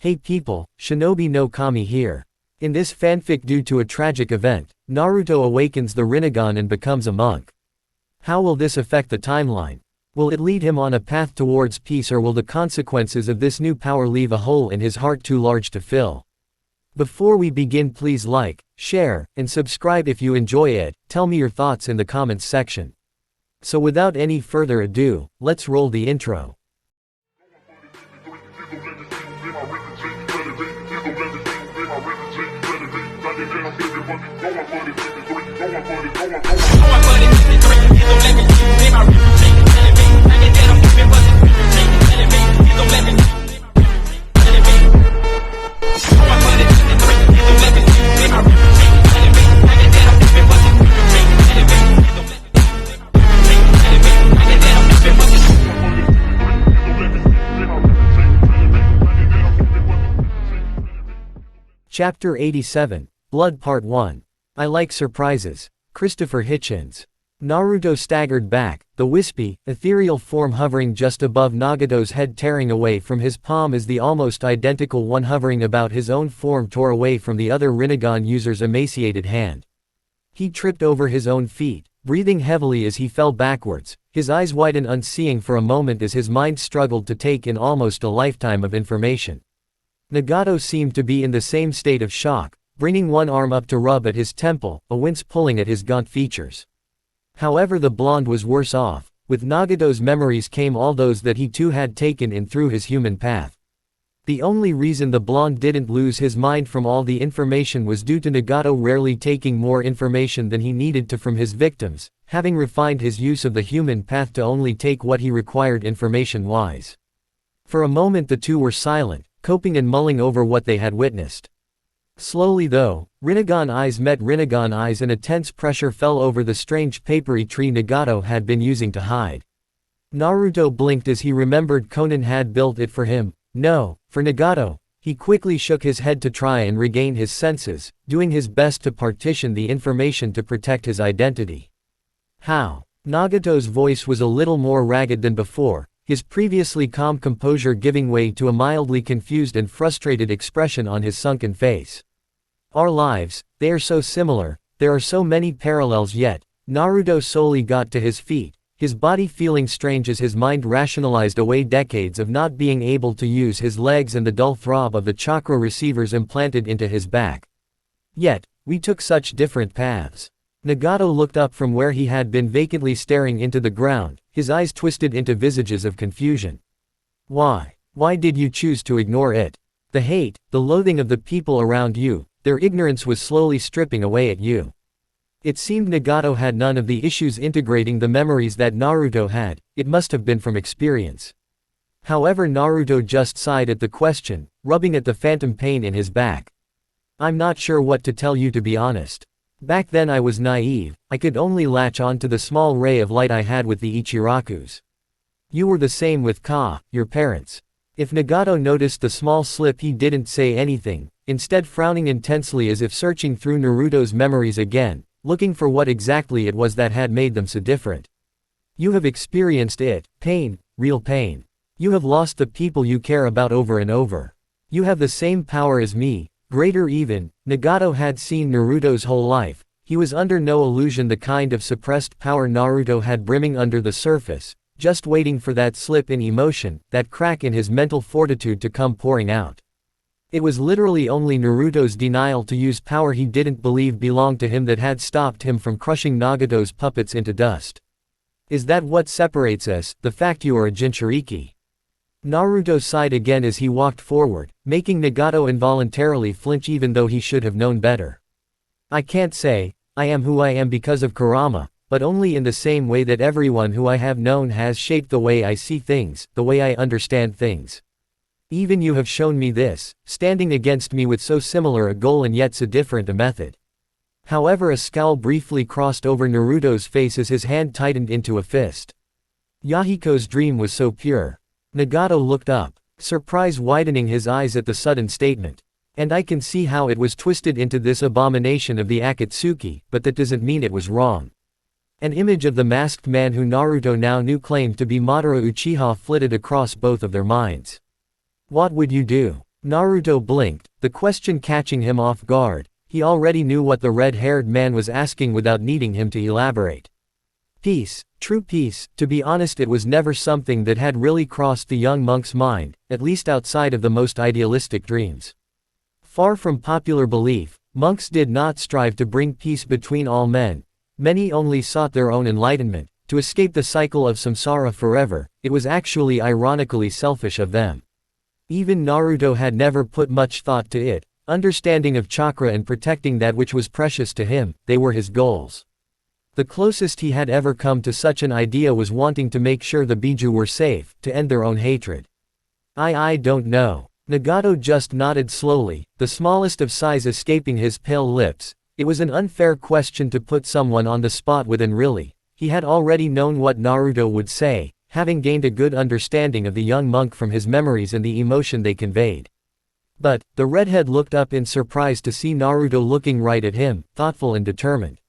Hey people, Shinobi no Kami here. In this fanfic, due to a tragic event, Naruto awakens the Rinnegan and becomes a monk. How will this affect the timeline? Will it lead him on a path towards peace, or will the consequences of this new power leave a hole in his heart too large to fill? Before we begin, please like, share, and subscribe if you enjoy it. Tell me your thoughts in the comments section. So without any further ado, let's roll the intro. Chapter 87, Blood Part 1. I like surprises. Christopher Hitchens. Naruto staggered back, the wispy, ethereal form hovering just above Nagato's head tearing away from his palm as the almost identical one hovering about his own form tore away from the other Rinnegan user's emaciated hand. He tripped over his own feet, breathing heavily as he fell backwards, his eyes wide and unseeing for a moment as his mind struggled to take in almost a lifetime of information. Nagato seemed to be in the same state of shock, bringing one arm up to rub at his temple, a wince pulling at his gaunt features. However, the blonde was worse off. With Nagato's memories came all those that he too had taken in through his human path. The only reason the blonde didn't lose his mind from all the information was due to Nagato rarely taking more information than he needed to from his victims, having refined his use of the human path to only take what he required information-wise. For a moment the two were silent, coping and mulling over what they had witnessed. Slowly though, Rinnegan eyes met Rinnegan eyes and a tense pressure fell over the strange papery tree Nagato had been using to hide. Naruto blinked as he remembered Konan had built it for him. No, for Nagato. He quickly shook his head to try and regain his senses, doing his best to partition the information to protect his identity. How? Nagato's voice was a little more ragged than before, his previously calm composure giving way to a mildly confused and frustrated expression on his sunken face. Our lives, they are so similar, there are so many parallels yet. Naruto slowly got to his feet, his body feeling strange as his mind rationalized away decades of not being able to use his legs and the dull throb of the chakra receivers implanted into his back. Yet, we took such different paths. Nagato looked up from where he had been vacantly staring into the ground, his eyes twisted into visages of confusion. Why? Why did you choose to ignore it? The hate, the loathing of the people around you, their ignorance was slowly stripping away at you. It seemed Nagato had none of the issues integrating the memories that Naruto had. It must have been from experience. However, Naruto just sighed at the question, rubbing at the phantom pain in his back. I'm not sure what to tell you, to be honest. Back then I was naive, I could only latch on to the small ray of light I had with the Ichirakus. You were the same with your parents. If Nagato noticed the small slip, he didn't say anything, instead frowning intensely as if searching through Naruto's memories again, looking for what exactly it was that had made them so different. You have experienced it, pain, real pain. You have lost the people you care about over and over. You have the same power as me. Greater even. Nagato had seen Naruto's whole life. He was under no illusion the kind of suppressed power Naruto had brimming under the surface, just waiting for that slip in emotion, that crack in his mental fortitude to come pouring out. It was literally only Naruto's denial to use power he didn't believe belonged to him that had stopped him from crushing Nagato's puppets into dust. Is that what separates us, the fact you are a Jinchuriki? Naruto sighed again as he walked forward, making Nagato involuntarily flinch even though he should have known better. I can't say, I am who I am because of Kurama, but only in the same way that everyone who I have known has shaped the way I see things, the way I understand things. Even you have shown me this, standing against me with so similar a goal and yet so different a method. However, a scowl briefly crossed over Naruto's face as his hand tightened into a fist. Yahiko's dream was so pure. Nagato looked up, surprise widening his eyes at the sudden statement. And I can see how it was twisted into this abomination of the Akatsuki, but that doesn't mean it was wrong. An image of the masked man who Naruto now knew claimed to be Madara Uchiha flitted across both of their minds. What would you do? Naruto blinked, the question catching him off guard. He already knew what the red-haired man was asking without needing him to elaborate. Peace, true peace. To be honest, it was never something that had really crossed the young monk's mind, at least outside of the most idealistic dreams. Far from popular belief, monks did not strive to bring peace between all men. Many only sought their own enlightenment, to escape the cycle of samsara forever. It was actually ironically selfish of them. Even Naruto had never put much thought to it. Understanding of chakra and protecting that which was precious to him, they were his goals. The closest he had ever come to such an idea was wanting to make sure the Biju were safe, to end their own hatred. I don't know. Nagato just nodded slowly, the smallest of sighs escaping his pale lips. It was an unfair question to put someone on the spot with, and really, he had already known what Naruto would say, having gained a good understanding of the young monk from his memories and the emotion they conveyed. But, the redhead looked up in surprise to see Naruto looking right at him, thoughtful and determined.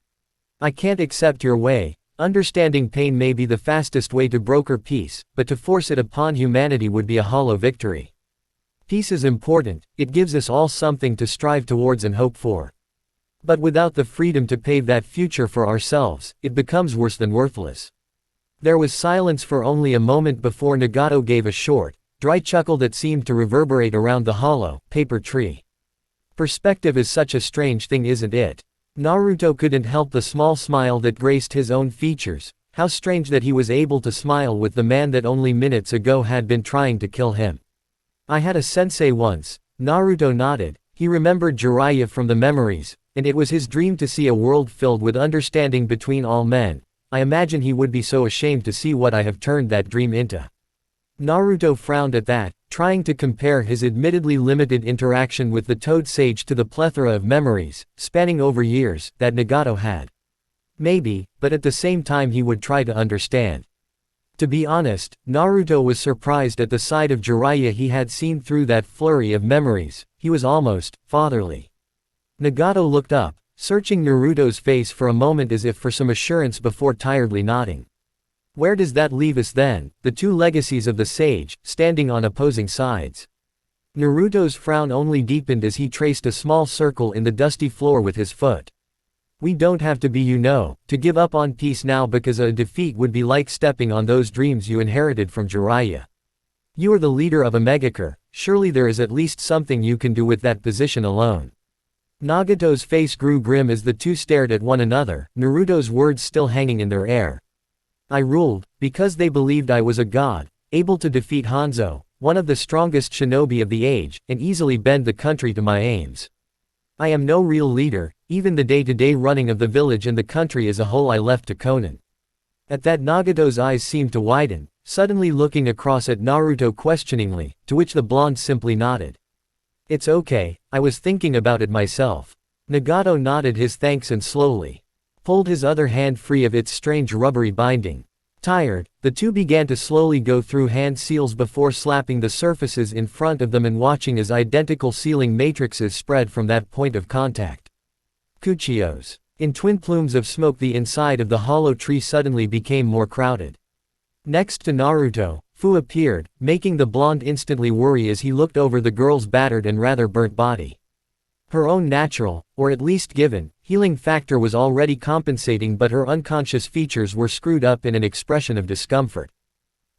I can't accept your way. Understanding pain may be the fastest way to broker peace, but to force it upon humanity would be a hollow victory. Peace is important, it gives us all something to strive towards and hope for. But without the freedom to pave that future for ourselves, it becomes worse than worthless. There was silence for only a moment before Nagato gave a short, dry chuckle that seemed to reverberate around the hollow, paper tree. Perspective is such a strange thing, isn't it? Naruto couldn't help the small smile that graced his own features. How strange that he was able to smile with the man that only minutes ago had been trying to kill him. I had a sensei once. Naruto nodded. He remembered Jiraiya from the memories, and it was his dream to see a world filled with understanding between all men. I imagine he would be so ashamed to see what I have turned that dream into. Naruto frowned at that, trying to compare his admittedly limited interaction with the Toad Sage to the plethora of memories, spanning over years, that Nagato had. Maybe, but at the same time he would try to understand. To be honest, Naruto was surprised at the side of Jiraiya he had seen through that flurry of memories. He was almost fatherly. Nagato looked up, searching Naruto's face for a moment as if for some assurance before tiredly nodding. Where does that leave us then, the two legacies of the sage, standing on opposing sides? Naruto's frown only deepened as he traced a small circle in the dusty floor with his foot. We don't have to be, to give up on peace now, because a defeat would be like stepping on those dreams you inherited from Jiraiya. You are the leader of a Megakure, surely there is at least something you can do with that position alone. Nagato's face grew grim as the two stared at one another, Naruto's words still hanging in their air. I ruled, because they believed I was a god, able to defeat Hanzo, one of the strongest shinobi of the age, and easily bend the country to my aims. I am no real leader, even the day-to-day running of the village and the country as a whole I left to Konan. At that Nagato's eyes seemed to widen, suddenly looking across at Naruto questioningly, to which the blonde simply nodded. It's okay, I was thinking about it myself. Nagato nodded his thanks and slowly pulled his other hand free of its strange rubbery binding. Tired, the two began to slowly go through hand seals before slapping the surfaces in front of them and watching as identical sealing matrices spread from that point of contact. Kuchios. In twin plumes of smoke, the inside of the hollow tree suddenly became more crowded. Next to Naruto, Fu appeared, making the blonde instantly worry as he looked over the girl's battered and rather burnt body. Her own natural, or at least given, healing factor was already compensating, but her unconscious features were screwed up in an expression of discomfort.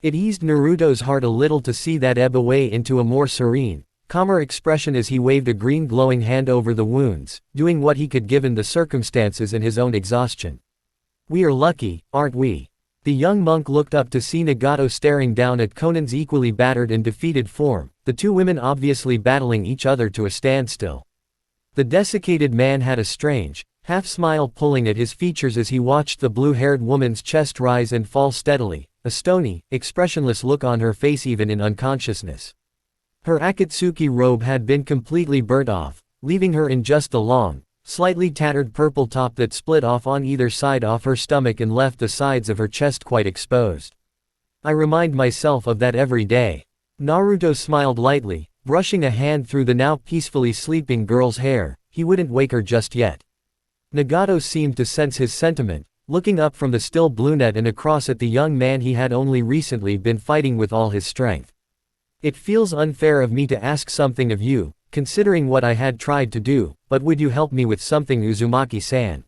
It eased Naruto's heart a little to see that ebb away into a more serene, calmer expression as he waved a green glowing hand over the wounds, doing what he could given the circumstances and his own exhaustion. We are lucky, aren't we? The young monk looked up to see Nagato staring down at Konan's equally battered and defeated form, the two women obviously battling each other to a standstill. The desiccated man had a strange, half-smile pulling at his features as he watched the blue-haired woman's chest rise and fall steadily, a stony, expressionless look on her face even in unconsciousness. Her Akatsuki robe had been completely burnt off, leaving her in just the long, slightly tattered purple top that split off on either side off her stomach and left the sides of her chest quite exposed. I remind myself of that every day. Naruto smiled lightly, brushing a hand through the now peacefully sleeping girl's hair. He wouldn't wake her just yet. Nagato seemed to sense his sentiment, looking up from the still brunette and across at the young man he had only recently been fighting with all his strength. It feels unfair of me to ask something of you, considering what I had tried to do, but would you help me with something, Uzumaki-san?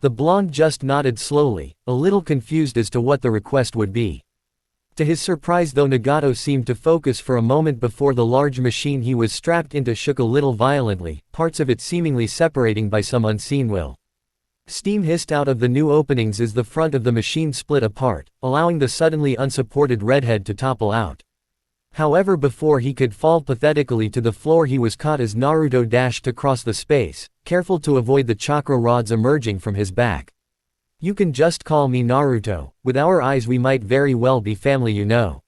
The blonde just nodded slowly, a little confused as to what the request would be. To his surprise though, Nagato seemed to focus for a moment before the large machine he was strapped into shook a little violently, parts of it seemingly separating by some unseen will. Steam hissed out of the new openings as the front of the machine split apart, allowing the suddenly unsupported redhead to topple out. However, before he could fall pathetically to the floor, he was caught as Naruto dashed across the space, careful to avoid the chakra rods emerging from his back. You can just call me Naruto, with our eyes we might very well be family, you know.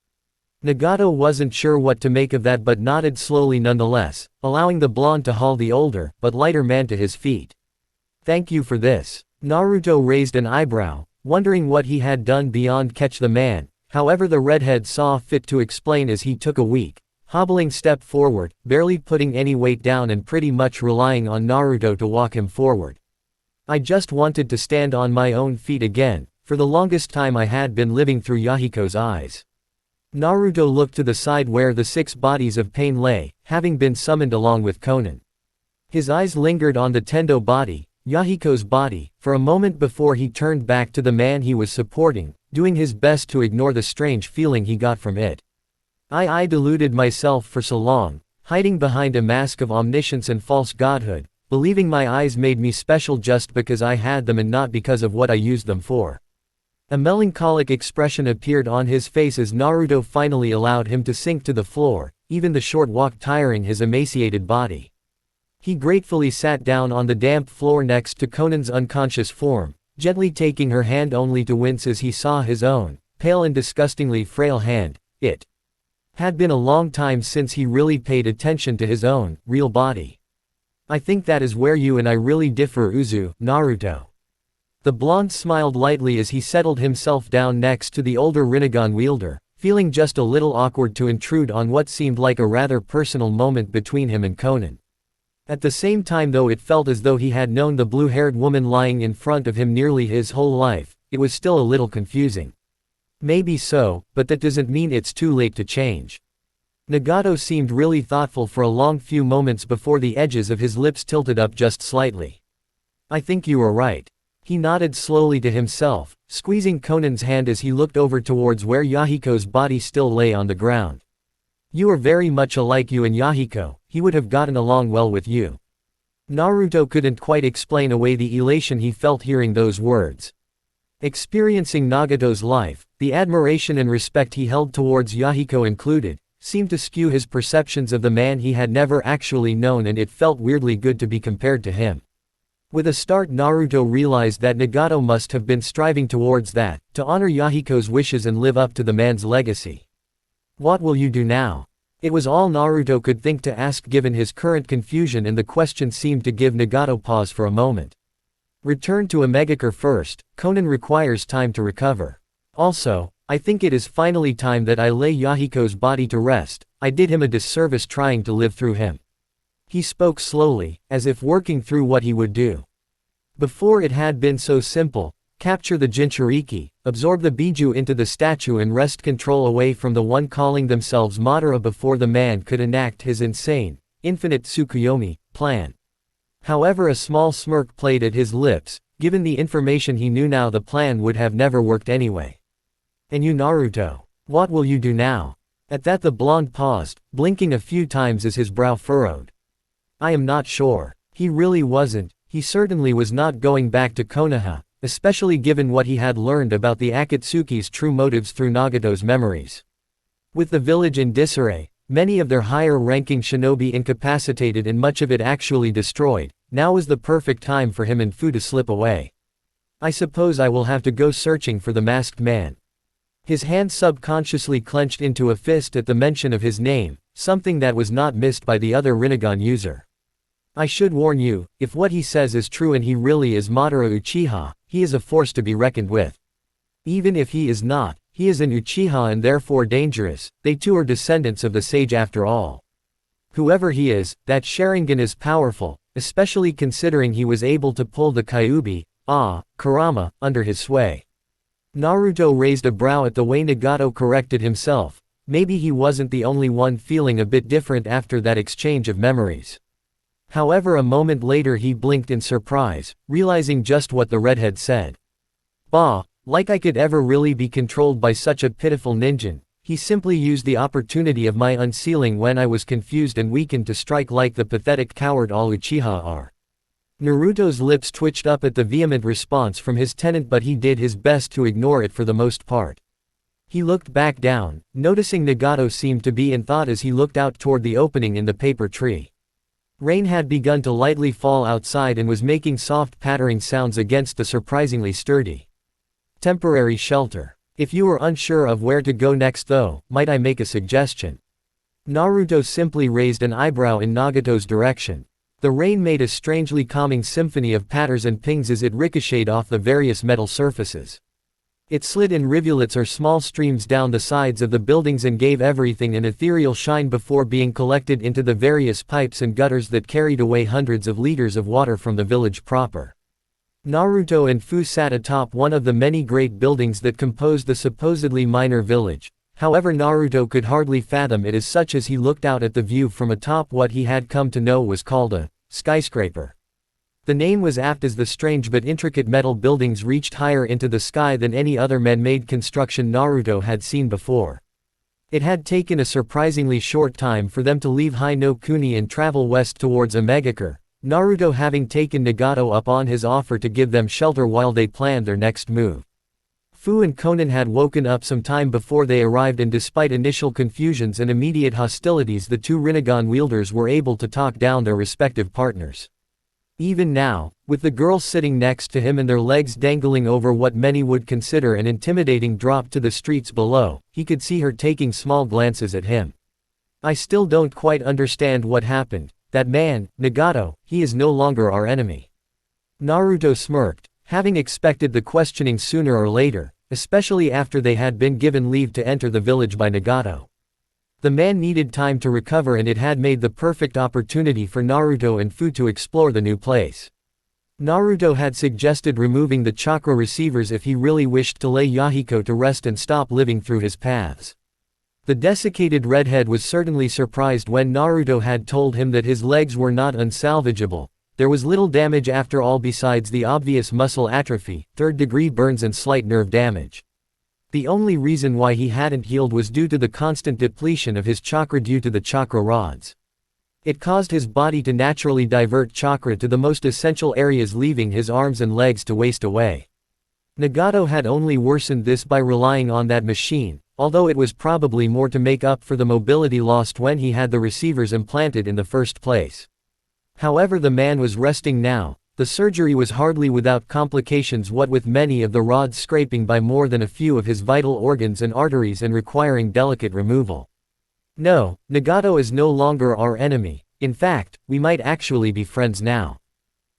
Nagato wasn't sure what to make of that but nodded slowly nonetheless, allowing the blonde to haul the older, but lighter man to his feet. Thank you for this. Naruto raised an eyebrow, wondering what he had done beyond catch the man. However, the redhead saw fit to explain as he took a weak, hobbling step forward, barely putting any weight down and pretty much relying on Naruto to walk him forward. I just wanted to stand on my own feet again. For the longest time I had been living through Yahiko's eyes. Naruto looked to the side where the 6 bodies of pain lay, having been summoned along with Konan. His eyes lingered on the Tendo body, Yahiko's body, for a moment before he turned back to the man he was supporting, doing his best to ignore the strange feeling he got from it. I deluded myself for so long, hiding behind a mask of omniscience and false godhood, believing my eyes made me special just because I had them and not because of what I used them for. A melancholic expression appeared on his face as Naruto finally allowed him to sink to the floor, even the short walk tiring his emaciated body. He gratefully sat down on the damp floor next to Konan's unconscious form, gently taking her hand only to wince as he saw his own, pale and disgustingly frail hand. It had been a long time since he really paid attention to his own, real body. I think that is where you and I really differ, Naruto. The blonde smiled lightly as he settled himself down next to the older Rinnegan wielder, feeling just a little awkward to intrude on what seemed like a rather personal moment between him and Konan. At the same time though, it felt as though he had known the blue-haired woman lying in front of him nearly his whole life. It was still a little confusing. Maybe so, but that doesn't mean it's too late to change. Nagato seemed really thoughtful for a long few moments before the edges of his lips tilted up just slightly. I think you are right. He nodded slowly to himself, squeezing Konan's hand as he looked over towards where Yahiko's body still lay on the ground. You are very much alike, you and Yahiko. He would have gotten along well with you. Naruto couldn't quite explain away the elation he felt hearing those words. Experiencing Nagato's life, the admiration and respect he held towards Yahiko included, seemed to skew his perceptions of the man he had never actually known, and it felt weirdly good to be compared to him. With a start, Naruto realized that Nagato must have been striving towards that, to honor Yahiko's wishes and live up to the man's legacy. What will you do now? It was all Naruto could think to ask given his current confusion, and the question seemed to give Nagato pause for a moment. Return to Omegakure first. Konan requires time to recover. Also, I think it is finally time that I lay Yahiko's body to rest. I did him a disservice trying to live through him. He spoke slowly, as if working through what he would do. Before it had been so simple. Capture the Jinchuriki, absorb the Biju into the statue and wrest control away from the one calling themselves Madara before the man could enact his insane, infinite Tsukuyomi plan. However, a small smirk played at his lips. Given the information he knew now, the plan would have never worked anyway. And you, Naruto, what will you do now? At that the blonde paused, blinking a few times as his brow furrowed. I am not sure. He really wasn't. He certainly was not going back to Konoha, especially given what he had learned about the Akatsuki's true motives through Nagato's memories. With the village in disarray, many of their higher-ranking shinobi incapacitated and much of it actually destroyed, now was the perfect time for him and Fu to slip away. I suppose I will have to go searching for the masked man. His hand subconsciously clenched into a fist at the mention of his name, something that was not missed by the other Rinnegan user. I should warn you, if what he says is true and he really is Madara Uchiha, he is a force to be reckoned with. Even if he is not, he is an Uchiha and therefore dangerous. They too are descendants of the sage after all. Whoever he is, that Sharingan is powerful, especially considering he was able to pull the Kyuubi, Kurama, under his sway. Naruto raised a brow at the way Nagato corrected himself. Maybe he wasn't the only one feeling a bit different after that exchange of memories. However, a moment later he blinked in surprise, realizing just what the redhead said. Bah, like I could ever really be controlled by such a pitiful ninja. He simply used the opportunity of my unsealing when I was confused and weakened to strike like the pathetic coward all Uchiha are. Naruto's lips twitched up at the vehement response from his tenant, but he did his best to ignore it for the most part. He looked back down, noticing Nagato seemed to be in thought as he looked out toward the opening in the paper tree. Rain had begun to lightly fall outside and was making soft pattering sounds against the surprisingly sturdy temporary shelter. If you are unsure of where to go next though, might I make a suggestion? Naruto simply raised an eyebrow in Nagato's direction. The rain made a strangely calming symphony of patters and pings as it ricocheted off the various metal surfaces. It slid in rivulets or small streams down the sides of the buildings and gave everything an ethereal shine before being collected into the various pipes and gutters that carried away hundreds of liters of water from the village proper. Naruto and Fu sat atop one of the many great buildings that composed the supposedly minor village. However, Naruto could hardly fathom it as such as he looked out at the view from atop what he had come to know was called a skyscraper. The name was apt as the strange but intricate metal buildings reached higher into the sky than any other man-made construction Naruto had seen before. It had taken a surprisingly short time for them to leave High no Kuni and travel west towards Omegakure, Naruto having taken Nagato up on his offer to give them shelter while they planned their next move. Fu and Konan had woken up some time before they arrived, and despite initial confusions and immediate hostilities, the two Rinnegan wielders were able to talk down their respective partners. Even now, with the girl sitting next to him and their legs dangling over what many would consider an intimidating drop to the streets below, he could see her taking small glances at him. I still don't quite understand what happened. That man, Nagato, he is no longer our enemy. Naruto smirked, having expected the questioning sooner or later, especially after they had been given leave to enter the village by Nagato. The man needed time to recover, and it had made the perfect opportunity for Naruto and Fu to explore the new place. Naruto had suggested removing the chakra receivers if he really wished to lay Yahiko to rest and stop living through his paths. The desiccated redhead was certainly surprised when Naruto had told him that his legs were not unsalvageable. There was little damage after all besides the obvious muscle atrophy, third-degree burns and slight nerve damage. The only reason why he hadn't healed was due to the constant depletion of his chakra due to the chakra rods. It caused his body to naturally divert chakra to the most essential areas, leaving his arms and legs to waste away. Nagato had only worsened this by relying on that machine, although it was probably more to make up for the mobility lost when he had the receivers implanted in the first place. However, the man was resting now. The surgery was hardly without complications, what with many of the rods scraping by more than a few of his vital organs and arteries and requiring delicate removal. No, Nagato is no longer our enemy. In fact, we might actually be friends now.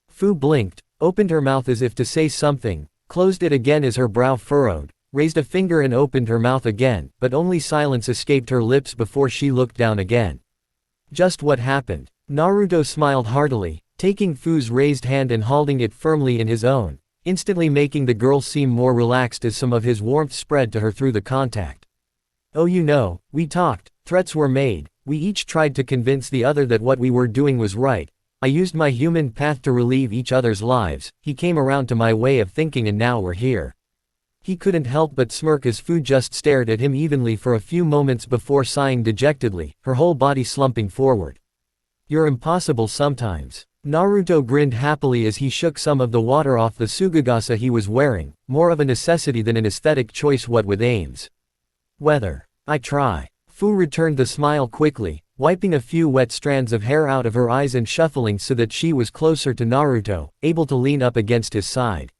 Fu blinked, opened her mouth as if to say something, closed it again as her brow furrowed, raised a finger and opened her mouth again, but only silence escaped her lips before she looked down again. Just what happened? Naruto smiled heartily, taking Fu's raised hand and holding it firmly in his own, instantly making the girl seem more relaxed as some of his warmth spread to her through the contact. Oh, you know, we talked, threats were made, we each tried to convince the other that what we were doing was right. I used my human path to relieve each other's lives. He came around to my way of thinking and now we're here. He couldn't help but smirk as Fu just stared at him evenly for a few moments before sighing dejectedly, her whole body slumping forward. You're impossible sometimes. Naruto grinned happily as he shook some of the water off the Sugagasa he was wearing, more of a necessity than an aesthetic choice, what with aims. Whether I try. Fu returned the smile quickly, wiping a few wet strands of hair out of her eyes and shuffling so that she was closer to Naruto, able to lean up against his side.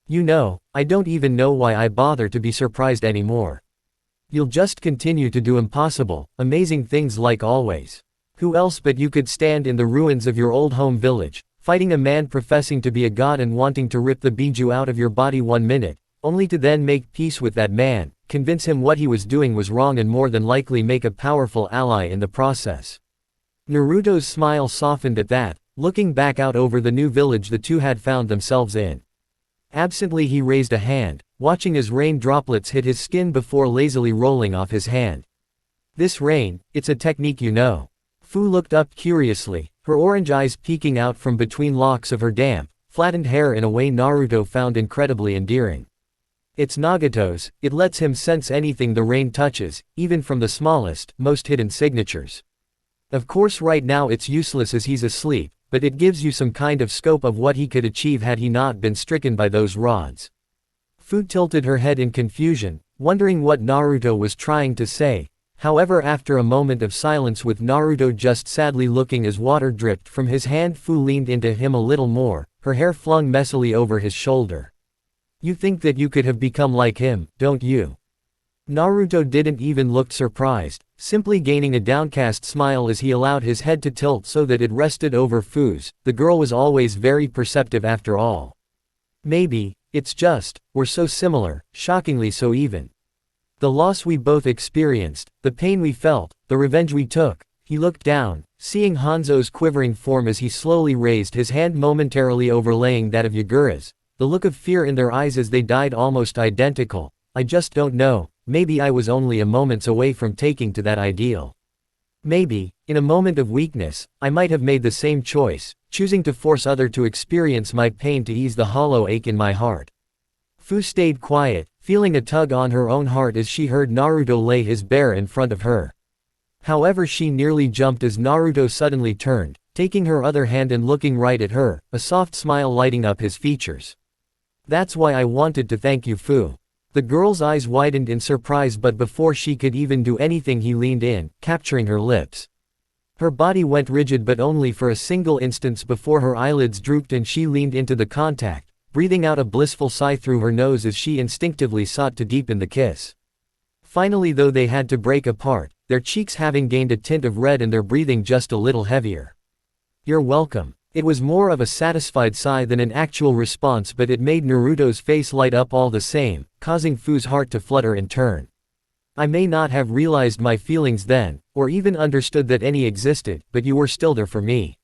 You know, I don't even know why I bother to be surprised anymore. You'll just continue to do impossible, amazing things like always. Who else but you could stand in the ruins of your old home village, fighting a man professing to be a god and wanting to rip the biju out of your body 1 minute, only to then make peace with that man, convince him what he was doing was wrong and more than likely make a powerful ally in the process. Naruto's smile softened at that, looking back out over the new village the two had found themselves in. Absently he raised a hand, watching as rain droplets hit his skin before lazily rolling off his hand. This rain, it's a technique you know. Fu looked up curiously, her orange eyes peeking out from between locks of her damp, flattened hair in a way Naruto found incredibly endearing. It's Nagato's, it lets him sense anything the rain touches, even from the smallest, most hidden signatures. Of course right now it's useless as he's asleep, but it gives you some kind of scope of what he could achieve had he not been stricken by those rods. Fu tilted her head in confusion, wondering what Naruto was trying to say. However, after a moment of silence with Naruto just sadly looking as water dripped from his hand, Fu leaned into him a little more, her hair flung messily over his shoulder. You think that you could have become like him, don't you? Naruto didn't even look surprised, simply gaining a downcast smile as he allowed his head to tilt so that it rested over Fu's. The girl was always very perceptive after all. Maybe, it's just, we're so similar, shockingly so even. The loss we both experienced, the pain we felt, the revenge we took. He looked down, seeing Hanzo's quivering form as he slowly raised his hand, momentarily overlaying that of Yagura's, the look of fear in their eyes as they died almost identical. I just don't know, maybe I was only a moments away from taking to that ideal. Maybe, in a moment of weakness, I might have made the same choice, choosing to force others to experience my pain to ease the hollow ache in my heart. Fu stayed quiet, feeling a tug on her own heart as she heard Naruto lay his bare in front of her. However, she nearly jumped as Naruto suddenly turned, taking her other hand and looking right at her, a soft smile lighting up his features. That's why I wanted to thank you, Fu. The girl's eyes widened in surprise, but before she could even do anything he leaned in, capturing her lips. Her body went rigid, but only for a single instant before her eyelids drooped and she leaned into the contact, breathing out a blissful sigh through her nose as she instinctively sought to deepen the kiss. Finally, though, they had to break apart, their cheeks having gained a tint of red and their breathing just a little heavier. You're welcome. It was more of a satisfied sigh than an actual response, but it made Naruto's face light up all the same, causing Fu's heart to flutter in turn. I may not have realized my feelings then, or even understood that any existed, but you were still there for me.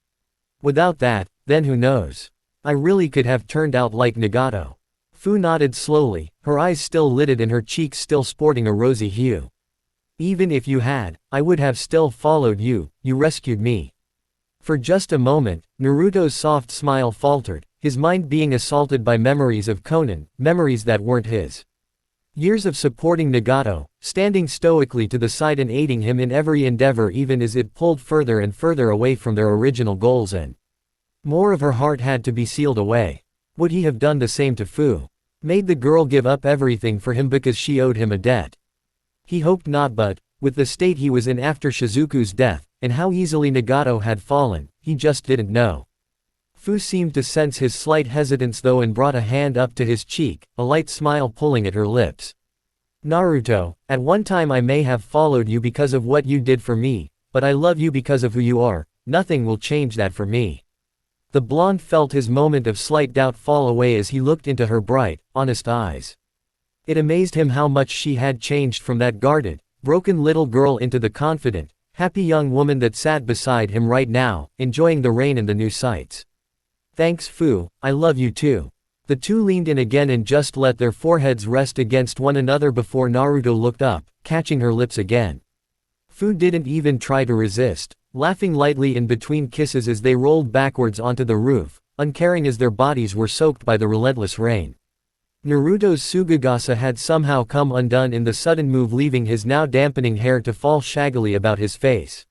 Without that, then who knows? I really could have turned out like Nagato. Fu nodded slowly, her eyes still lidded and her cheeks still sporting a rosy hue. Even if you had, I would have still followed you, you rescued me. For just a moment, Naruto's soft smile faltered, his mind being assaulted by memories of Conan, memories that weren't his. Years of supporting Nagato, standing stoically to the side and aiding him in every endeavor even as it pulled further and further away from their original goals, and more of her heart had to be sealed away. Would he have done the same to Fu? Made the girl give up everything for him because she owed him a debt? He hoped not, but, with the state he was in after Shizuku's death, and how easily Nagato had fallen, he just didn't know. Fu seemed to sense his slight hesitance though and brought a hand up to his cheek, a light smile pulling at her lips. Naruto, at one time I may have followed you because of what you did for me, but I love you because of who you are. Nothing will change that for me. The blonde felt his moment of slight doubt fall away as he looked into her bright, honest eyes. It amazed him how much she had changed from that guarded, broken little girl into the confident, happy young woman that sat beside him right now, enjoying the rain and the new sights. Thanks, Fu, I love you too. The two leaned in again and just let their foreheads rest against one another before Naruto looked up, catching her lips again. Fu didn't even try to resist, laughing lightly in between kisses as they rolled backwards onto the roof, uncaring as their bodies were soaked by the relentless rain. Naruto's Sugagasa had somehow come undone in the sudden move, leaving his now dampening hair to fall shaggily about his face.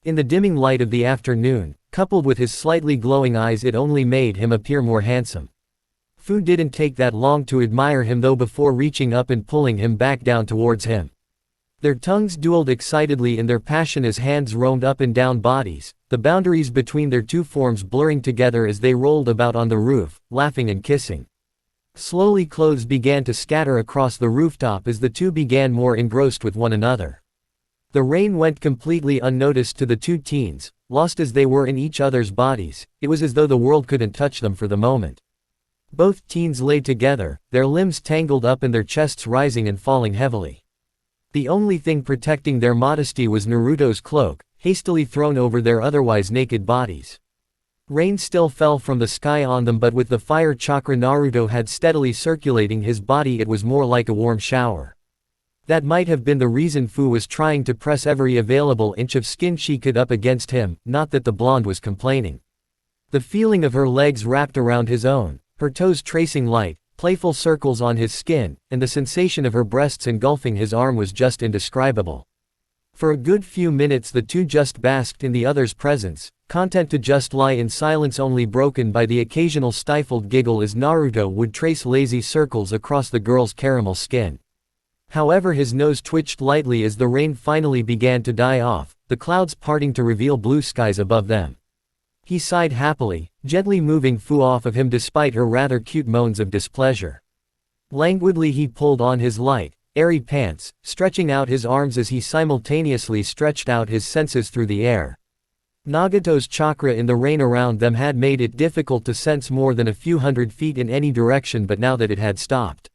In the dimming light of the afternoon, coupled with his slightly glowing eyes, it only made him appear more handsome. Fu didn't take that long to admire him though before reaching up and pulling him back down towards him. Their tongues dueled excitedly in their passion as hands roamed up and down bodies, the boundaries between their two forms blurring together as they rolled about on the roof, laughing and kissing. Slowly clothes began to scatter across the rooftop as the two began more engrossed with one another. The rain went completely unnoticed to the two teens, lost as they were in each other's bodies. It was as though the world couldn't touch them for the moment. Both teens lay together, their limbs tangled up and their chests rising and falling heavily. The only thing protecting their modesty was Naruto's cloak, hastily thrown over their otherwise naked bodies. Rain still fell from the sky on them, but with the fire chakra Naruto had steadily circulating his body, it was more like a warm shower. That might have been the reason Fu was trying to press every available inch of skin she could up against him, not that the blonde was complaining. The feeling of her legs wrapped around his own, her toes tracing light, playful circles on his skin, and the sensation of her breasts engulfing his arm was just indescribable. For a good few minutes the two just basked in the other's presence, content to just lie in silence, only broken by the occasional stifled giggle as Naruto would trace lazy circles across the girl's caramel skin. However, his nose twitched lightly as the rain finally began to die off, the clouds parting to reveal blue skies above them. He sighed happily, gently moving Fu off of him despite her rather cute moans of displeasure. Languidly he pulled on his light, airy pants, stretching out his arms as he simultaneously stretched out his senses through the air. Nagato's chakra in the rain around them had made it difficult to sense more than a few hundred feet in any direction, but now that it had stopped.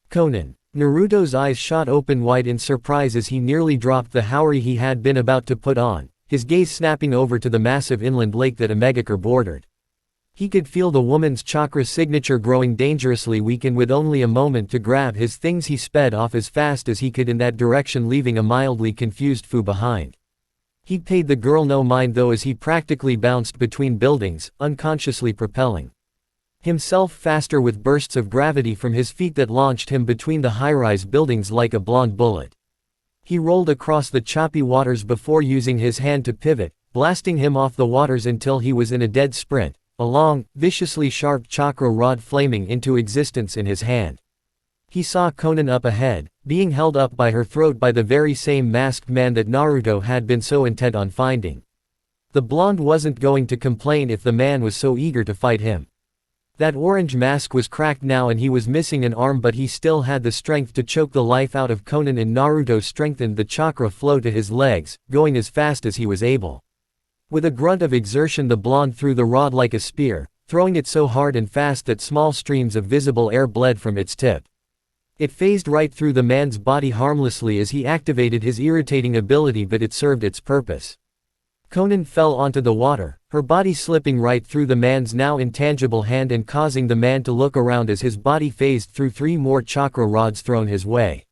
Conan. Naruto's eyes shot open wide in surprise as he nearly dropped the haori he had been about to put on, his gaze snapping over to the massive inland lake that Amegakure bordered. He could feel the woman's chakra signature growing dangerously weak, and with only a moment to grab his things he sped off as fast as he could in that direction, leaving a mildly confused Fu behind. He paid the girl no mind though as he practically bounced between buildings, unconsciously propelling himself faster with bursts of gravity from his feet that launched him between the high-rise buildings like a blonde bullet. He rolled across the choppy waters before using his hand to pivot, blasting him off the waters until he was in a dead sprint, a long, viciously sharp chakra rod flaming into existence in his hand. He saw Conan up ahead, being held up by her throat by the very same masked man that Naruto had been so intent on finding. The blonde wasn't going to complain if the man was so eager to fight him. That orange mask was cracked now and he was missing an arm, but he still had the strength to choke the life out of Conan, and Naruto strengthened the chakra flow to his legs, going as fast as he was able. With a grunt of exertion the blonde threw the rod like a spear, throwing it so hard and fast that small streams of visible air bled from its tip. It phased right through the man's body harmlessly as he activated his irritating ability, but it served its purpose. Conan fell onto the water, her body slipping right through the man's now intangible hand and causing the man to look around as his body phased through 3 more chakra rods thrown his way.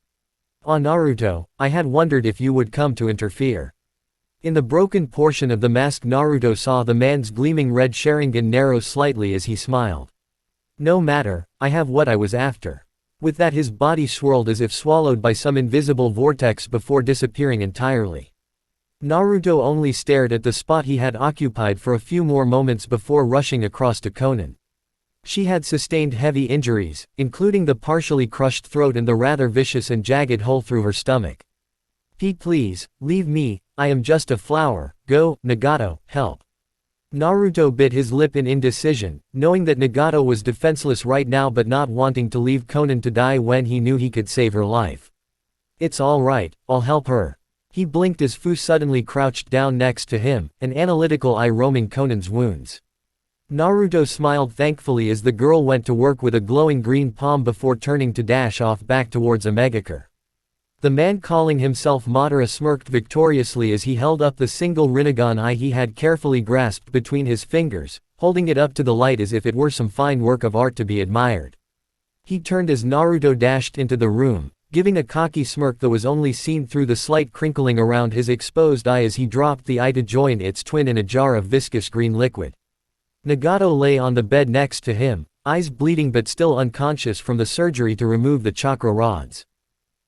"Ah, Naruto, I had wondered if you would come to interfere." In the broken portion of the mask Naruto saw the man's gleaming red Sharingan narrow slightly as he smiled. "No matter, I have what I was after." With that his body swirled as if swallowed by some invisible vortex before disappearing entirely. Naruto only stared at the spot he had occupied for a few more moments before rushing across to Conan. She had sustained heavy injuries, including the partially crushed throat and the rather vicious and jagged hole through her stomach. Please, leave me, I am just a flower, go, Nagato, help." Naruto bit his lip in indecision, knowing that Nagato was defenseless right now but not wanting to leave Conan to die when he knew he could save her life. "It's all right, I'll help her." He blinked as Fu suddenly crouched down next to him, an analytical eye roaming Conan's wounds. Naruto smiled thankfully as the girl went to work with a glowing green palm before turning to dash off back towards Amegakure. The man calling himself Madara smirked victoriously as he held up the single Rinnegan eye he had carefully grasped between his fingers, holding it up to the light as if it were some fine work of art to be admired. He turned as Naruto dashed into the room, giving a cocky smirk that was only seen through the slight crinkling around his exposed eye as he dropped the eye to join its twin in a jar of viscous green liquid. Nagato lay on the bed next to him, eyes bleeding but still unconscious from the surgery to remove the chakra rods.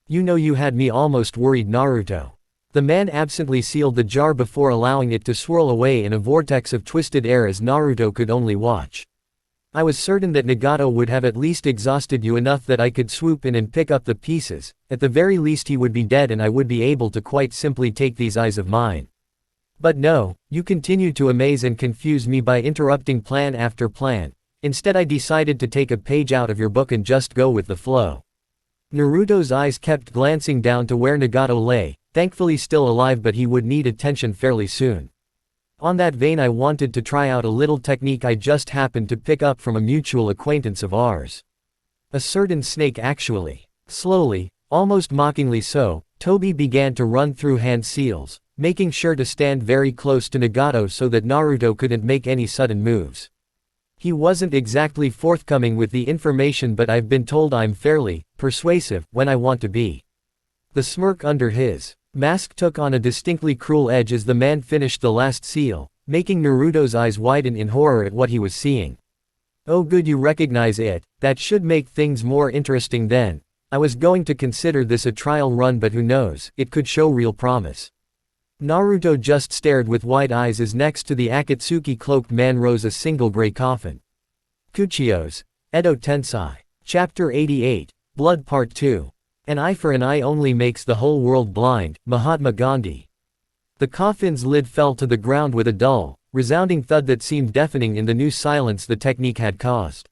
"You know, you had me almost worried, Naruto." The man absently sealed the jar before allowing it to swirl away in a vortex of twisted air as Naruto could only watch. "I was certain that Nagato would have at least exhausted you enough that I could swoop in and pick up the pieces. At the very least he would be dead and I would be able to quite simply take these eyes of mine. But no, you continued to amaze and confuse me by interrupting plan after plan. Instead I decided to take a page out of your book and just go with the flow." Naruto's eyes kept glancing down to where Nagato lay, thankfully still alive, but he would need attention fairly soon. "On that vein, I wanted to try out a little technique I just happened to pick up from a mutual acquaintance of ours. A certain snake actually." Slowly, almost mockingly so, Tobi began to run through hand seals, making sure to stand very close to Nagato so that Naruto couldn't make any sudden moves. "He wasn't exactly forthcoming with the information, but I've been told I'm fairly persuasive when I want to be." The smirk under his mask took on a distinctly cruel edge as the man finished the last seal, making Naruto's eyes widen in horror at what he was seeing. Oh good, you recognize it, that should make things more interesting then. I was going to consider this a trial run, but who knows, it could show real promise. Naruto just stared with wide eyes as next to the Akatsuki cloaked man rose a single gray coffin. Kuchiyos, Edo Tensai. Chapter 88, Blood Part 2. An eye for an eye only makes the whole world blind, Mahatma Gandhi. The coffin's lid fell to the ground with a dull, resounding thud that seemed deafening in the new silence the technique had caused.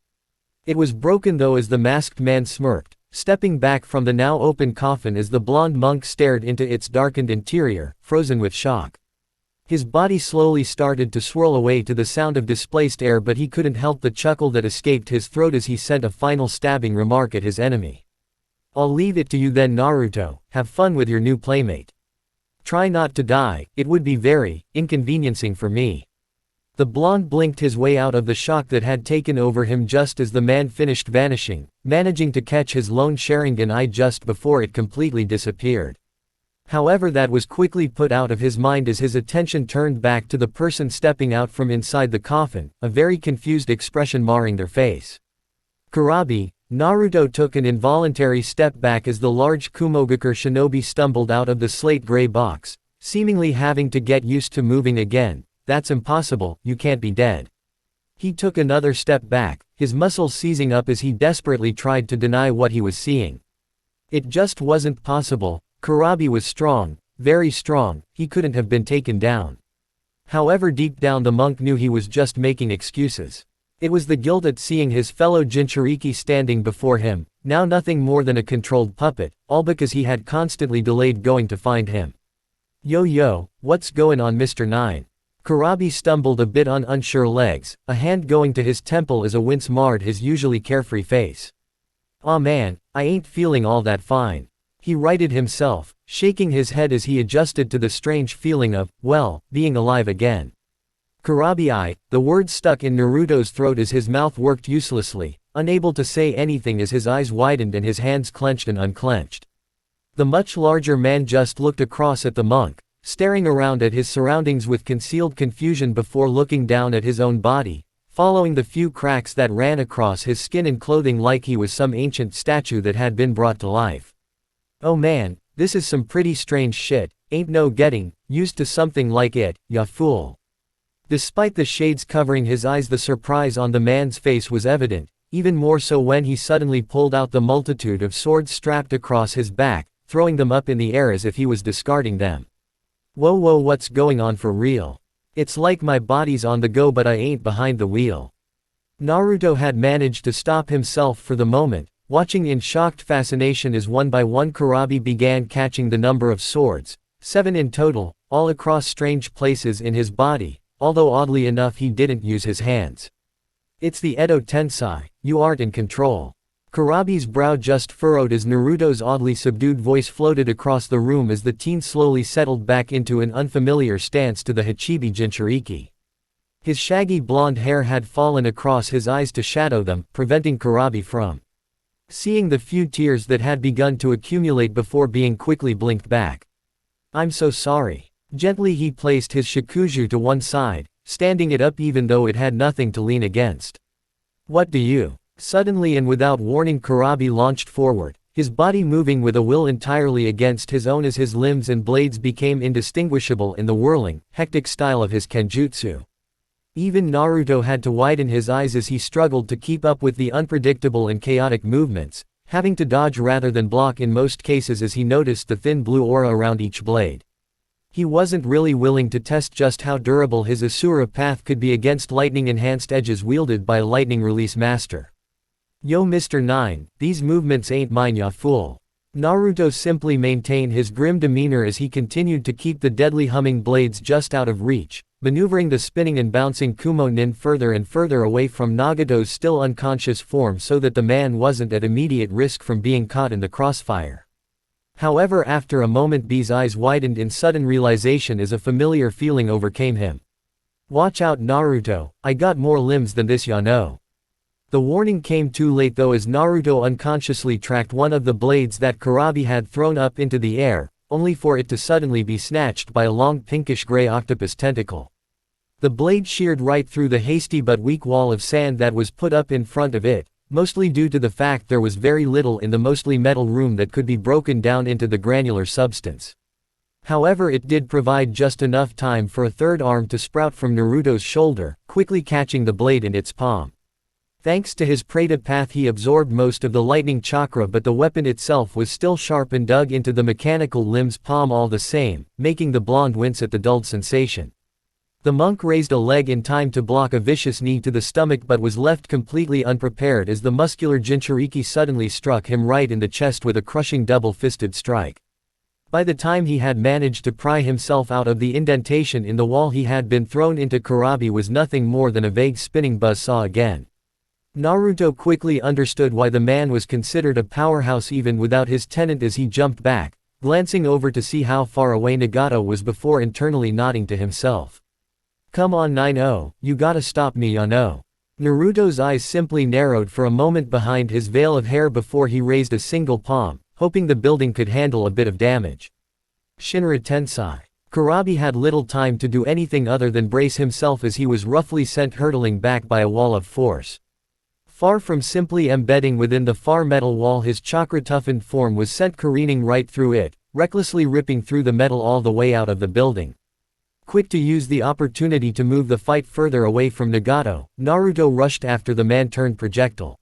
It was broken though as the masked man smirked, stepping back from the now open coffin as the blonde monk stared into its darkened interior, frozen with shock. His body slowly started to swirl away to the sound of displaced air, but he couldn't help the chuckle that escaped his throat as he sent a final stabbing remark at his enemy. I'll leave it to you then, Naruto, have fun with your new playmate. Try not to die, it would be very inconveniencing for me. The blonde blinked his way out of the shock that had taken over him just as the man finished vanishing, managing to catch his lone Sharingan eye just before it completely disappeared. However, that was quickly put out of his mind as his attention turned back to the person stepping out from inside the coffin, a very confused expression marring their face. Kurabi. Naruto took an involuntary step back as the large Kumogakure shinobi stumbled out of the slate-gray box, seemingly having to get used to moving again. That's impossible, you can't be dead. He took another step back, his muscles seizing up as he desperately tried to deny what he was seeing. It just wasn't possible. Kurabi was strong, very strong, he couldn't have been taken down. However, deep down the monk knew he was just making excuses. It was the guilt at seeing his fellow Jinchuriki standing before him, now nothing more than a controlled puppet, all because he had constantly delayed going to find him. Yo, what's going on, Mr. 9? Kurabi stumbled a bit on unsure legs, a hand going to his temple as a wince marred his usually carefree face. Aw man, I ain't feeling all that fine. He righted himself, shaking his head as he adjusted to the strange feeling of, well, being alive again. Kurabi, the word stuck in Naruto's throat as his mouth worked uselessly, unable to say anything as his eyes widened and his hands clenched and unclenched. The much larger man just looked across at the monk, staring around at his surroundings with concealed confusion before looking down at his own body, following the few cracks that ran across his skin and clothing like he was some ancient statue that had been brought to life. Oh man, this is some pretty strange shit, ain't no getting used to something like it, ya fool. Despite the shades covering his eyes, the surprise on the man's face was evident, even more so when he suddenly pulled out the multitude of swords strapped across his back, throwing them up in the air as if he was discarding them. Whoa, what's going on for real? It's like my body's on the go but I ain't behind the wheel. Naruto had managed to stop himself for the moment, watching in shocked fascination as one by one Kurabi began catching the number of swords, 7 in total, all across strange places in his body, although oddly enough he didn't use his hands. It's the Edo Tensai, you aren't in control. Kurabi's brow just furrowed as Naruto's oddly subdued voice floated across the room as the teen slowly settled back into an unfamiliar stance to the Hachibi Jinchuriki. His shaggy blonde hair had fallen across his eyes to shadow them, preventing Kurabi from seeing the few tears that had begun to accumulate before being quickly blinked back. I'm so sorry. Gently he placed his shakuju to one side, standing it up even though it had nothing to lean against. What do you? Suddenly and without warning Kurabi launched forward, his body moving with a will entirely against his own as his limbs and blades became indistinguishable in the whirling, hectic style of his kenjutsu. Even Naruto had to widen his eyes as he struggled to keep up with the unpredictable and chaotic movements, having to dodge rather than block in most cases as he noticed the thin blue aura around each blade. He wasn't really willing to test just how durable his Asura path could be against lightning-enhanced edges wielded by a lightning release master. Yo Mr. 9, these movements ain't mine ya fool. Naruto simply maintained his grim demeanor as he continued to keep the deadly humming blades just out of reach, maneuvering the spinning and bouncing Kumo Nin further and further away from Nagato's still unconscious form so that the man wasn't at immediate risk from being caught in the crossfire. However, after a moment B's eyes widened in sudden realization as a familiar feeling overcame him. Watch out Naruto, I got more limbs than this ya know. The warning came too late though, as Naruto unconsciously tracked one of the blades that Kurabi had thrown up into the air, only for it to suddenly be snatched by a long pinkish-gray octopus tentacle. The blade sheared right through the hasty but weak wall of sand that was put up in front of it, mostly due to the fact there was very little in the mostly metal room that could be broken down into the granular substance. However, it did provide just enough time for a third arm to sprout from Naruto's shoulder, quickly catching the blade in its palm. Thanks to his Preta path, he absorbed most of the lightning chakra, but the weapon itself was still sharp and dug into the mechanical limb's palm all the same, making the blonde wince at the dulled sensation. The monk raised a leg in time to block a vicious knee to the stomach, but was left completely unprepared as the muscular Jinchuriki suddenly struck him right in the chest with a crushing double-fisted strike. By the time he had managed to pry himself out of the indentation in the wall he had been thrown into, Kurabi was nothing more than a vague spinning buzzsaw again. Naruto quickly understood why the man was considered a powerhouse even without his tenant as he jumped back, glancing over to see how far away Nagato was before internally nodding to himself. "Come on 9-0, you gotta stop me, ya no." Naruto's eyes simply narrowed for a moment behind his veil of hair before he raised a single palm, hoping the building could handle a bit of damage. Shinra Tensai. Kurabi had little time to do anything other than brace himself as he was roughly sent hurtling back by a wall of force. Far from simply embedding within the far metal wall, his chakra-toughened form was sent careening right through it, recklessly ripping through the metal all the way out of the building. Quick to use the opportunity to move the fight further away from Nagato, Naruto rushed after the man-turned projectile.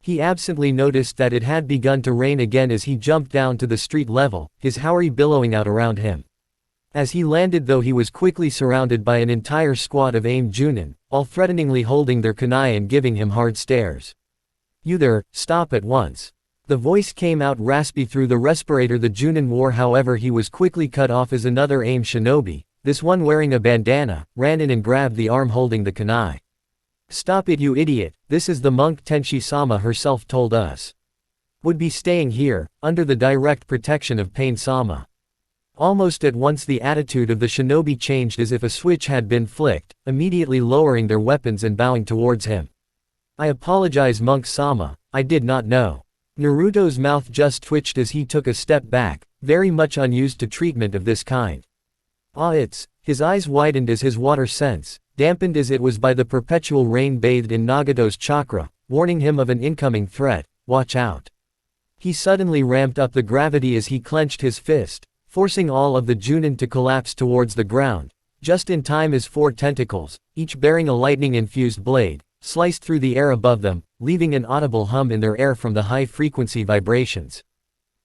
He absently noticed that it had begun to rain again as he jumped down to the street level, his haori billowing out around him. As he landed though, he was quickly surrounded by an entire squad of AIM Junin, all threateningly holding their kunai and giving him hard stares. "You there, stop at once." The voice came out raspy through the respirator the Junin wore, however he was quickly cut off as another AIM shinobi, this one wearing a bandana, ran in and grabbed the arm holding the kunai. "Stop it, you idiot, this is the monk Tenshi-sama herself told us. Would be staying here, under the direct protection of Pain-sama." Almost at once the attitude of the shinobi changed as if a switch had been flicked, immediately lowering their weapons and bowing towards him. "I apologize, Monk-sama, I did not know." Naruto's mouth just twitched as he took a step back, very much unused to treatment of this kind. His eyes widened as his water sense, dampened as it was by the perpetual rain, bathed in Nagato's chakra, warning him of an incoming threat. "Watch out." He suddenly ramped up the gravity as he clenched his fist, forcing all of the Junin to collapse towards the ground, just in time as four tentacles, each bearing a lightning-infused blade, sliced through the air above them, leaving an audible hum in their air from the high-frequency vibrations.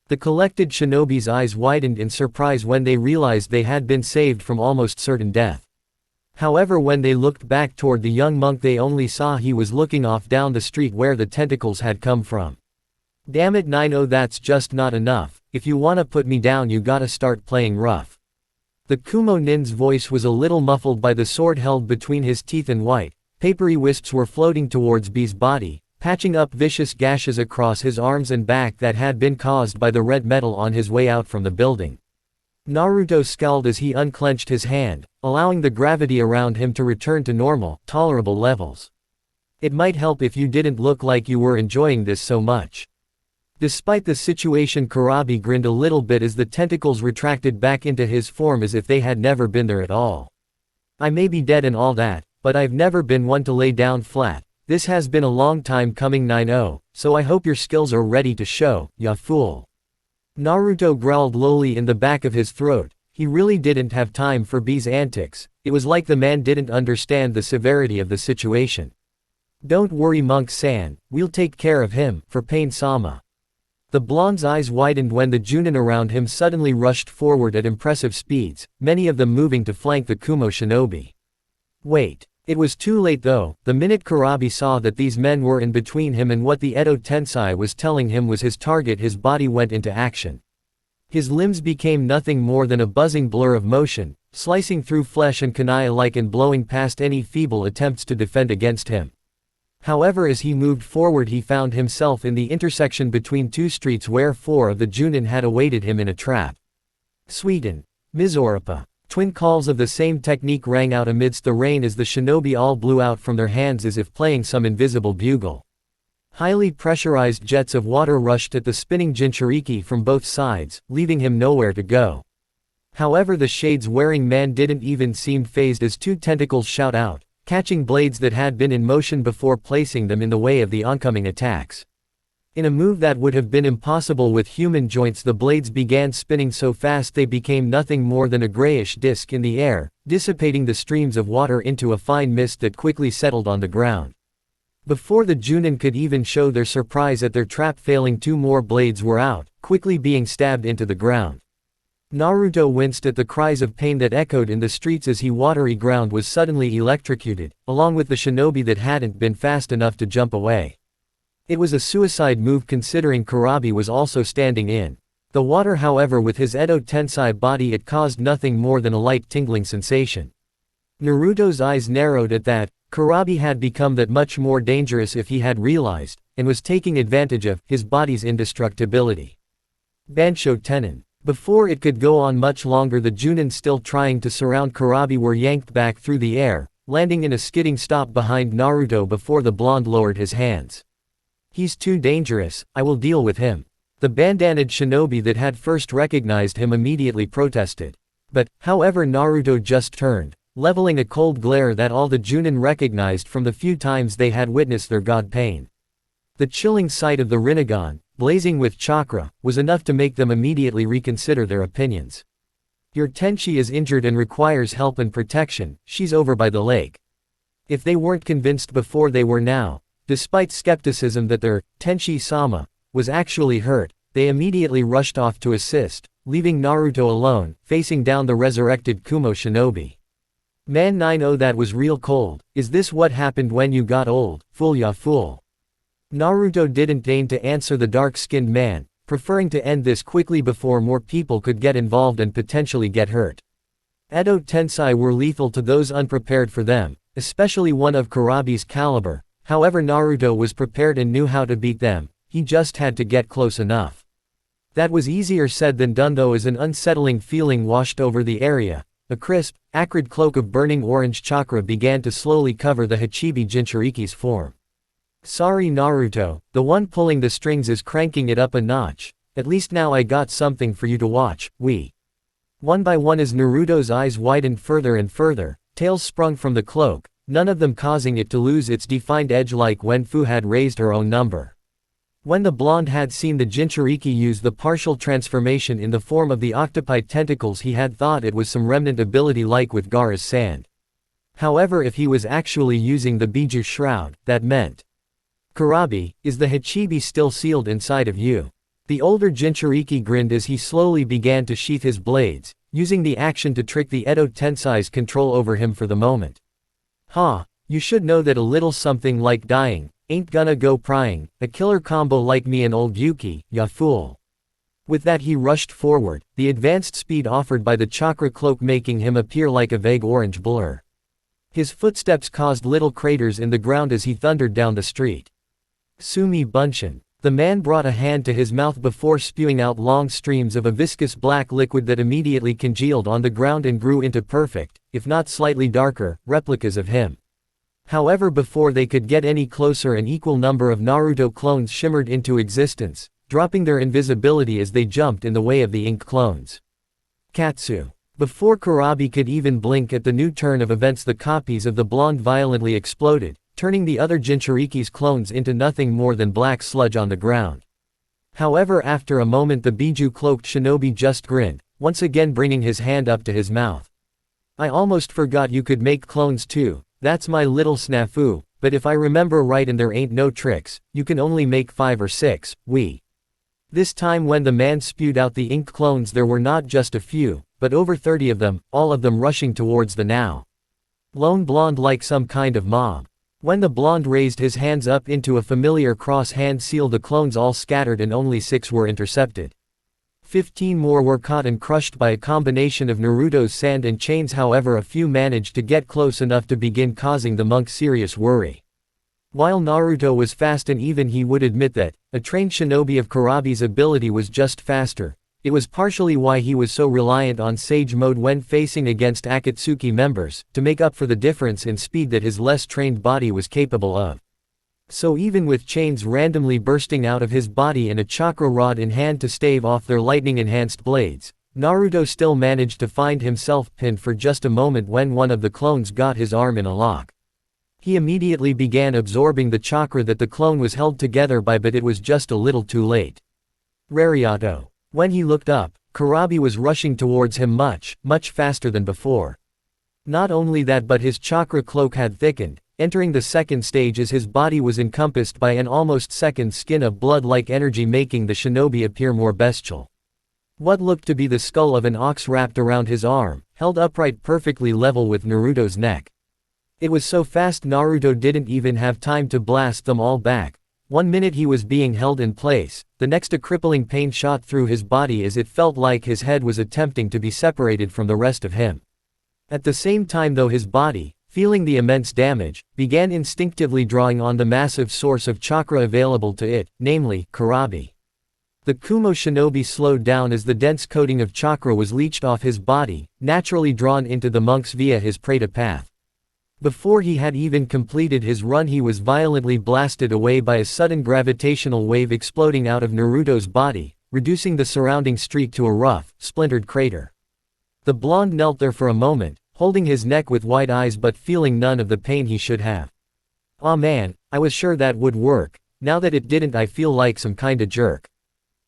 The collected shinobi's eyes widened in surprise when they realized they had been saved from almost certain death. However, when they looked back toward the young monk, they only saw he was looking off down the street where the tentacles had come from. "Damn it, Nino, that's just not enough. If you wanna put me down, you gotta start playing rough." The Kumo Nin's voice was a little muffled by the sword held between his teeth, and white, papery wisps were floating towards B's body, patching up vicious gashes across his arms and back that had been caused by the red metal on his way out from the building. Naruto scowled as he unclenched his hand, allowing the gravity around him to return to normal, tolerable levels. "It might help if you didn't look like you were enjoying this so much." Despite the situation, Kurabi grinned a little bit as the tentacles retracted back into his form as if they had never been there at all. "I may be dead and all that, but I've never been one to lay down flat. This has been a long time coming 9-0, so I hope your skills are ready to show, ya fool." Naruto growled lowly in the back of his throat. He really didn't have time for B's antics. It was like the man didn't understand the severity of the situation. "Don't worry, Monk-san, we'll take care of him, for Pain-sama." The blonde's eyes widened when the Junin around him suddenly rushed forward at impressive speeds, many of them moving to flank the Kumo shinobi. Wait. It was too late though. The minute Kurabi saw that these men were in between him and what the Edo Tensei was telling him was his target, his body went into action. His limbs became nothing more than a buzzing blur of motion, slicing through flesh and kunai alike and blowing past any feeble attempts to defend against him. However, as he moved forward, he found himself in the intersection between two streets where four of the Junin had awaited him in a trap. "Suiten. Mizoripa." Twin calls of the same technique rang out amidst the rain as the shinobi all blew out from their hands as if playing some invisible bugle. Highly pressurized jets of water rushed at the spinning Jinchuriki from both sides, leaving him nowhere to go. However, the shades-wearing man didn't even seem fazed as two tentacles shot out, catching blades that had been in motion before placing them in the way of the oncoming attacks. In a move that would have been impossible with human joints, the blades began spinning so fast they became nothing more than a grayish disk in the air, dissipating the streams of water into a fine mist that quickly settled on the ground. Before the Junin could even show their surprise at their trap failing, two more blades were out, quickly being stabbed into the ground. Naruto winced at the cries of pain that echoed in the streets as he watery ground was suddenly electrocuted, along with the shinobi that hadn't been fast enough to jump away. It was a suicide move considering Kurabi was also standing in the water. However, with his Edo Tensei body, it caused nothing more than a light tingling sensation. Naruto's eyes narrowed at that. Kurabi had become that much more dangerous if he had realized, and was taking advantage of, his body's indestructibility. Bansho Tenon. Before it could go on much longer, the Junin still trying to surround Kurabi were yanked back through the air, landing in a skidding stop behind Naruto before the blonde lowered his hands. "He's too dangerous, I will deal with him." The bandanaed shinobi that had first recognized him immediately protested. But, however, Naruto just turned, leveling a cold glare that all the Junin recognized from the few times they had witnessed their god pain. The chilling sight of the Rinnegan, blazing with chakra, was enough to make them immediately reconsider their opinions. "Your Tenchi is injured and requires help and protection, she's over by the lake." If they weren't convinced before, they were now. Despite skepticism that their Tenchi-sama was actually hurt, they immediately rushed off to assist, leaving Naruto alone, facing down the resurrected Kumo shinobi. "Man 9-0, that was real cold. Is this what happened when you got old, fool ya fool?" Naruto didn't deign to answer the dark-skinned man, preferring to end this quickly before more people could get involved and potentially get hurt. Edo Tensei were lethal to those unprepared for them, especially one of Kurabi's caliber. However, Naruto was prepared and knew how to beat them, he just had to get close enough. That was easier said than done though, as an unsettling feeling washed over the area. A crisp, acrid cloak of burning orange chakra began to slowly cover the Hachibi Jinchuriki's form. "Sorry Naruto, the one pulling the strings is cranking it up a notch. At least now I got something for you to watch, we." One by one, as Naruto's eyes widened further and further, tails sprung from the cloak, none of them causing it to lose its defined edge like when Fu had raised her own number. When the blonde had seen the Jinchuriki use the partial transformation in the form of the octopi tentacles, he had thought it was some remnant ability like with Gaara's sand. However, if he was actually using the Biju Shroud, that meant, "Kurabi, is the Hachibi still sealed inside of you?" The older Jinchuriki grinned as he slowly began to sheath his blades, using the action to trick the Edo Tensei's control over him for the moment. "Ha, you should know that a little something like dying ain't gonna go prying, a killer combo like me and old Yuki, ya fool." With that, he rushed forward, the advanced speed offered by the chakra cloak making him appear like a vague orange blur. His footsteps caused little craters in the ground as he thundered down the street. "Sumi Bunshin." The man brought a hand to his mouth before spewing out long streams of a viscous black liquid that immediately congealed on the ground and grew into perfect, if not slightly darker, replicas of him. However, before they could get any closer, an equal number of Naruto clones shimmered into existence, dropping their invisibility as they jumped in the way of the ink clones. Katsu. Before Kurabi could even blink at the new turn of events, the copies of the blonde violently exploded, turning the other Jinchuriki's clones into nothing more than black sludge on the ground. However, after a moment, the Biju-cloaked shinobi just grinned, once again bringing his hand up to his mouth. "I almost forgot you could make clones too. That's my little snafu, but if I remember right and there ain't no tricks, you can only make 5 or 6, we." This time when the man spewed out the ink clones, there were not just a few, but over 30 of them, all of them rushing towards the now lone blonde like some kind of mob. When the blonde raised his hands up into a familiar cross-hand seal, the clones all scattered and only 6 were intercepted. 15 more were caught and crushed by a combination of Naruto's sand and chains. However, a few managed to get close enough to begin causing the monk serious worry. While Naruto was fast, and even he would admit that a trained shinobi of Kurabi's ability was just faster, it was partially why he was so reliant on Sage Mode when facing against Akatsuki members, to make up for the difference in speed that his less trained body was capable of. So even with chains randomly bursting out of his body and a chakra rod in hand to stave off their lightning-enhanced blades, Naruto still managed to find himself pinned for just a moment when one of the clones got his arm in a lock. He immediately began absorbing the chakra that the clone was held together by, but it was just a little too late. Rariato. When he looked up, Kurabi was rushing towards him much faster than before. Not only that, but his chakra cloak had thickened, entering the second stage as his body was encompassed by an almost second skin of blood-like energy, making the shinobi appear more bestial. What looked to be the skull of an ox wrapped around his arm, held upright perfectly level with Naruto's neck. It was so fast Naruto didn't even have time to blast them all back. 1 minute he was being held in place, the next a crippling pain shot through his body as it felt like his head was attempting to be separated from the rest of him. At the same time though, his body, feeling the immense damage, began instinctively drawing on the massive source of chakra available to it, namely, Kurabi. The Kumo shinobi slowed down as the dense coating of chakra was leached off his body, naturally drawn into the monks via his preta path. Before he had even completed his run, he was violently blasted away by a sudden gravitational wave exploding out of Naruto's body, reducing the surrounding street to a rough, splintered crater. The blonde knelt there for a moment, holding his neck with wide eyes but feeling none of the pain he should have. "Aw man, I was sure that would work. Now that it didn't, I feel like some kinda jerk."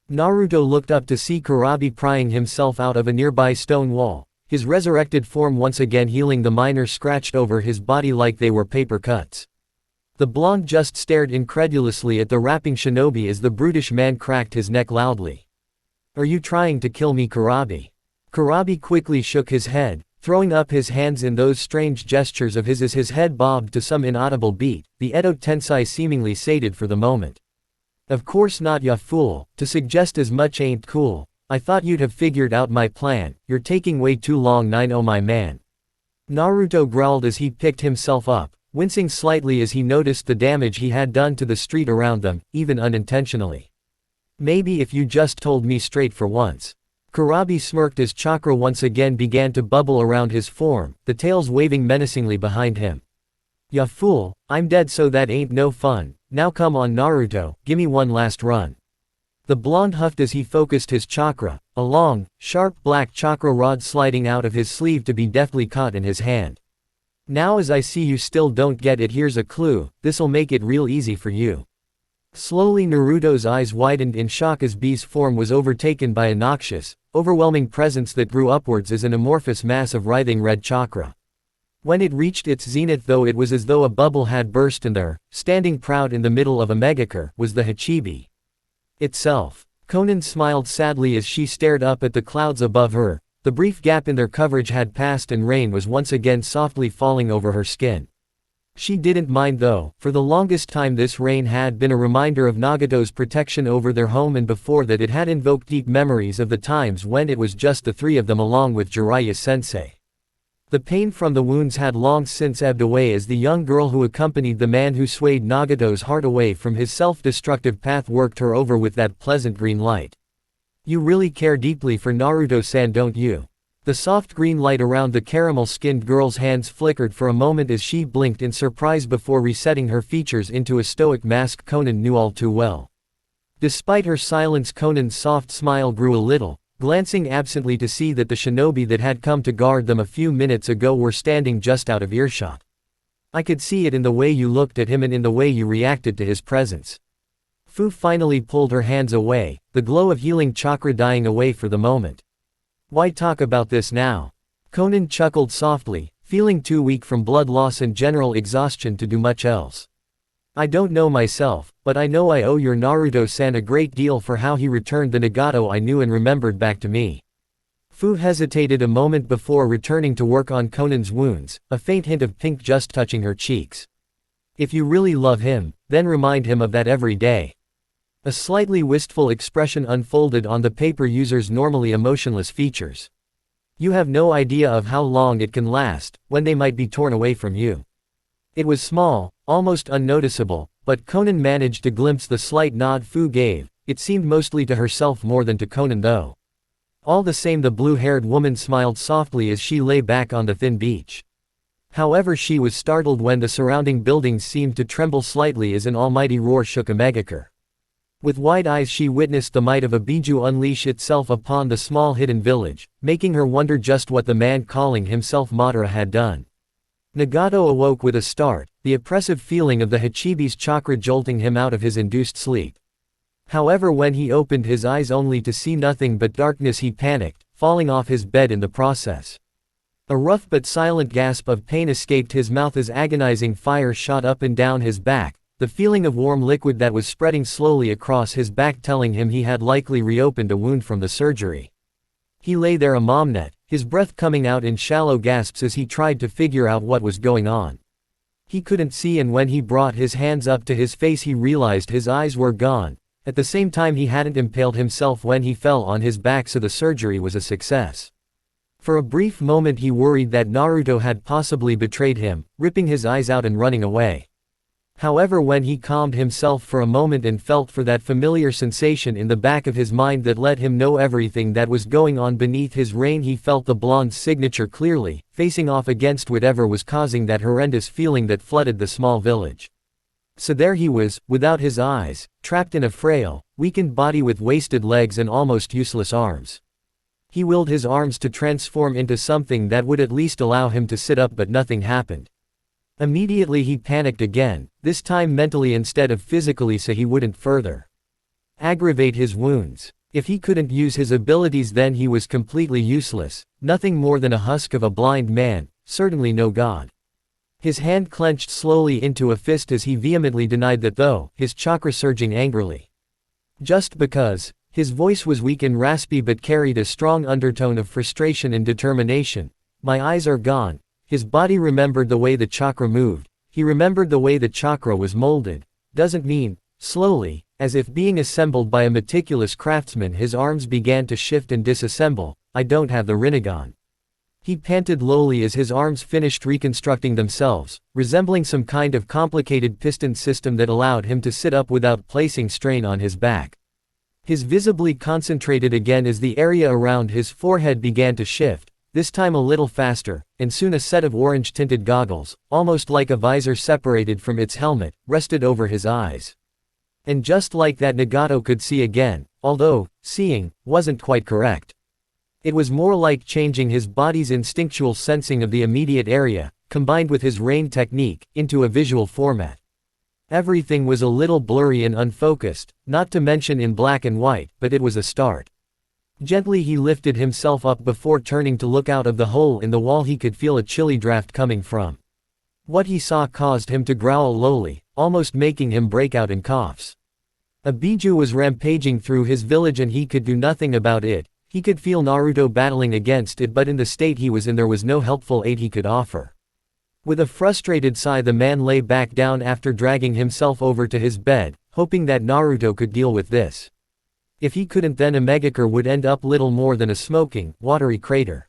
Naruto looked up to see Kurabi prying himself out of a nearby stone wall, his resurrected form once again healing the minor scratched over his body like they were paper cuts. The blonde just stared incredulously at the rapping shinobi as the brutish man cracked his neck loudly. "Are you trying to kill me, Kurabi?" Kurabi quickly shook his head, throwing up his hands in those strange gestures of his as his head bobbed to some inaudible beat, the Edo Tensei seemingly sated for the moment. "Of course not, ya fool, to suggest as much ain't cool. I thought you'd have figured out my plan, you're taking way too long, oh my man." Naruto growled as he picked himself up, wincing slightly as he noticed the damage he had done to the street around them, even unintentionally. "Maybe if you just told me straight for once." Kurabi smirked as chakra once again began to bubble around his form, the tails waving menacingly behind him. "Ya fool, I'm dead, so that ain't no fun. Now come on Naruto, gimme one last run." The blonde huffed as he focused his chakra, a long, sharp black chakra rod sliding out of his sleeve to be deftly caught in his hand. "Now as I see you still don't get it, here's a clue, this'll make it real easy for you." Slowly Naruto's eyes widened in shock as B's form was overtaken by a noxious, overwhelming presence that grew upwards as an amorphous mass of writhing red chakra. When it reached its zenith though, it was as though a bubble had burst, and there, standing proud in the middle of a megachur, was the Hachibi itself. Konan smiled sadly as she stared up at the clouds above her. The brief gap in their coverage had passed and rain was once again softly falling over her skin. She didn't mind though, for the longest time this rain had been a reminder of Nagato's protection over their home, and before that it had invoked deep memories of the times when it was just the three of them along with Jiraiya-sensei. The pain from the wounds had long since ebbed away as the young girl who accompanied the man who swayed Nagato's heart away from his self-destructive path worked her over with that pleasant green light. "You really care deeply for Naruto-san, don't you?" The soft green light around the caramel-skinned girl's hands flickered for a moment as she blinked in surprise before resetting her features into a stoic mask Konan knew all too well. Despite her silence, Konan's soft smile grew a little, glancing absently to see that the shinobi that had come to guard them a few minutes ago were standing just out of earshot. "I could see it in the way you looked at him and in the way you reacted to his presence." Fu finally pulled her hands away, the glow of healing chakra dying away for the moment. "Why talk about this now?" Konan chuckled softly, feeling too weak from blood loss and general exhaustion to do much else. "I don't know myself, but I know I owe your Naruto-san a great deal for how he returned the Nagato I knew and remembered back to me." Fu hesitated a moment before returning to work on Konan's wounds, a faint hint of pink just touching her cheeks. "If you really love him, then remind him of that every day." A slightly wistful expression unfolded on the paper user's normally emotionless features. "You have no idea of how long it can last, when they might be torn away from you." It was small, almost unnoticeable, but Konan managed to glimpse the slight nod Fu gave. It seemed mostly to herself more than to Konan though. All the same, the blue-haired woman smiled softly as she lay back on the thin beach. However, she was startled when the surrounding buildings seemed to tremble slightly as an almighty roar shook Megakure. With wide eyes she witnessed the might of a Biju unleash itself upon the small hidden village, making her wonder just what the man calling himself Madara had done. Nagato awoke with a start, the oppressive feeling of the Hachibi's chakra jolting him out of his induced sleep. However, when he opened his eyes only to see nothing but darkness, he panicked, falling off his bed in the process. A rough but silent gasp of pain escaped his mouth as agonizing fire shot up and down his back, the feeling of warm liquid that was spreading slowly across his back telling him he had likely reopened a wound from the surgery. He lay there a momnet, his breath coming out in shallow gasps as he tried to figure out what was going on. He couldn't see, and when he brought his hands up to his face he realized his eyes were gone. At the same time, he hadn't impaled himself when he fell on his back, so the surgery was a success. For a brief moment he worried that Naruto had possibly betrayed him, ripping his eyes out and running away. However, when he calmed himself for a moment and felt for that familiar sensation in the back of his mind that let him know everything that was going on beneath his reign, he felt the blonde's signature clearly, facing off against whatever was causing that horrendous feeling that flooded the small village. So there he was, without his eyes, trapped in a frail, weakened body with wasted legs and almost useless arms. He willed his arms to transform into something that would at least allow him to sit up, but nothing happened. Immediately he panicked again, this time mentally instead of physically, so he wouldn't further aggravate his wounds. If he couldn't use his abilities, then he was completely useless, nothing more than a husk of a blind man, certainly no god. His hand clenched slowly into a fist as he vehemently denied that, though, his chakra surging angrily. Just because. His voice was weak and raspy but carried a strong undertone of frustration and determination. My eyes are gone. His body remembered the way the chakra moved. He remembered the way the chakra was molded. Doesn't mean, slowly, as if being assembled by a meticulous craftsman, his arms began to shift and disassemble. I don't have the Rinnegan. He panted lowly as his arms finished reconstructing themselves, resembling some kind of complicated piston system that allowed him to sit up without placing strain on his back. His visibly concentrated again as the area around his forehead began to shift, this time a little faster, and soon a set of orange-tinted goggles, almost like a visor separated from its helmet, rested over his eyes. And just like that, Nagato could see again, although, seeing, wasn't quite correct. It was more like changing his body's instinctual sensing of the immediate area, combined with his rain technique, into a visual format. Everything was a little blurry and unfocused, not to mention in black and white, but it was a start. Gently he lifted himself up before turning to look out of the hole in the wall. He could feel a chilly draft coming from. What he saw caused him to growl lowly, almost making him break out in coughs. A Biju was rampaging through his village and he could do nothing about it. He could feel Naruto battling against it, but in the state he was in there was no helpful aid he could offer. With a frustrated sigh, the man lay back down after dragging himself over to his bed, hoping that Naruto could deal with this. If he couldn't, then Megakure would end up little more than a smoking, watery crater.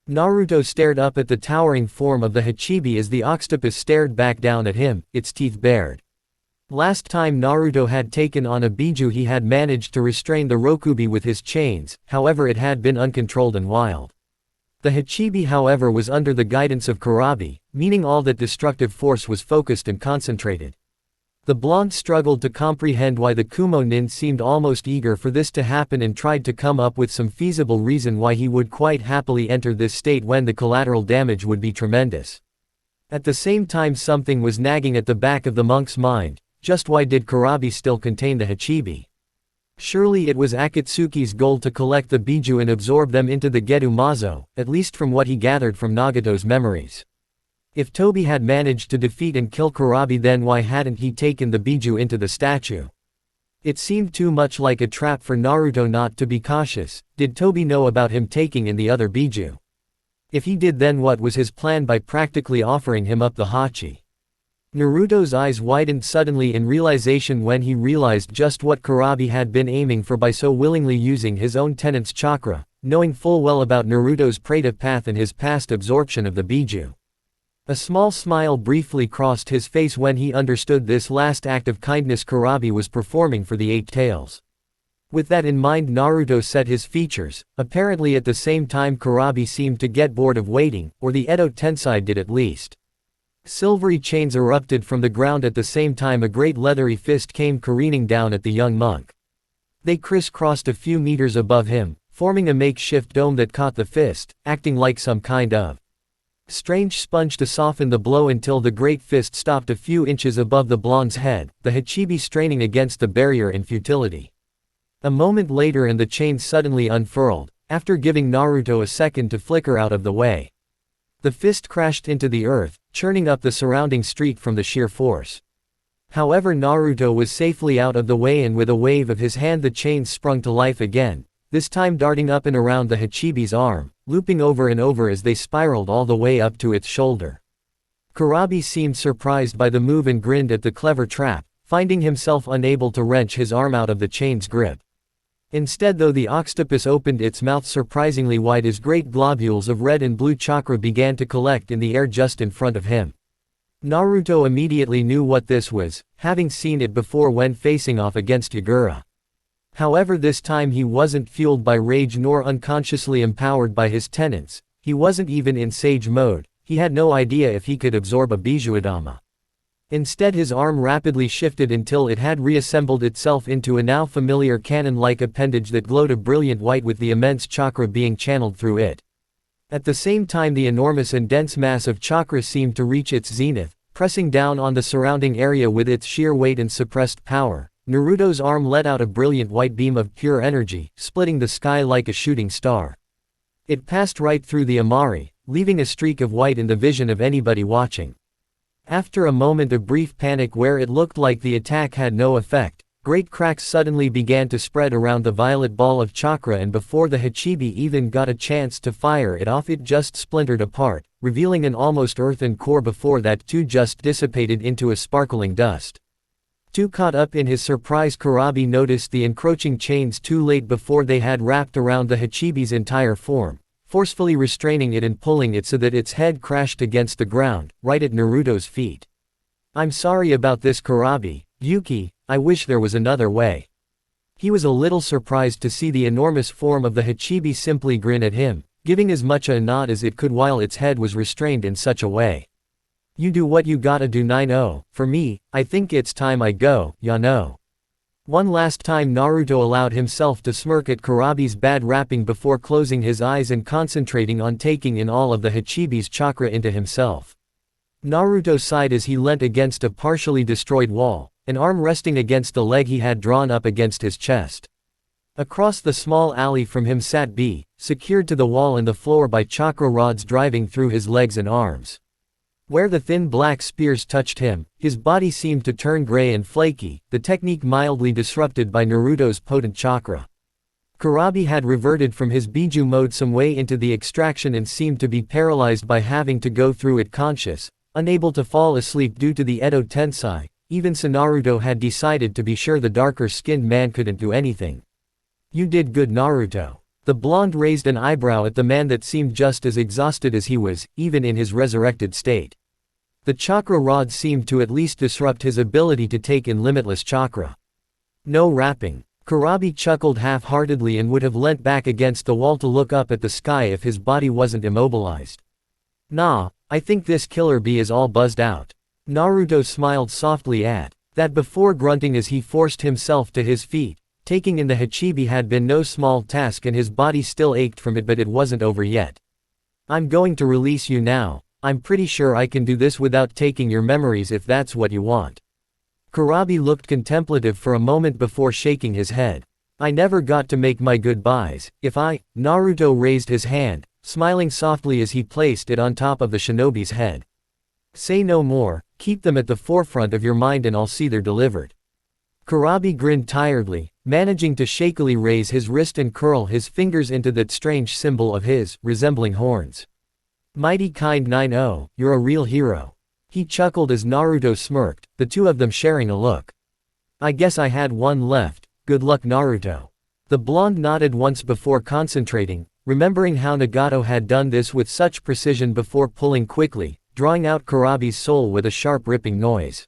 Naruto stared up at the towering form of the Hachibi as the octopus stared back down at him, its teeth bared. Last time Naruto had taken on a Biju, he had managed to restrain the Rokubi with his chains, however it had been uncontrolled and wild. The Hachibi, however, was under the guidance of Kurabi, meaning all that destructive force was focused and concentrated. The blonde struggled to comprehend why the Kumo nin seemed almost eager for this to happen and tried to come up with some feasible reason why he would quite happily enter this state when the collateral damage would be tremendous. At the same time, something was nagging at the back of the monk's mind. Just why did Kurabi still contain the Hachibi? Surely it was Akatsuki's goal to collect the Biju and absorb them into the Gedo Mazo, at least from what he gathered from Nagato's memories. If Tobi had managed to defeat and kill Kurabi, then why hadn't he taken the Biju into the statue? It seemed too much like a trap for Naruto not to be cautious. Did Tobi know about him taking in the other Biju? If he did, then what was his plan by practically offering him up the Hachi? Naruto's eyes widened suddenly in realization when he realized just what Kurabi had been aiming for by so willingly using his own tenant's chakra, knowing full well about Naruto's Preta path and his past absorption of the Biju. A small smile briefly crossed his face when he understood this last act of kindness Kurabi was performing for the Eight Tails. With that in mind, Naruto set his features. Apparently at the same time Kurabi seemed to get bored of waiting, or the Edo Tensei did at least. Silvery chains erupted from the ground at the same time a great leathery fist came careening down at the young monk. They crisscrossed a few meters above him, forming a makeshift dome that caught the fist, acting like some kind of strange sponge to soften the blow until the great fist stopped a few inches above the blonde's head, the Hachibi straining against the barrier in futility. A moment later and the chains suddenly unfurled, after giving Naruto a second to flicker out of the way. The fist crashed into the earth, churning up the surrounding street from the sheer force. However, Naruto was safely out of the way and with a wave of his hand the chains sprung to life again, this time darting up and around the Hachibi's arm, looping over and over as they spiraled all the way up to its shoulder. Kurabi seemed surprised by the move and grinned at the clever trap, finding himself unable to wrench his arm out of the chain's grip. Instead, though, the octopus opened its mouth surprisingly wide as great globules of red and blue chakra began to collect in the air just in front of him. Naruto immediately knew what this was, having seen it before when facing off against Yagura. However, this time he wasn't fueled by rage nor unconsciously empowered by his tenets, he wasn't even in sage mode, he had no idea if he could absorb a Bijuadama. Instead, his arm rapidly shifted until it had reassembled itself into a now familiar cannon-like appendage that glowed a brilliant white with the immense chakra being channeled through it. At the same time, the enormous and dense mass of chakra seemed to reach its zenith, pressing down on the surrounding area with its sheer weight and suppressed power. Naruto's arm let out a brilliant white beam of pure energy, splitting the sky like a shooting star. It passed right through the Amari, leaving a streak of white in the vision of anybody watching. After a moment of brief panic where it looked like the attack had no effect, great cracks suddenly began to spread around the violet ball of chakra, and before the Hachibi even got a chance to fire it off, it just splintered apart, revealing an almost earthen core before that too just dissipated into a sparkling dust. Too caught up in his surprise, Kurabi noticed the encroaching chains too late before they had wrapped around the Hachibi's entire form, forcefully restraining it and pulling it so that its head crashed against the ground, right at Naruto's feet. "I'm sorry about this, Kurabi, Yuki, I wish there was another way." He was a little surprised to see the enormous form of the Hachibi simply grin at him, giving as much a nod as it could while its head was restrained in such a way. "You do what you gotta do, 9-0, for me, I think it's time I go, ya know." One last time Naruto allowed himself to smirk at Kurabi's bad rapping before closing his eyes and concentrating on taking in all of the Hachibi's chakra into himself. Naruto sighed as he leant against a partially destroyed wall, an arm resting against the leg he had drawn up against his chest. Across the small alley from him sat B, secured to the wall and the floor by chakra rods driving through his legs and arms. Where the thin black spears touched him, his body seemed to turn gray and flaky, the technique mildly disrupted by Naruto's potent chakra. Kurabi had reverted from his Biju mode some way into the extraction and seemed to be paralyzed by having to go through it conscious, unable to fall asleep due to the Edo Tensei. Even so, Naruto had decided to be sure the darker-skinned man couldn't do anything. "You did good, Naruto." The blonde raised an eyebrow at the man that seemed just as exhausted as he was, even in his resurrected state. The chakra rod seemed to at least disrupt his ability to take in limitless chakra. "No rapping." Kurabi chuckled half-heartedly and would have leant back against the wall to look up at the sky if his body wasn't immobilized. "Nah, I think this killer bee is all buzzed out." Naruto smiled softly at that before grunting as he forced himself to his feet. Taking in the Hachibi had been no small task and his body still ached from it, but it wasn't over yet. "I'm going to release you now. I'm pretty sure I can do this without taking your memories if that's what you want." Kurabi looked contemplative for a moment before shaking his head. "I never got to make my goodbyes, if I..." Naruto raised his hand, smiling softly as he placed it on top of the shinobi's head. "Say no more, keep them at the forefront of your mind and I'll see they're delivered." Kurabi grinned tiredly, managing to shakily raise his wrist and curl his fingers into that strange symbol of his, resembling horns. "Mighty kind 9-0, you're a real hero." He chuckled as Naruto smirked, the two of them sharing a look. "I guess I had one left, good luck, Naruto." The blonde nodded once before concentrating, remembering how Nagato had done this with such precision before pulling quickly, drawing out Kurabi's soul with a sharp ripping noise.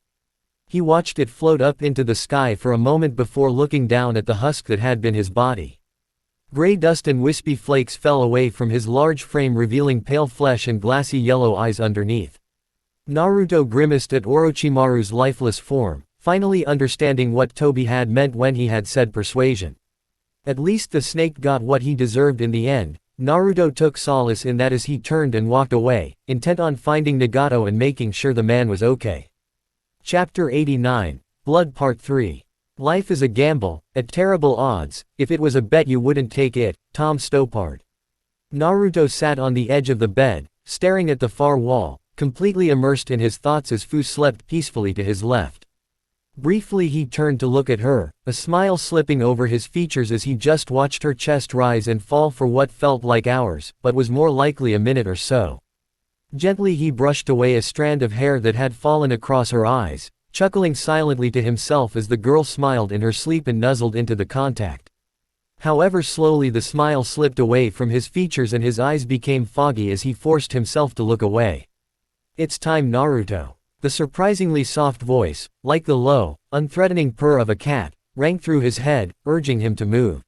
He watched it float up into the sky for a moment before looking down at the husk that had been his body. Gray dust and wispy flakes fell away from his large frame, revealing pale flesh and glassy yellow eyes underneath. Naruto grimaced at Orochimaru's lifeless form, finally understanding what Tobi had meant when he had said persuasion. At least the snake got what he deserved in the end. Naruto took solace in that as he turned and walked away, intent on finding Nagato and making sure the man was okay. Chapter 89, Blood Part 3. Life is a gamble, at terrible odds. If it was a bet you wouldn't take it. Tom Stoppard. Naruto sat on the edge of the bed, staring at the far wall, completely immersed in his thoughts as Fu slept peacefully to his left. Briefly he turned to look at her, a smile slipping over his features as he just watched her chest rise and fall for what felt like hours, but was more likely a minute or so. Gently he brushed away a strand of hair that had fallen across her eyes, chuckling silently to himself as the girl smiled in her sleep and nuzzled into the contact. However, slowly the smile slipped away from his features and his eyes became foggy as he forced himself to look away. "It's time, Naruto." The surprisingly soft voice, like the low, unthreatening purr of a cat, rang through his head, urging him to move.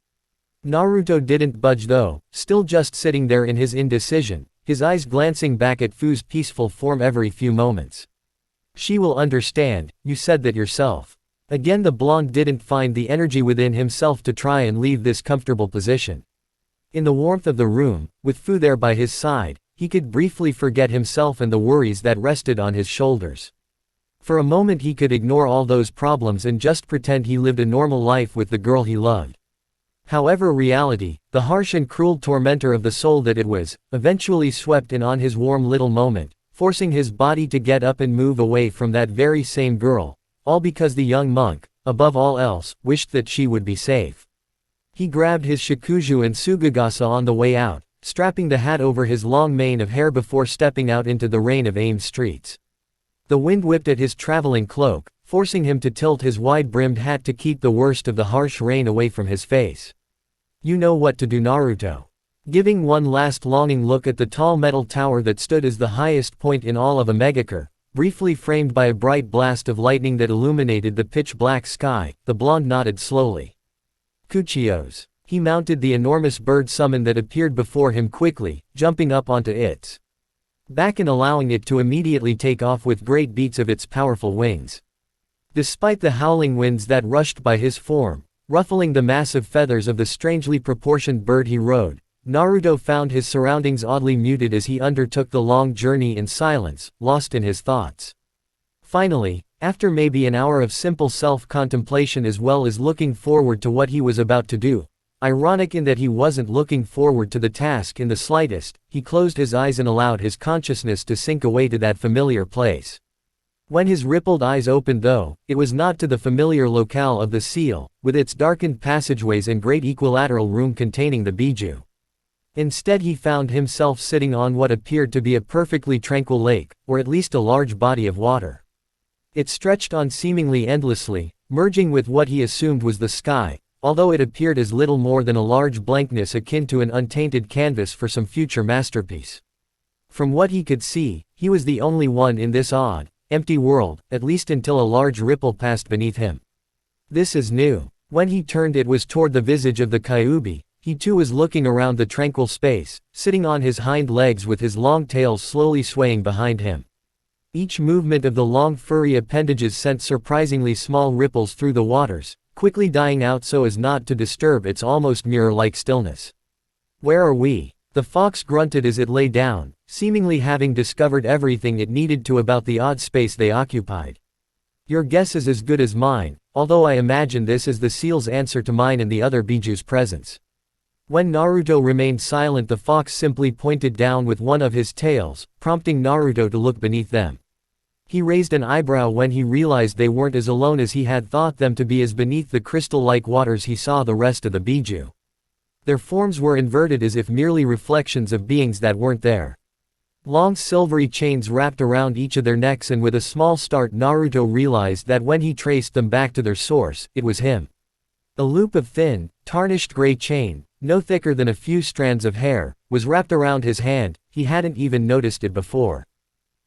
Naruto didn't budge though, still just sitting there in his indecision, his eyes glancing back at Fu's peaceful form every few moments. "She will understand, you said that yourself." Again the blonde didn't find the energy within himself to try and leave this comfortable position. In the warmth of the room, with Fu there by his side, he could briefly forget himself and the worries that rested on his shoulders. For a moment he could ignore all those problems and just pretend he lived a normal life with the girl he loved. However, reality, the harsh and cruel tormentor of the soul that it was, eventually swept in on his warm little moment, forcing his body to get up and move away from that very same girl, all because the young monk, above all else, wished that she would be safe. He grabbed his shakuju and sugagasa on the way out, strapping the hat over his long mane of hair before stepping out into the rain of Ames streets. The wind whipped at his traveling cloak, forcing him to tilt his wide-brimmed hat to keep the worst of the harsh rain away from his face. "You know what to do, Naruto." Giving one last longing look at the tall metal tower that stood as the highest point in all of Omegakure, briefly framed by a bright blast of lightning that illuminated the pitch-black sky, the blonde nodded slowly. "Kuchios." He mounted the enormous bird summon that appeared before him quickly, jumping up onto its back and allowing it to immediately take off with great beats of its powerful wings. Despite the howling winds that rushed by his form, ruffling the massive feathers of the strangely proportioned bird he rode, Naruto found his surroundings oddly muted as he undertook the long journey in silence, lost in his thoughts. Finally, after maybe an hour of simple self-contemplation as well as looking forward to what he was about to do, ironic in that he wasn't looking forward to the task in the slightest, he closed his eyes and allowed his consciousness to sink away to that familiar place. When his rippled eyes opened though, it was not to the familiar locale of the seal, with its darkened passageways and great equilateral room containing the Biju. Instead he found himself sitting on what appeared to be a perfectly tranquil lake, or at least a large body of water. It stretched on seemingly endlessly, merging with what he assumed was the sky, although it appeared as little more than a large blankness akin to an untainted canvas for some future masterpiece. From what he could see, he was the only one in this odd, empty world, at least until a large ripple passed beneath him. "This is new." When he turned, it was toward the visage of the Kyuubi. He too was looking around the tranquil space, sitting on his hind legs with his long tail slowly swaying behind him. Each movement of the long furry appendages sent surprisingly small ripples through the waters, quickly dying out so as not to disturb its almost mirror-like stillness. "Where are we?" The fox grunted as it lay down, seemingly having discovered everything it needed to about the odd space they occupied. "Your guess is as good as mine, although I imagine this is the seal's answer to mine and the other Biju's presence." When Naruto remained silent, the fox simply pointed down with one of his tails, prompting Naruto to look beneath them. He raised an eyebrow when he realized they weren't as alone as he had thought them to be, as beneath the crystal-like waters he saw the rest of the Biju. Their forms were inverted as if merely reflections of beings that weren't there. Long silvery chains wrapped around each of their necks, and with a small start Naruto realized that when he traced them back to their source, it was him. A loop of thin, tarnished gray chain, no thicker than a few strands of hair, was wrapped around his hand. He hadn't even noticed it before.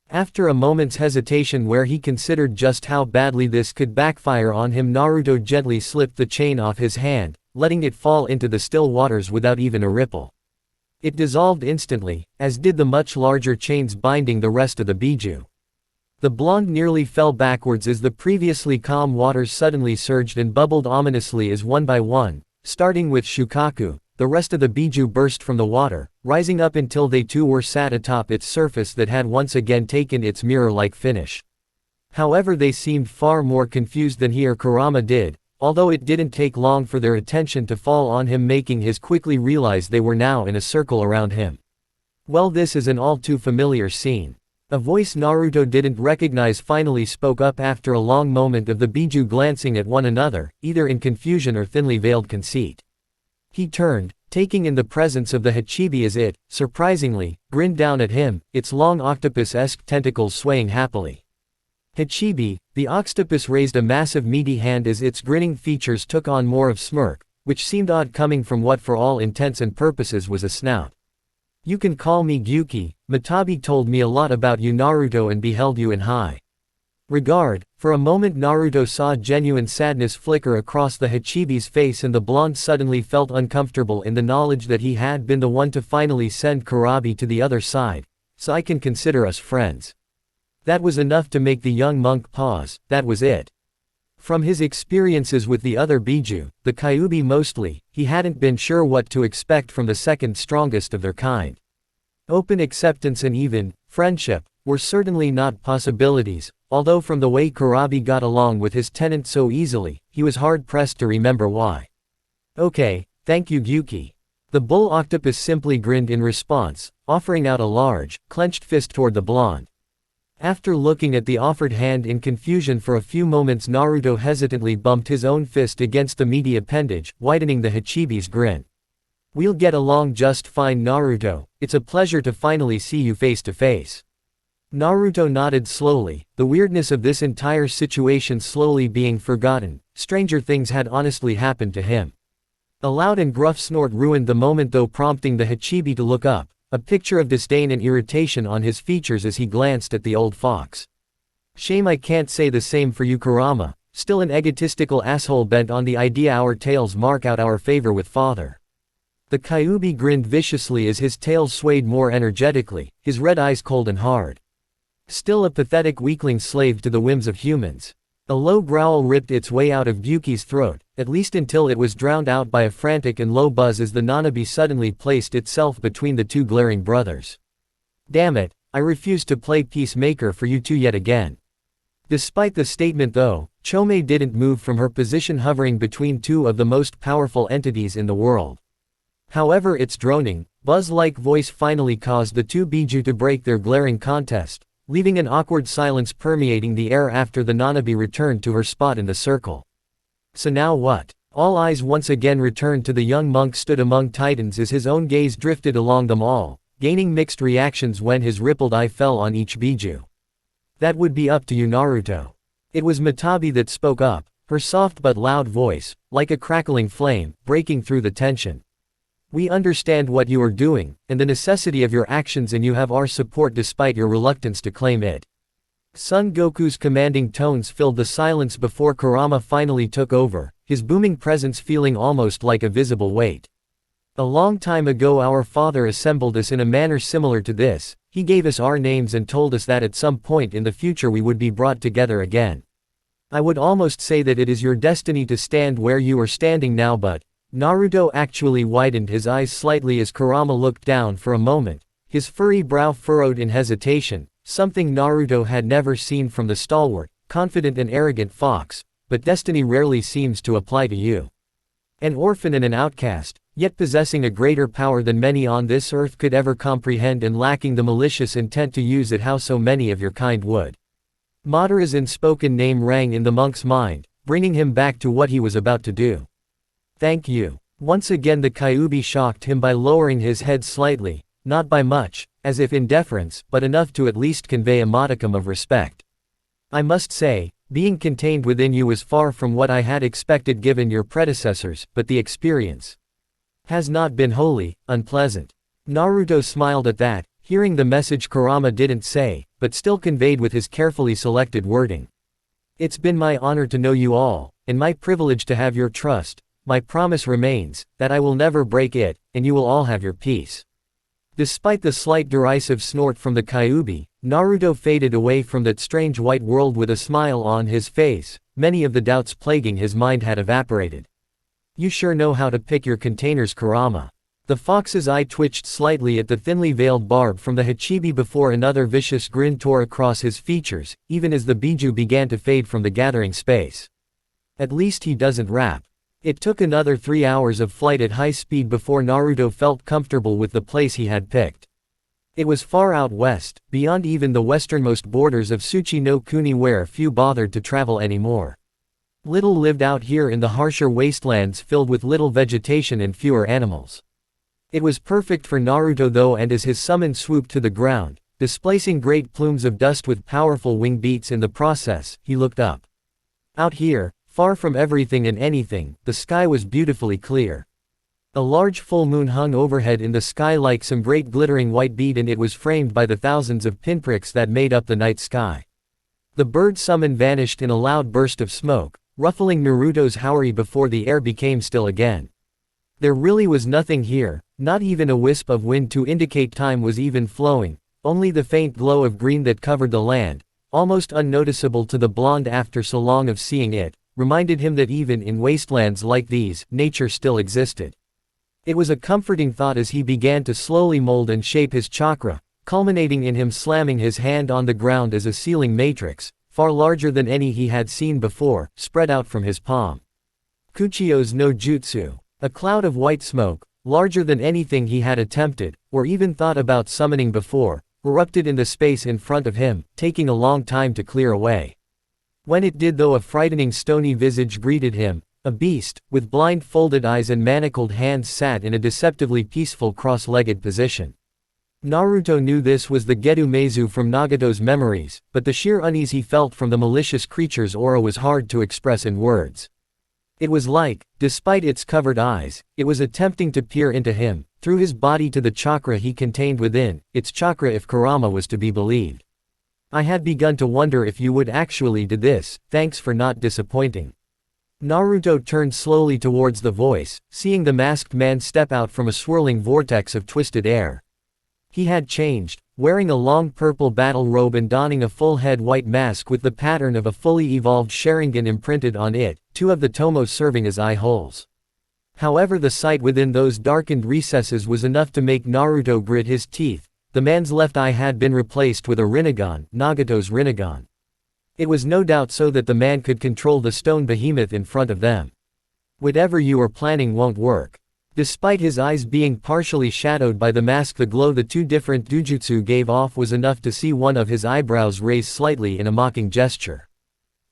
After a moment's hesitation where he considered just how badly this could backfire on him, Naruto gently slipped the chain off his hand, letting it fall into the still waters without even a ripple. It dissolved instantly, as did the much larger chains binding the rest of the Biju. The blonde nearly fell backwards as the previously calm waters suddenly surged and bubbled ominously as one by one, starting with Shukaku, the rest of the Biju burst from the water, rising up until they too were sat atop its surface that had once again taken its mirror-like finish. However, they seemed far more confused than he or Kurama did, although it didn't take long for their attention to fall on him, making his quickly realize they were now in a circle around him. Well, this is an all too familiar scene. A voice Naruto didn't recognize finally spoke up after a long moment of the Biju glancing at one another, either in confusion or thinly veiled conceit. He turned, taking in the presence of the Hachibi as it, surprisingly, grinned down at him, its long octopus-esque tentacles swaying happily. Hachibi, the octopus, raised a massive meaty hand as its grinning features took on more of smirk, which seemed odd coming from what for all intents and purposes was a snout. "You can call me Gyuki, Matabi told me a lot about you, Naruto, and beheld you in high regard." For a moment Naruto saw genuine sadness flicker across the Hachibi's face, and the blonde suddenly felt uncomfortable in the knowledge that he had been the one to finally send Kurabi to the other side. "So I can consider us friends." That was enough to make the young monk pause. That was it. From his experiences with the other Biju, the Kyuubi mostly, he hadn't been sure what to expect from the second strongest of their kind. Open acceptance and even friendship were certainly not possibilities, although from the way Kurabi got along with his tenant so easily, he was hard-pressed to remember why. "Okay, thank you, Gyuki." The bull octopus simply grinned in response, offering out a large, clenched fist toward the blonde. After looking at the offered hand in confusion for a few moments, Naruto hesitantly bumped his own fist against the meaty appendage, widening the Hachibi's grin. "We'll get along just fine, Naruto. It's a pleasure to finally see you face to face." Naruto nodded slowly, the weirdness of this entire situation slowly being forgotten. Stranger things had honestly happened to him. A loud and gruff snort ruined the moment though, prompting the Hachibi to look up, a picture of disdain and irritation on his features as he glanced at the old fox. "Shame I can't say the same for you, Kurama, still an egotistical asshole bent on the idea our tails mark out our favor with father." The Kyuubi grinned viciously as his tail swayed more energetically, his red eyes cold and hard. Still a pathetic weakling slave to the whims of humans. A low growl ripped its way out of Gyuki's throat, at least until it was drowned out by a frantic and low buzz as the Nanabi suddenly placed itself between the two glaring brothers. "Damn it, I refuse to play peacemaker for you two yet again." Despite the statement though, Chome didn't move from her position, hovering between two of the most powerful entities in the world. However, its droning, buzz-like voice finally caused the two Biju to break their glaring contest, leaving an awkward silence permeating the air after the Nanabi returned to her spot in the circle. "So now what?" All eyes once again returned to the young monk stood among titans as his own gaze drifted along them all, gaining mixed reactions when his rippled eye fell on each Biju. "That would be up to you, Naruto." It was Matabi that spoke up, her soft but loud voice, like a crackling flame, breaking through the tension. "We understand what you are doing, and the necessity of your actions, and you have our support despite your reluctance to claim it." Son Goku's commanding tones filled the silence before Kurama finally took over, his booming presence feeling almost like a visible weight. "A long time ago our father assembled us in a manner similar to this. He gave us our names and told us that at some point in the future we would be brought together again. I would almost say that it is your destiny to stand where you are standing now, but..." Naruto actually widened his eyes slightly as Kurama looked down for a moment, his furry brow furrowed in hesitation, something Naruto had never seen from the stalwart, confident and arrogant fox. "But destiny rarely seems to apply to you. An orphan and an outcast, yet possessing a greater power than many on this earth could ever comprehend and lacking the malicious intent to use it how so many of your kind would." Madara's unspoken name rang in the monk's mind, bringing him back to what he was about to do. "Thank you." Once again the Kyuubi shocked him by lowering his head slightly, not by much, as if in deference, but enough to at least convey a modicum of respect. "I must say, being contained within you was far from what I had expected given your predecessors, but the experience has not been wholly unpleasant." Naruto smiled at that, hearing the message Kurama didn't say, but still conveyed with his carefully selected wording. It's been my honor to know you all, and my privilege to have your trust. My promise remains, that I will never break it, and you will all have your peace. Despite the slight derisive snort from the Kyuubi, Naruto faded away from that strange white world with a smile on his face. Many of the doubts plaguing his mind had evaporated. You sure know how to pick your containers, Kurama. The fox's eye twitched slightly at the thinly veiled barb from the Hachibi before another vicious grin tore across his features, even as the Biju began to fade from the gathering space. At least he doesn't rap. It took another 3 hours of flight at high speed before Naruto felt comfortable with the place he had picked. It was far out west, beyond even the westernmost borders of Tsuchi no Kuni where few bothered to travel anymore. Little lived out here in the harsher wastelands filled with little vegetation and fewer animals. It was perfect for Naruto though, and as his summon swooped to the ground, displacing great plumes of dust with powerful wing beats in the process, he looked up. Out here, far from everything and anything, the sky was beautifully clear. A large full moon hung overhead in the sky like some great glittering white bead, and it was framed by the thousands of pinpricks that made up the night sky. The bird summon vanished in a loud burst of smoke, ruffling Naruto's haori before the air became still again. There really was nothing here, not even a wisp of wind to indicate time was even flowing, only the faint glow of green that covered the land, almost unnoticeable to the blonde after so long of seeing it, reminded him that even in wastelands like these, nature still existed. It was a comforting thought as he began to slowly mold and shape his chakra, culminating in him slamming his hand on the ground as a sealing matrix, far larger than any he had seen before, spread out from his palm. Kuchio's no Jutsu. A cloud of white smoke, larger than anything he had attempted, or even thought about summoning before, erupted in the space in front of him, taking a long time to clear away. When it did though, a frightening stony visage greeted him. A beast, with blind-folded eyes and manacled hands, sat in a deceptively peaceful cross-legged position. Naruto knew this was the Gedu Meizu from Nagato's memories, but the sheer unease he felt from the malicious creature's aura was hard to express in words. It was like, despite its covered eyes, it was attempting to peer into him, through his body to the chakra he contained within, its chakra if Kurama was to be believed. I had begun to wonder if you would actually do this, thanks for not disappointing. Naruto turned slowly towards the voice, seeing the masked man step out from a swirling vortex of twisted air. He had changed, wearing a long purple battle robe and donning a full-head white mask with the pattern of a fully evolved Sharingan imprinted on it, 2 of the tomos serving as eye holes. However, the sight within those darkened recesses was enough to make Naruto grit his teeth. The man's left eye had been replaced with a Rinnegan, Nagato's Rinnegan. It was no doubt so that the man could control the stone behemoth in front of them. Whatever you are planning won't work. Despite his eyes being partially shadowed by the mask, the glow the 2 different dujutsu gave off was enough to see one of his eyebrows raise slightly in a mocking gesture.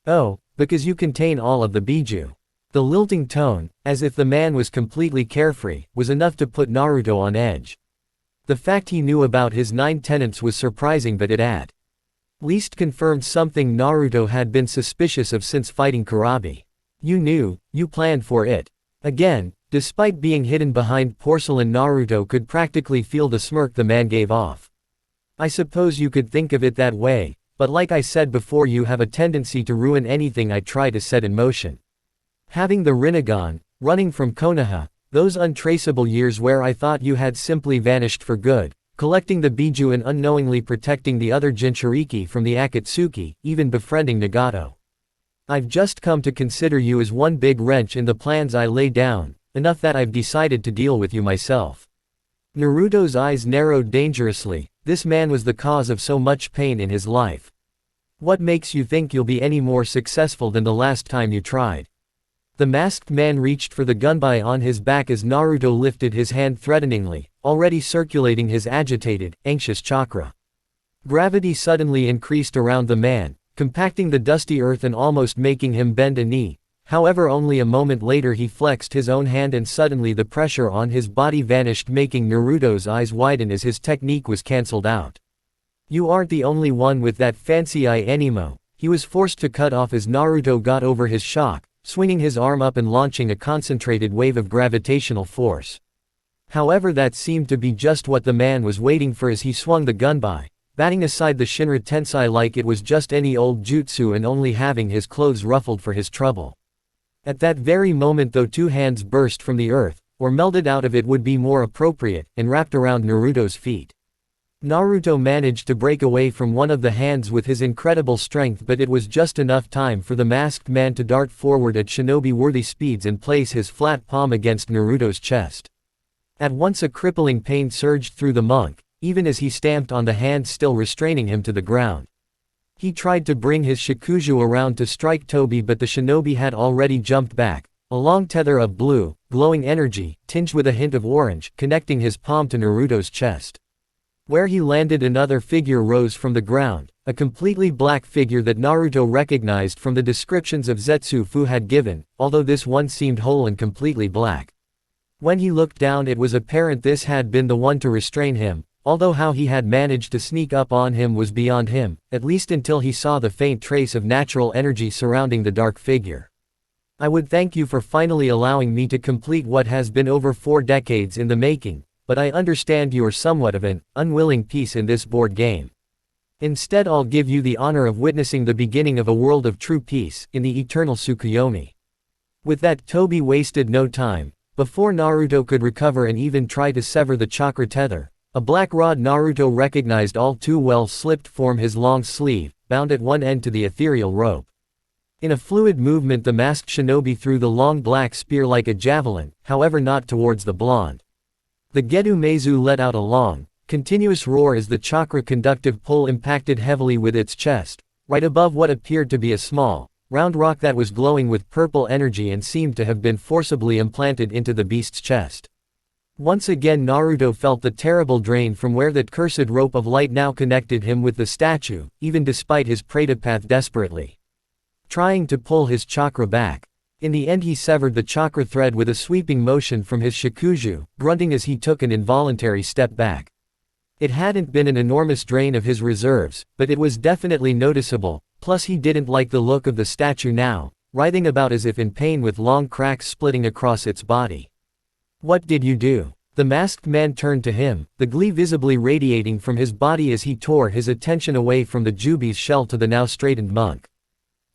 Oh, because you contain all of the Biju. The lilting tone, as if the man was completely carefree, was enough to put Naruto on edge. The fact he knew about his 9 tenets was surprising, but it at least confirmed something Naruto had been suspicious of since fighting Kurabi. You knew, you planned for it. Again, despite being hidden behind porcelain, Naruto could practically feel the smirk the man gave off. I suppose you could think of it that way, but like I said before, you have a tendency to ruin anything I try to set in motion. Having the Rinnegan, running from Konoha, those untraceable years where I thought you had simply vanished for good, collecting the Biju and unknowingly protecting the other Jinchuriki from the Akatsuki, even befriending Nagato. I've just come to consider you as one big wrench in the plans I lay down, enough that I've decided to deal with you myself. Naruto's eyes narrowed dangerously. This man was the cause of so much pain in his life. What makes you think you'll be any more successful than the last time you tried? The masked man reached for the gunbai on his back as Naruto lifted his hand threateningly, already circulating his agitated, anxious chakra. Gravity suddenly increased around the man, compacting the dusty earth and almost making him bend a knee. However, only a moment later he flexed his own hand and suddenly the pressure on his body vanished, making Naruto's eyes widen as his technique was cancelled out. You aren't the only one with that fancy eye animo. He was forced to cut off as Naruto got over his shock, swinging his arm up and launching a concentrated wave of gravitational force. However, that seemed to be just what the man was waiting for as he swung the gunbai, batting aside the Shinra Tensei like it was just any old jutsu and only having his clothes ruffled for his trouble. At that very moment though, two hands burst from the earth, or melded out of it would be more appropriate, and wrapped around Naruto's feet. Naruto managed to break away from one of the hands with his incredible strength, but it was just enough time for the masked man to dart forward at shinobi-worthy speeds and place his flat palm against Naruto's chest. At once a crippling pain surged through the monk, even as he stamped on the hand still restraining him to the ground. He tried to bring his shikuju around to strike Toby, but the shinobi had already jumped back, a long tether of blue, glowing energy, tinged with a hint of orange, connecting his palm to Naruto's chest. Where he landed, another figure rose from the ground, a completely black figure that Naruto recognized from the descriptions of Zetsu had given, although this one seemed whole and completely black. When he looked down, it was apparent this had been the one to restrain him, although how he had managed to sneak up on him was beyond him, at least until he saw the faint trace of natural energy surrounding the dark figure. I would thank you for finally allowing me to complete what has been over 4 decades in the making, but I understand you are somewhat of an unwilling piece in this board game. Instead, I'll give you the honor of witnessing the beginning of a world of true peace, in the eternal Tsukuyomi. With that, Toby wasted no time. Before Naruto could recover and even try to sever the chakra tether, a black rod Naruto recognized all too well slipped from his long sleeve, bound at one end to the ethereal rope. In a fluid movement, the masked shinobi threw the long black spear like a javelin, however not towards the blonde. The Gedu Meizu let out a long, continuous roar as the chakra conductive pull impacted heavily with its chest, right above what appeared to be a small, round rock that was glowing with purple energy and seemed to have been forcibly implanted into the beast's chest. Once again Naruto felt the terrible drain from where that cursed rope of light now connected him with the statue, even despite his path desperately trying to pull his chakra back. In the end he severed the chakra thread with a sweeping motion from his shikuju, grunting as he took an involuntary step back. It hadn't been an enormous drain of his reserves, but it was definitely noticeable, plus he didn't like the look of the statue now, writhing about as if in pain with long cracks splitting across its body. What did you do? The masked man turned to him, the glee visibly radiating from his body as he tore his attention away from the Jubi's shell to the now straightened monk.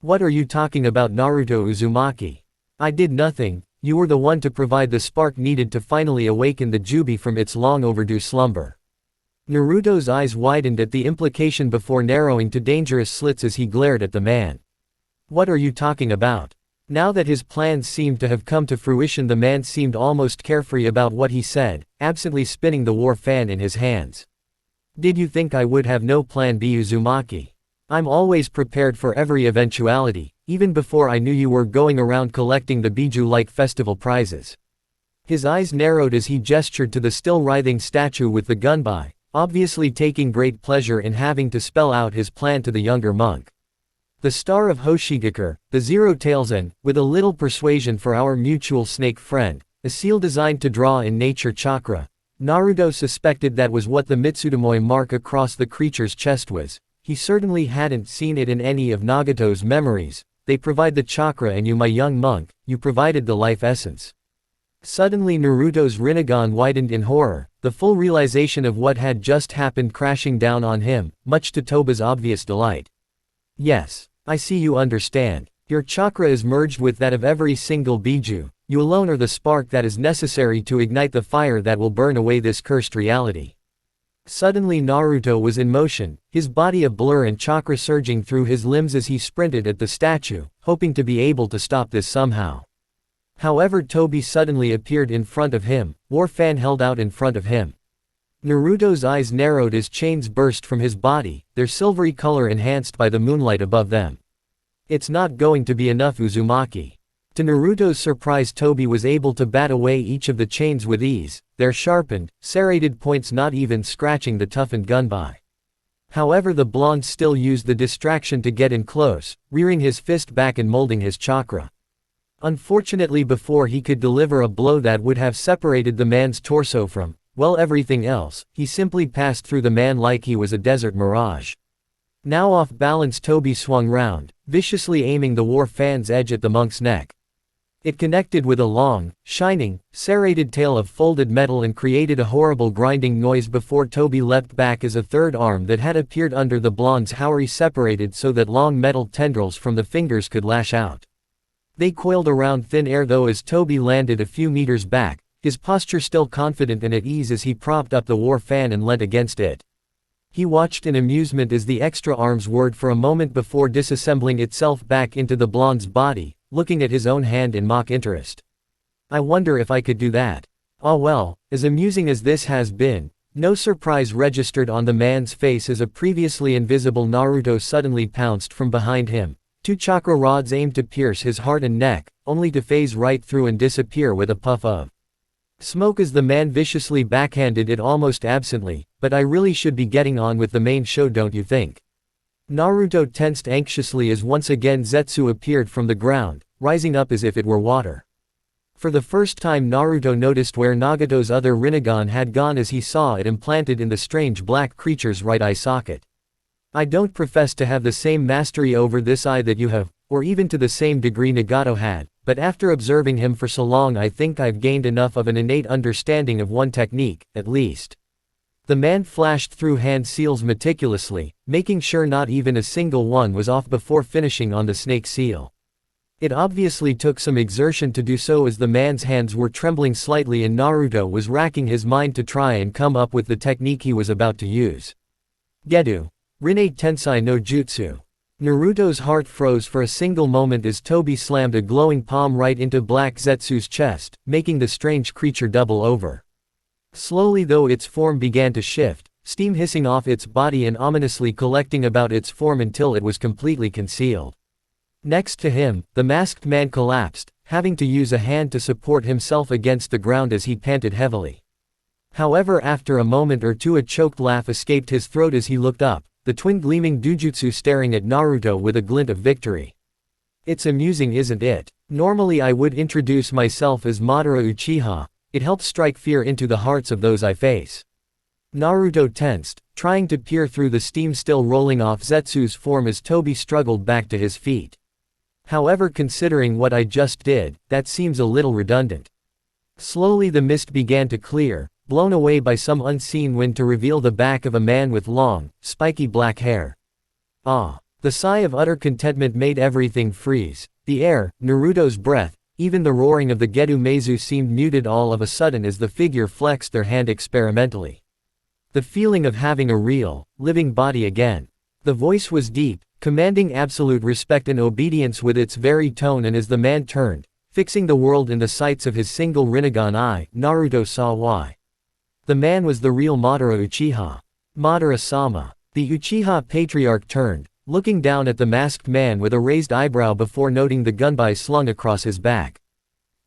What are you talking about, Naruto Uzumaki? I did nothing, you were the one to provide the spark needed to finally awaken the Jubi from its long overdue slumber. Naruto's eyes widened at the implication before narrowing to dangerous slits as he glared at the man. What are you talking about? Now that his plans seemed to have come to fruition, the man seemed almost carefree about what he said, absently spinning the war fan in his hands. Did you think I would have no plan B, Uzumaki? I'm always prepared for every eventuality, even before I knew you were going around collecting the Biju-like festival prizes. His eyes narrowed as he gestured to the still writhing statue with the gunbai, obviously taking great pleasure in having to spell out his plan to the younger monk. The star of Hoshigakure, the Zero Tailzen, with a little persuasion for our mutual snake friend, a seal designed to draw in nature chakra. Naruto suspected that was what the Mitsutomoe mark across the creature's chest was. He certainly hadn't seen it in any of Nagato's memories. They provide the chakra and you, my young monk, you provided the life essence. Suddenly Naruto's Rinnegan widened in horror, the full realization of what had just happened crashing down on him, much to Toba's obvious delight. Yes, I see, you understand. Your chakra is merged with that of every single Biju. You alone are the spark that is necessary to ignite the fire that will burn away this cursed reality. Suddenly Naruto was in motion, his body a blur and chakra surging through his limbs as he sprinted at the statue, hoping to be able to stop this somehow. However, Toby suddenly appeared in front of him, war fan held out in front of him. Naruto's eyes narrowed as chains burst from his body, their silvery color enhanced by the moonlight above them. It's not going to be enough, Uzumaki. To Naruto's surprise, Toby was able to bat away each of the chains with ease, their sharpened, serrated points not even scratching the toughened gunbai. However, the blonde still used the distraction to get in close, rearing his fist back and molding his chakra. Unfortunately, before he could deliver a blow that would have separated the man's torso from, well, everything else, he simply passed through the man like he was a desert mirage. Now off balance, Toby swung round, viciously aiming the war fan's edge at the monk's neck. It connected with a long, shining, serrated tail of folded metal and created a horrible grinding noise before Toby leapt back as a third arm that had appeared under the blonde's houri separated so that long metal tendrils from the fingers could lash out. They coiled around thin air though as Toby landed a few meters back, his posture still confident and at ease as he propped up the war fan and leant against it. He watched in amusement as the extra arms whirred for a moment before disassembling itself back into the blonde's body, looking at his own hand in mock interest. I wonder if I could do that. Ah well, as amusing as this has been, no surprise registered on the man's face as a previously invisible Naruto suddenly pounced from behind him. Two chakra rods aimed to pierce his heart and neck, only to phase right through and disappear with a puff of smoke as the man viciously backhanded it almost absently, but I really should be getting on with the main show, don't you think? Naruto tensed anxiously as once again Zetsu appeared from the ground, rising up as if it were water. For the first time Naruto noticed where Nagato's other Rinnegan had gone as he saw it implanted in the strange black creature's right eye socket. I don't profess to have the same mastery over this eye that you have, or even to the same degree Nagato had, but after observing him for so long I think I've gained enough of an innate understanding of one technique, at least. The man flashed through hand seals meticulously, making sure not even a single one was off before finishing on the snake seal. It obviously took some exertion to do so as the man's hands were trembling slightly and Naruto was racking his mind to try and come up with the technique he was about to use. Gedu. Rinne Tensai no Jutsu. Naruto's heart froze for a single moment as Toby slammed a glowing palm right into Black Zetsu's chest, making the strange creature double over. Slowly though its form began to shift, steam hissing off its body and ominously collecting about its form until it was completely concealed. Next to him, the masked man collapsed, having to use a hand to support himself against the ground as he panted heavily. However, after a moment or two a choked laugh escaped his throat as he looked up, the twin gleaming Dujutsu staring at Naruto with a glint of victory. It's amusing, isn't it? Normally I would introduce myself as Madara Uchiha. It helps strike fear into the hearts of those I face. Naruto tensed, trying to peer through the steam still rolling off Zetsu's form as Toby struggled back to his feet. However, considering what I just did, that seems a little redundant. Slowly the mist began to clear, blown away by some unseen wind to reveal the back of a man with long, spiky black hair. Ah! The sigh of utter contentment made everything freeze. The air, Naruto's breath, even the roaring of the Gedu Meizu seemed muted all of a sudden as the figure flexed their hand experimentally. The feeling of having a real, living body again. The voice was deep, commanding absolute respect and obedience with its very tone, and as the man turned, fixing the world in the sights of his single Rinnegan eye, Naruto saw why. The man was the real Madara Uchiha. Madara-sama. The Uchiha patriarch turned, looking down at the masked man with a raised eyebrow before noting the gunbai slung across his back.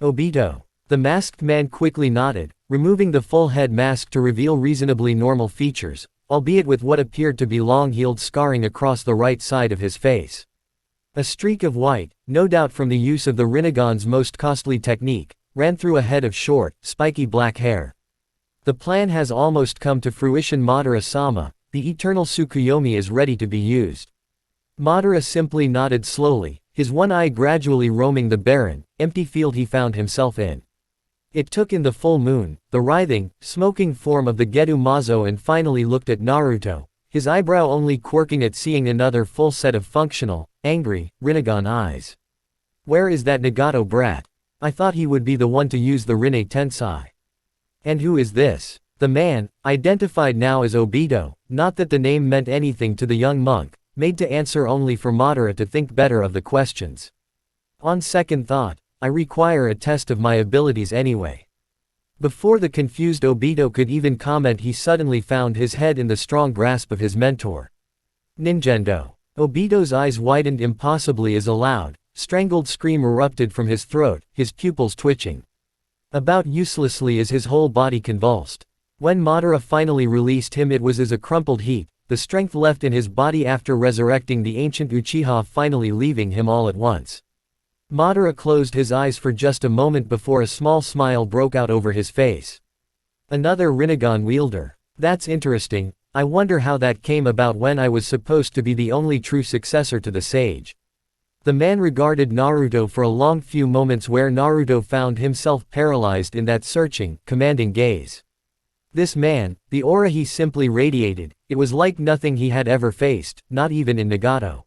Obito. The masked man quickly nodded, removing the full head mask to reveal reasonably normal features, albeit with what appeared to be long-healed scarring across the right side of his face. A streak of white, no doubt from the use of the Rinnegan's most costly technique, ran through a head of short, spiky black hair. The plan has almost come to fruition, Madara-sama. The eternal Tsukuyomi is ready to be used. Madara simply nodded slowly, his one eye gradually roaming the barren, empty field he found himself in. It took in the full moon, the writhing, smoking form of the Gedu Mazo, and finally looked at Naruto, his eyebrow only quirking at seeing another full set of functional, angry, Rinnegan eyes. Where is that Nagato brat? I thought he would be the one to use the Rinne Tensai. And who is this? The man, identified now as Obito, not that the name meant anything to the young monk, made to answer only for Madara to think better of the questions. On second thought, I require a test of my abilities anyway. Before the confused Obito could even comment, he suddenly found his head in the strong grasp of his mentor. Ninjendo. Obito's eyes widened impossibly as a loud, strangled scream erupted from his throat, his pupils twitching about uselessly as his whole body convulsed. When Madara finally released him, it was as a crumpled heap, the strength left in his body after resurrecting the ancient Uchiha finally leaving him all at once. Madara closed his eyes for just a moment before a small smile broke out over his face. Another Rinnegan wielder. That's interesting. I wonder how that came about when I was supposed to be the only true successor to the sage. The man regarded Naruto for a long few moments where Naruto found himself paralyzed in that searching, commanding gaze. This man, the aura he simply radiated, it was like nothing he had ever faced, not even in Nagato.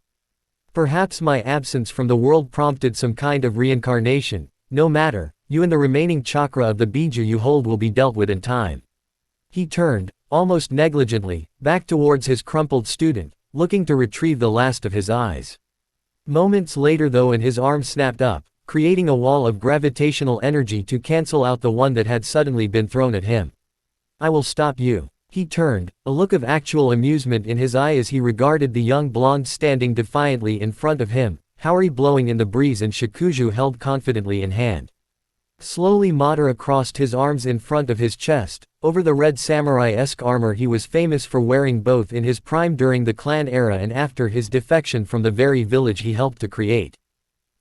Perhaps my absence from the world prompted some kind of reincarnation. No matter, you and the remaining chakra of the Biju you hold will be dealt with in time. He turned, almost negligently, back towards his crumpled student, looking to retrieve the last of his eyes. Moments later though and his arm snapped up, creating a wall of gravitational energy to cancel out the one that had suddenly been thrown at him. I will stop you. He turned, a look of actual amusement in his eye as he regarded the young blonde standing defiantly in front of him, Haori blowing in the breeze and Shikuju held confidently in hand. Slowly Madara crossed his arms in front of his chest, over the red samurai-esque armor he was famous for wearing both in his prime during the clan era and after his defection from the very village he helped to create.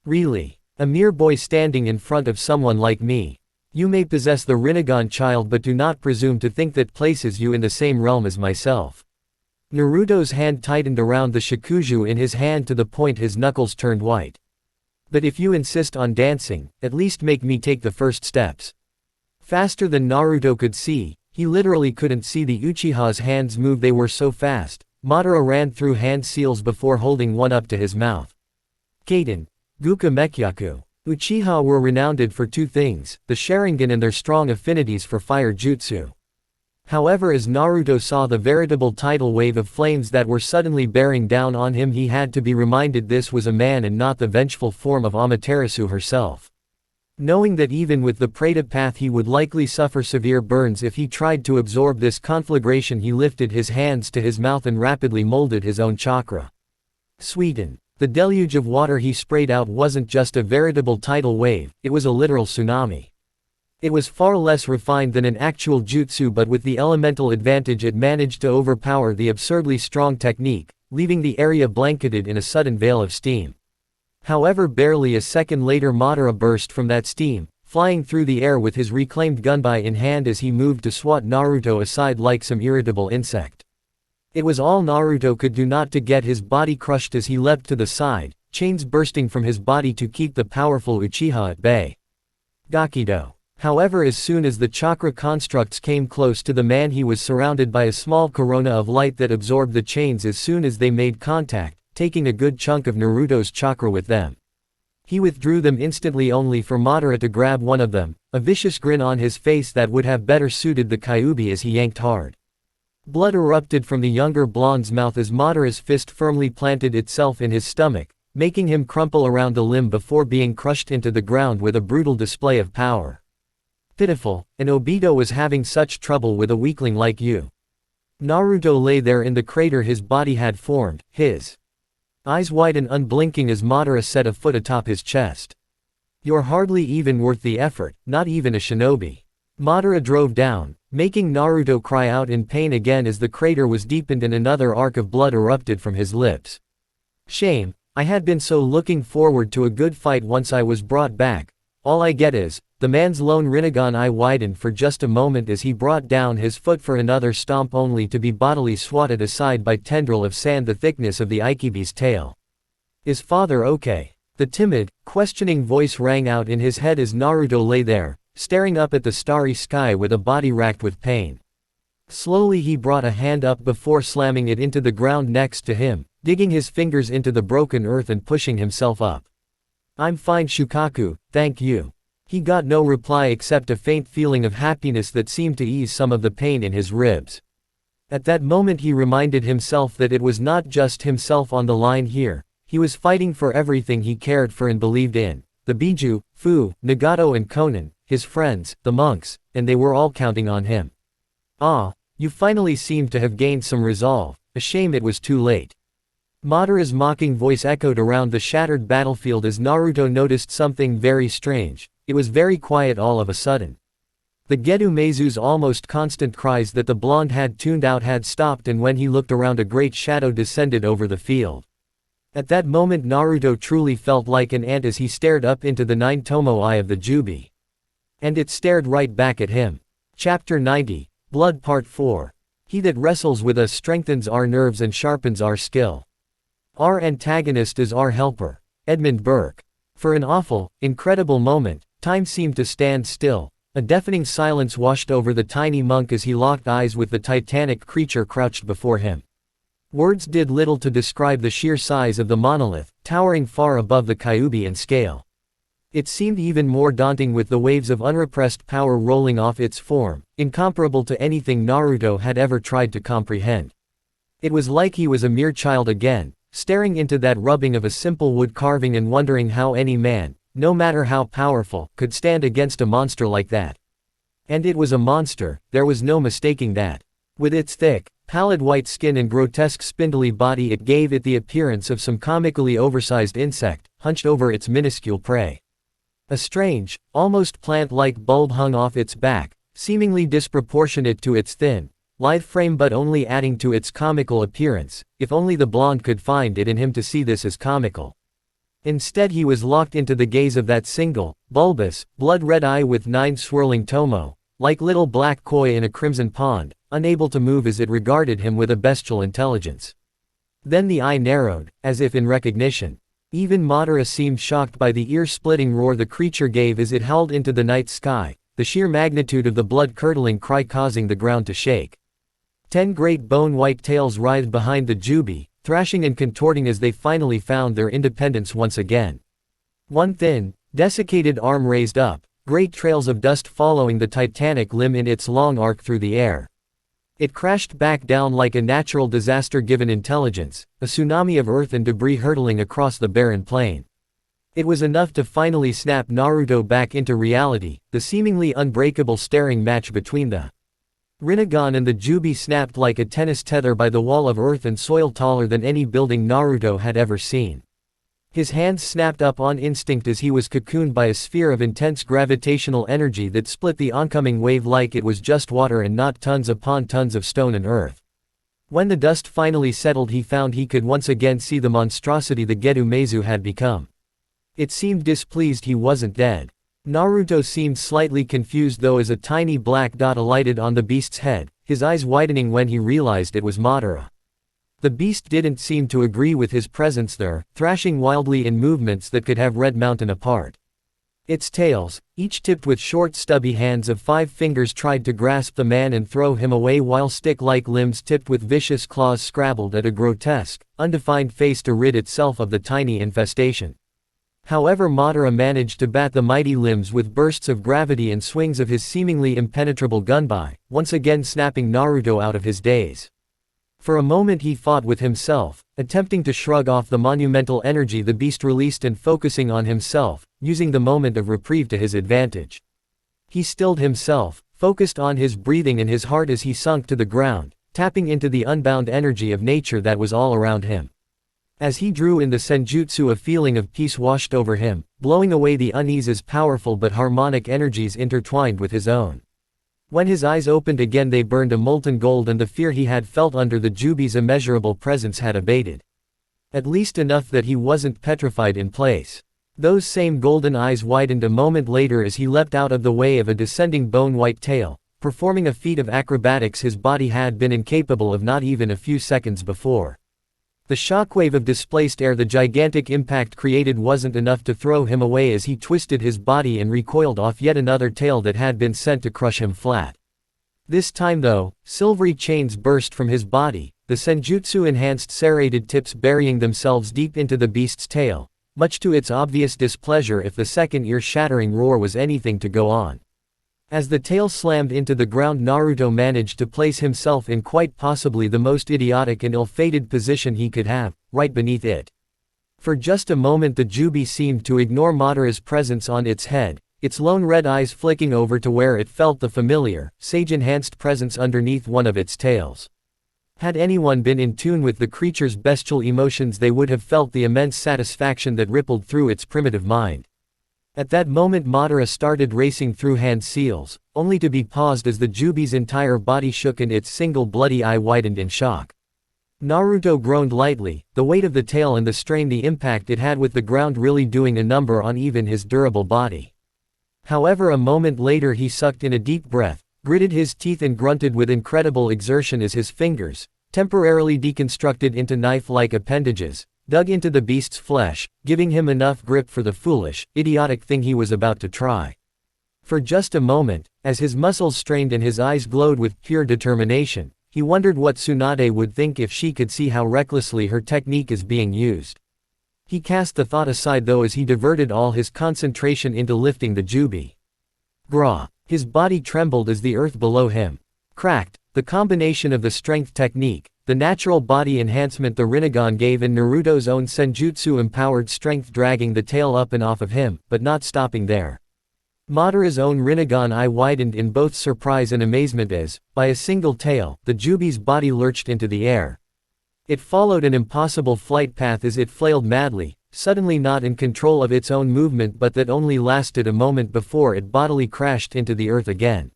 Really? A mere boy standing in front of someone like me. You may possess the Rinnegan child but do not presume to think that places you in the same realm as myself. Naruto's hand tightened around the Shikuju in his hand to the point his knuckles turned white. But if you insist on dancing, at least make me take the first steps. Faster than Naruto could see, he literally couldn't see the Uchiha's hands move, they were so fast. Madara ran through hand seals before holding one up to his mouth. Kaden, Guka Mekyaku. Uchiha were renowned for two things, the Sharingan and their strong affinities for fire jutsu. However, as Naruto saw the veritable tidal wave of flames that were suddenly bearing down on him, he had to be reminded this was a man and not the vengeful form of Amaterasu herself. Knowing that even with the Preta path he would likely suffer severe burns if he tried to absorb this conflagration, he lifted his hands to his mouth and rapidly molded his own chakra. Sweeten. The deluge of water he sprayed out wasn't just a veritable tidal wave, it was a literal tsunami. It was far less refined than an actual jutsu, but with the elemental advantage it managed to overpower the absurdly strong technique, leaving the area blanketed in a sudden veil of steam. However, barely a second later Madara burst from that steam, flying through the air with his reclaimed gunbai in hand as he moved to swat Naruto aside like some irritable insect. It was all Naruto could do not to get his body crushed as he leapt to the side, chains bursting from his body to keep the powerful Uchiha at bay. Gakido. However, as soon as the chakra constructs came close to the man, he was surrounded by a small corona of light that absorbed the chains as soon as they made contact, taking a good chunk of Naruto's chakra with them. He withdrew them instantly only for Madara to grab one of them, a vicious grin on his face that would have better suited the Kyuubi as he yanked hard. Blood erupted from the younger blonde's mouth as Madara's fist firmly planted itself in his stomach, making him crumple around the limb before being crushed into the ground with a brutal display of power. Pitiful, and Obito was having such trouble with a weakling like you. Naruto lay there in the crater his body had formed, his eyes wide and unblinking as Madara set a foot atop his chest. You're hardly even worth the effort, not even a shinobi. Madara drove down, making Naruto cry out in pain again as the crater was deepened and another arc of blood erupted from his lips. Shame, I had been so looking forward to a good fight once I was brought back. All I get is, the man's lone Rinnegan eye widened for just a moment as he brought down his foot for another stomp only to be bodily swatted aside by tendril of sand the thickness of the Aikibi's tail. Is father okay? The timid, questioning voice rang out in his head as Naruto lay there, staring up at the starry sky with a body racked with pain. Slowly he brought a hand up before slamming it into the ground next to him, digging his fingers into the broken earth and pushing himself up. I'm fine Shukaku, thank you. He got no reply except a faint feeling of happiness that seemed to ease some of the pain in his ribs. At that moment he reminded himself that it was not just himself on the line here, he was fighting for everything he cared for and believed in, the Biju, Fu, Nagato and Konan, his friends, the monks, and they were all counting on him. Ah, you finally seemed to have gained some resolve, a shame it was too late. Madara's mocking voice echoed around the shattered battlefield as Naruto noticed something very strange. It was very quiet all of a sudden. The Gedu Meizu's almost constant cries that the blonde had tuned out had stopped, and when he looked around a great shadow descended over the field. At that moment Naruto truly felt like an ant as he stared up into the nine-tomo eye of the Jubi. And it stared right back at him. Chapter 90, Blood Part 4. He that wrestles with us strengthens our nerves and sharpens our skill. Our antagonist is our helper. Edmund Burke. For an awful, incredible moment, time seemed to stand still. A deafening silence washed over the tiny monk as he locked eyes with the titanic creature crouched before him. Words did little to describe the sheer size of the monolith, towering far above the Kyuubi in scale. It seemed even more daunting with the waves of unrepressed power rolling off its form, incomparable to anything Naruto had ever tried to comprehend. It was like he was a mere child again, staring into that rubbing of a simple wood carving and wondering how any man, no matter how powerful, could stand against a monster like that. And it was a monster, there was no mistaking that. With its thick, pallid white skin and grotesque spindly body, it gave it the appearance of some comically oversized insect, hunched over its minuscule prey. A strange, almost plant-like bulb hung off its back, seemingly disproportionate to its thin, lithe frame but only adding to its comical appearance, if only the blonde could find it in him to see this as comical. Instead he was locked into the gaze of that single, bulbous, blood-red eye with 9 swirling tomo, like little black koi in a crimson pond, unable to move as it regarded him with a bestial intelligence. Then the eye narrowed, as if in recognition. Even Madara seemed shocked by the ear-splitting roar the creature gave as it howled into the night sky, the sheer magnitude of the blood-curdling cry causing the ground to shake. 10 great bone-white tails writhed behind the Jubi, thrashing and contorting as they finally found their independence once again. One thin, desiccated arm raised up, great trails of dust following the titanic limb in its long arc through the air. It crashed back down like a natural disaster given intelligence, a tsunami of earth and debris hurtling across the barren plain. It was enough to finally snap Naruto back into reality, the seemingly unbreakable staring match between the Rinnegan and the Jubi snapped like a tennis tether by the wall of earth and soil taller than any building Naruto had ever seen. His hands snapped up on instinct as he was cocooned by a sphere of intense gravitational energy that split the oncoming wave like it was just water and not tons upon tons of stone and earth. When the dust finally settled he found he could once again see the monstrosity the Gedo had become. It seemed displeased he wasn't dead. Naruto seemed slightly confused though as a tiny black dot alighted on the beast's head, his eyes widening when he realized it was Madara. The beast didn't seem to agree with his presence there, thrashing wildly in movements that could have Red Mountain apart. Its tails, each tipped with short stubby hands of 5 fingers, tried to grasp the man and throw him away while stick-like limbs tipped with vicious claws scrabbled at a grotesque, undefined face to rid itself of the tiny infestation. However, Madara managed to bat the mighty limbs with bursts of gravity and swings of his seemingly impenetrable gunbai, once again snapping Naruto out of his daze. For a moment he fought with himself, attempting to shrug off the monumental energy the beast released and focusing on himself, using the moment of reprieve to his advantage. He stilled himself, focused on his breathing and his heart as he sunk to the ground, tapping into the unbound energy of nature that was all around him. As he drew in the senjutsu, a feeling of peace washed over him, blowing away the unease as powerful but harmonic energies intertwined with his own. When his eyes opened again they burned a molten gold and the fear he had felt under the Jubi's immeasurable presence had abated. At least enough that he wasn't petrified in place. Those same golden eyes widened a moment later as he leapt out of the way of a descending bone-white tail, performing a feat of acrobatics his body had been incapable of not even a few seconds before. The shockwave of displaced air the gigantic impact created wasn't enough to throw him away as he twisted his body and recoiled off yet another tail that had been sent to crush him flat. This time though, silvery chains burst from his body, the senjutsu-enhanced serrated tips burying themselves deep into the beast's tail, much to its obvious displeasure if the second ear-shattering roar was anything to go on. As the tail slammed into the ground, Naruto managed to place himself in quite possibly the most idiotic and ill-fated position he could have, right beneath it. For just a moment the Jubi seemed to ignore Madara's presence on its head, its lone red eyes flicking over to where it felt the familiar, sage-enhanced presence underneath one of its tails. Had anyone been in tune with the creature's bestial emotions they would have felt the immense satisfaction that rippled through its primitive mind. At that moment Madara started racing through hand seals, only to be paused as the Jubi's entire body shook and its single bloody eye widened in shock. Naruto groaned lightly, the weight of the tail and the strain the impact it had with the ground really doing a number on even his durable body. However, a moment later he sucked in a deep breath, gritted his teeth and grunted with incredible exertion as his fingers, temporarily deconstructed into knife-like appendages, dug into the beast's flesh, giving him enough grip for the foolish, idiotic thing he was about to try. For just a moment, as his muscles strained and his eyes glowed with pure determination, he wondered what Tsunade would think if she could see how recklessly her technique is being used. He cast the thought aside though as he diverted all his concentration into lifting the jubi. Grah! His body trembled as the earth below him cracked. The combination of the strength technique, the natural body enhancement the Rinnegan gave and Naruto's own senjutsu-empowered strength dragging the tail up and off of him, but not stopping there. Madara's own Rinnegan eye widened in both surprise and amazement as, by a single tail, the jubi's body lurched into the air. It followed an impossible flight path as it flailed madly, suddenly not in control of its own movement but that only lasted a moment before it bodily crashed into the earth again.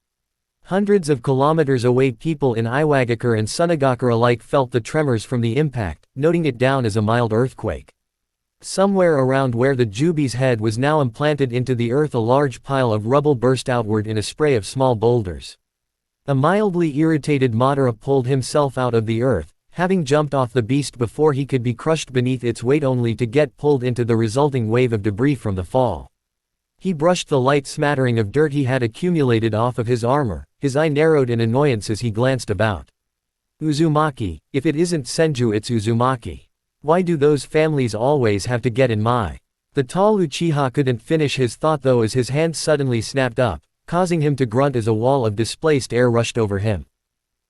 Hundreds of kilometers away people in Iwagakure and Sunagakure alike felt the tremors from the impact, noting it down as a mild earthquake. Somewhere around where the jubi's head was now implanted into the earth a large pile of rubble burst outward in a spray of small boulders. A mildly irritated Madara pulled himself out of the earth, having jumped off the beast before he could be crushed beneath its weight only to get pulled into the resulting wave of debris from the fall. He brushed the light smattering of dirt he had accumulated off of his armor, his eye narrowed in annoyance as he glanced about. Uzumaki, if it isn't Senju it's Uzumaki. Why do those families always have to get in my? The tall Uchiha couldn't finish his thought though as his hand suddenly snapped up, causing him to grunt as a wall of displaced air rushed over him.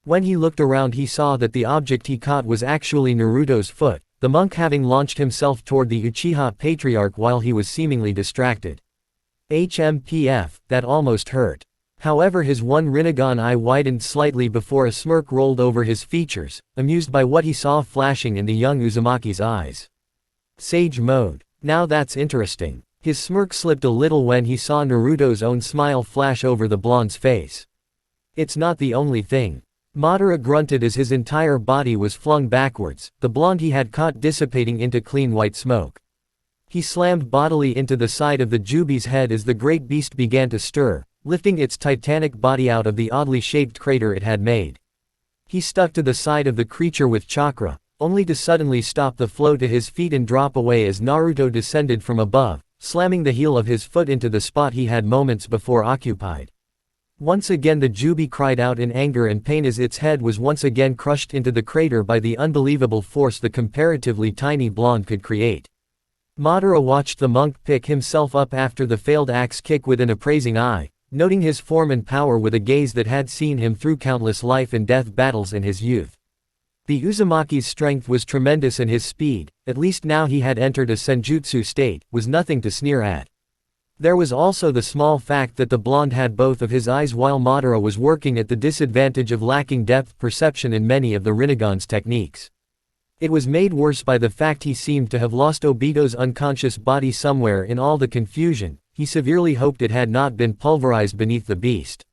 When he looked around he saw that the object he caught was actually Naruto's foot, the monk having launched himself toward the Uchiha patriarch while he was seemingly distracted. HMPF, that almost hurt. However his one Rinnegan eye widened slightly before a smirk rolled over his features, amused by what he saw flashing in the young Uzumaki's eyes. Sage mode. Now that's interesting. His smirk slipped a little when he saw Naruto's own smile flash over the blonde's face. It's not the only thing. Madara grunted as his entire body was flung backwards, the blonde he had caught dissipating into clean white smoke. He slammed bodily into the side of the jubi's head as the great beast began to stir, lifting its titanic body out of the oddly shaped crater it had made. He stuck to the side of the creature with chakra, only to suddenly stop the flow to his feet and drop away as Naruto descended from above, slamming the heel of his foot into the spot he had moments before occupied. Once again the jubi cried out in anger and pain as its head was once again crushed into the crater by the unbelievable force the comparatively tiny blonde could create. Madara watched the monk pick himself up after the failed axe kick with an appraising eye, noting his form and power with a gaze that had seen him through countless life and death battles in his youth. The Uzumaki's strength was tremendous and his speed, at least now he had entered a senjutsu state, was nothing to sneer at. There was also the small fact that the blonde had both of his eyes while Madara was working at the disadvantage of lacking depth perception in many of the Rinnegan's techniques. It was made worse by the fact he seemed to have lost Obito's unconscious body somewhere in all the confusion. He severely hoped it had not been pulverized beneath the beast.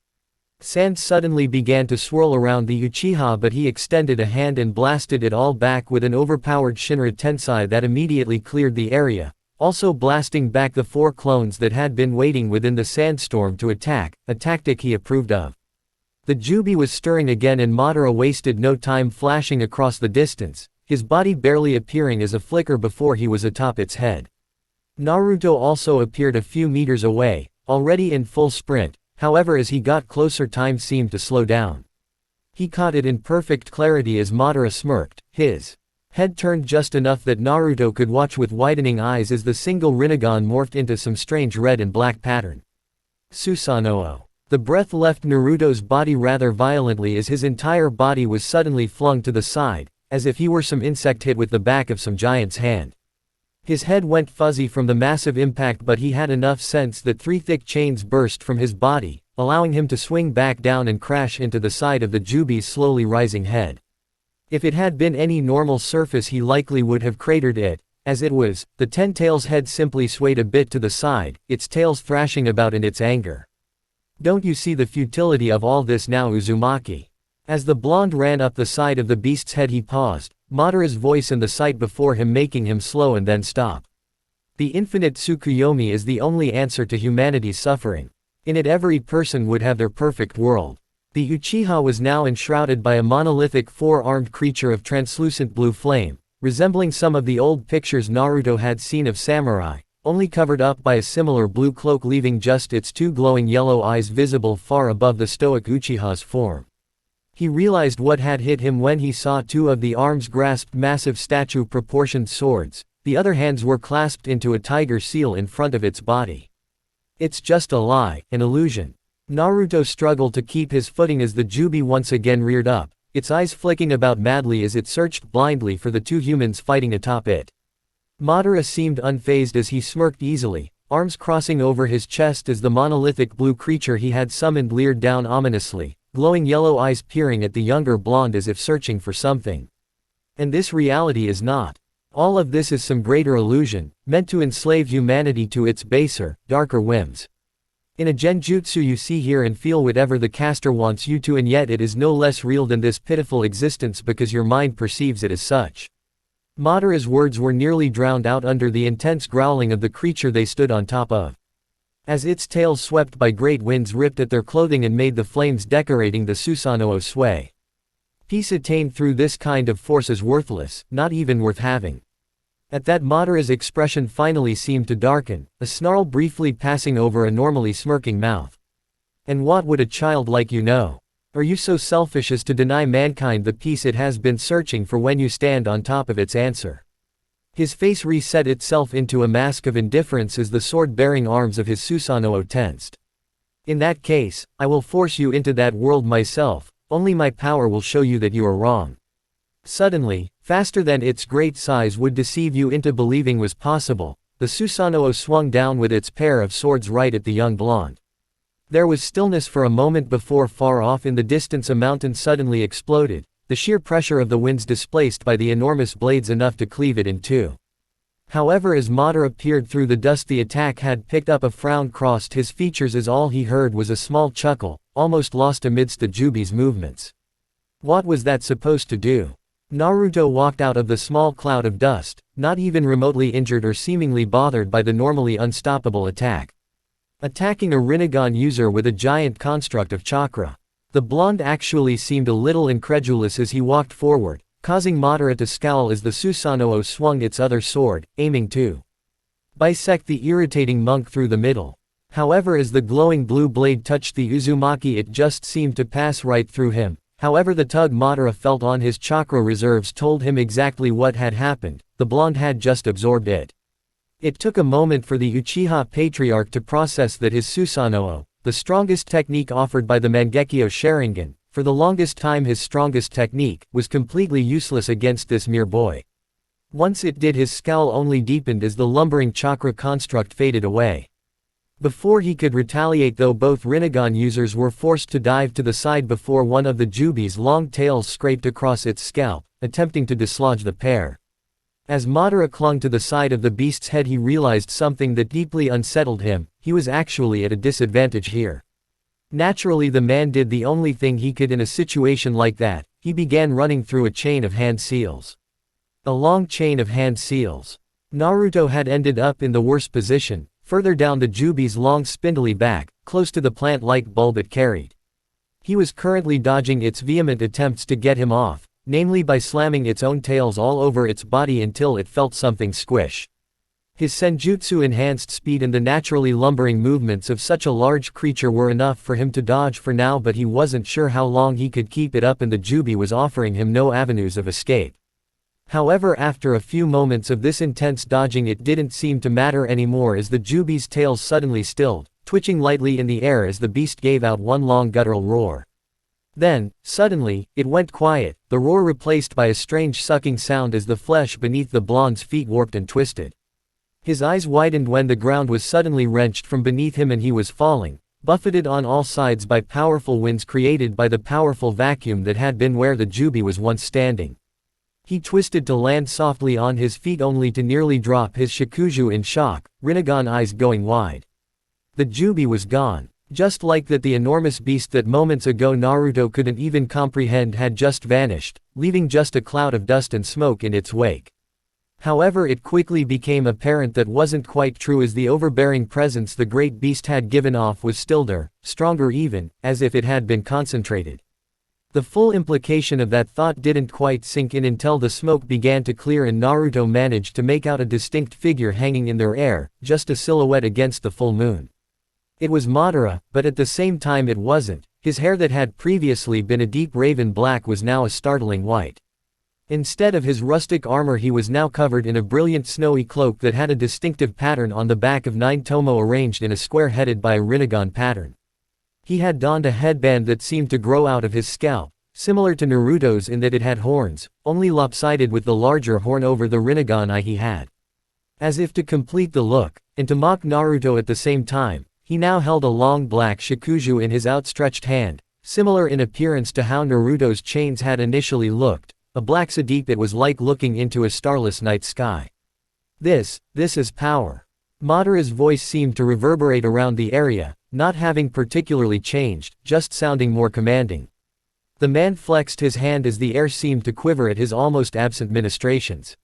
Sand suddenly began to swirl around the Uchiha but he extended a hand and blasted it all back with an overpowered Shinra Tensei that immediately cleared the area, also blasting back the 4 clones that had been waiting within the sandstorm to attack, a tactic he approved of. The jubi was stirring again and Madara wasted no time flashing across the distance, his body barely appearing as a flicker before he was atop its head. Naruto also appeared a few meters away, already in full sprint, however as he got closer time seemed to slow down. He caught it in perfect clarity as Madara smirked, his head turned just enough that Naruto could watch with widening eyes as the single Rinnegan morphed into some strange red and black pattern. Susanoo. The breath left Naruto's body rather violently as his entire body was suddenly flung to the side, as if he were some insect hit with the back of some giant's hand. His head went fuzzy from the massive impact but he had enough sense that 3 thick chains burst from his body, allowing him to swing back down and crash into the side of the jubi's slowly rising head. If it had been any normal surface he likely would have cratered it. As it was, the 10-tail's head simply swayed a bit to the side, its tails thrashing about in its anger. Don't you see the futility of all this now, Uzumaki? As the blonde ran up the side of the beast's head he paused, Madara's voice and the sight before him making him slow and then stop. The infinite Tsukuyomi is the only answer to humanity's suffering. In it every person would have their perfect world. The Uchiha was now enshrouded by a monolithic 4-armed creature of translucent blue flame, resembling some of the old pictures Naruto had seen of samurai, only covered up by a similar blue cloak, leaving just its two glowing yellow eyes visible far above the stoic Uchiha's form. He realized what had hit him when he saw two of the arms grasped massive statue-proportioned swords. The other hands were clasped into a tiger seal in front of its body. It's just a lie, an illusion. Naruto struggled to keep his footing as the Jubi once again reared up, its eyes flicking about madly as it searched blindly for the two humans fighting atop it. Madara seemed unfazed as he smirked easily, arms crossing over his chest as the monolithic blue creature he had summoned leered down ominously, glowing yellow eyes peering at the younger blonde as if searching for something. And this reality is not. All of this is some greater illusion, meant to enslave humanity to its baser, darker whims. In a genjutsu you see, hear and feel whatever the caster wants you to, and yet it is no less real than this pitiful existence because your mind perceives it as such. Madara's words were nearly drowned out under the intense growling of the creature they stood on top of. As its tail swept by, great winds ripped at their clothing and made the flames decorating the Susanoo sway. Peace attained through this kind of force is worthless, not even worth having. At that, Madara's expression finally seemed to darken, a snarl briefly passing over a normally smirking mouth. And what would a child like you know? Are you so selfish as to deny mankind the peace it has been searching for when you stand on top of its answer? His face reset itself into a mask of indifference as the sword-bearing arms of his Susanoo tensed. In that case, I will force you into that world myself, only my power will show you that you are wrong. Suddenly, faster than its great size would deceive you into believing was possible, the Susanoo swung down with its pair of swords right at the young blonde. There was stillness for a moment before, far off in the distance, a mountain suddenly exploded, the sheer pressure of the winds displaced by the enormous blades enough to cleave it in two. However, as Madara peered through the dust, the attack had picked up. A frown crossed his features as all he heard was a small chuckle, almost lost amidst the Jubi's movements. What was that supposed to do? Naruto walked out of the small cloud of dust, not even remotely injured or seemingly bothered by the normally unstoppable attack. Attacking a Rinnegan user with a giant construct of chakra. The blonde actually seemed a little incredulous as he walked forward, causing Madara to scowl as the Susanoo swung its other sword, aiming to bisect the irritating monk through the middle. However, as the glowing blue blade touched the Uzumaki, it just seemed to pass right through him. However, the tug Madara felt on his chakra reserves told him exactly what had happened. The blonde had just absorbed it. It took a moment for the Uchiha patriarch to process that his Susanoo, the strongest technique offered by the Mangekyo Sharingan, for the longest time his strongest technique, was completely useless against this mere boy. Once it did, his scowl only deepened as the lumbering chakra construct faded away. Before he could retaliate though, both Rinnegan users were forced to dive to the side before one of the Jubi's long tails scraped across its scalp, attempting to dislodge the pair. As Madara clung to the side of the beast's head, he realized something that deeply unsettled him. He was actually at a disadvantage here. Naturally, the man did the only thing he could in a situation like that. He began running through a chain of hand seals. A long chain of hand seals. Naruto had ended up in the worst position, further down the Jubi's long spindly back, close to the plant-like bulb it carried. He was currently dodging its vehement attempts to get him off, namely by slamming its own tails all over its body until it felt something squish. His senjutsu-enhanced speed and the naturally lumbering movements of such a large creature were enough for him to dodge for now, but he wasn't sure how long he could keep it up, and the Jubi was offering him no avenues of escape. However, after a few moments of this intense dodging, it didn't seem to matter anymore as the Jubi's tail suddenly stilled, twitching lightly in the air as the beast gave out one long guttural roar. Then, suddenly, it went quiet, the roar replaced by a strange sucking sound as the flesh beneath the blonde's feet warped and twisted. His eyes widened when the ground was suddenly wrenched from beneath him and he was falling, buffeted on all sides by powerful winds created by the powerful vacuum that had been where the Jubi was once standing. He twisted to land softly on his feet only to nearly drop his Shikuju in shock, Rinnegan eyes going wide. The Jubi was gone. Just like that, the enormous beast that moments ago Naruto couldn't even comprehend had just vanished, leaving just a cloud of dust and smoke in its wake. However, it quickly became apparent that wasn't quite true, as the overbearing presence the great beast had given off was still there, stronger even, as if it had been concentrated. The full implication of that thought didn't quite sink in until the smoke began to clear and Naruto managed to make out a distinct figure hanging in their air, just a silhouette against the full moon. It was Madara, but at the same time it wasn't. His hair that had previously been a deep raven black was now a startling white. Instead of his rustic armor he was now covered in a brilliant snowy cloak that had a distinctive pattern on the back of 9 tomo arranged in a square headed by a Rinnegan pattern. He had donned a headband that seemed to grow out of his scalp, similar to Naruto's in that it had horns, only lopsided with the larger horn over the Rinnegan eye he had. As if to complete the look, and to mock Naruto at the same time, he now held a long black shakuju in his outstretched hand, similar in appearance to how Naruto's chains had initially looked, a black sadeep. It was like looking into a starless night sky. This is power. Madara's voice seemed to reverberate around the area, not having particularly changed, just sounding more commanding. The man flexed his hand as the air seemed to quiver at his almost absent ministrations.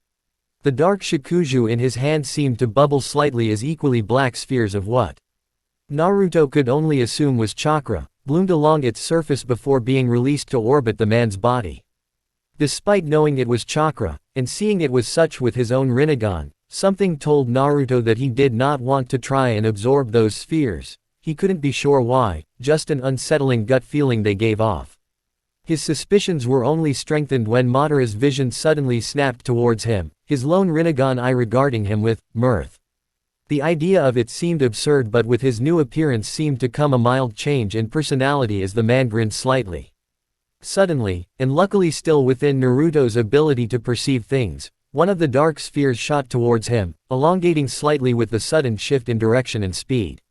The dark shakuju in his hand seemed to bubble slightly as equally black spheres of what Naruto could only assume was chakra, bloomed along its surface before being released to orbit the man's body. Despite knowing it was chakra, and seeing it was such with his own Rinnegan, something told Naruto that he did not want to try and absorb those spheres. He couldn't be sure why, just an unsettling gut feeling they gave off. His suspicions were only strengthened when Madara's vision suddenly snapped towards him, his lone Rinnegan eye regarding him with mirth. The idea of it seemed absurd, but with his new appearance seemed to come a mild change in personality as the man grinned slightly. Suddenly, and luckily still within Naruto's ability to perceive things, one of the dark spheres shot towards him, elongating slightly with the sudden shift in direction and speed.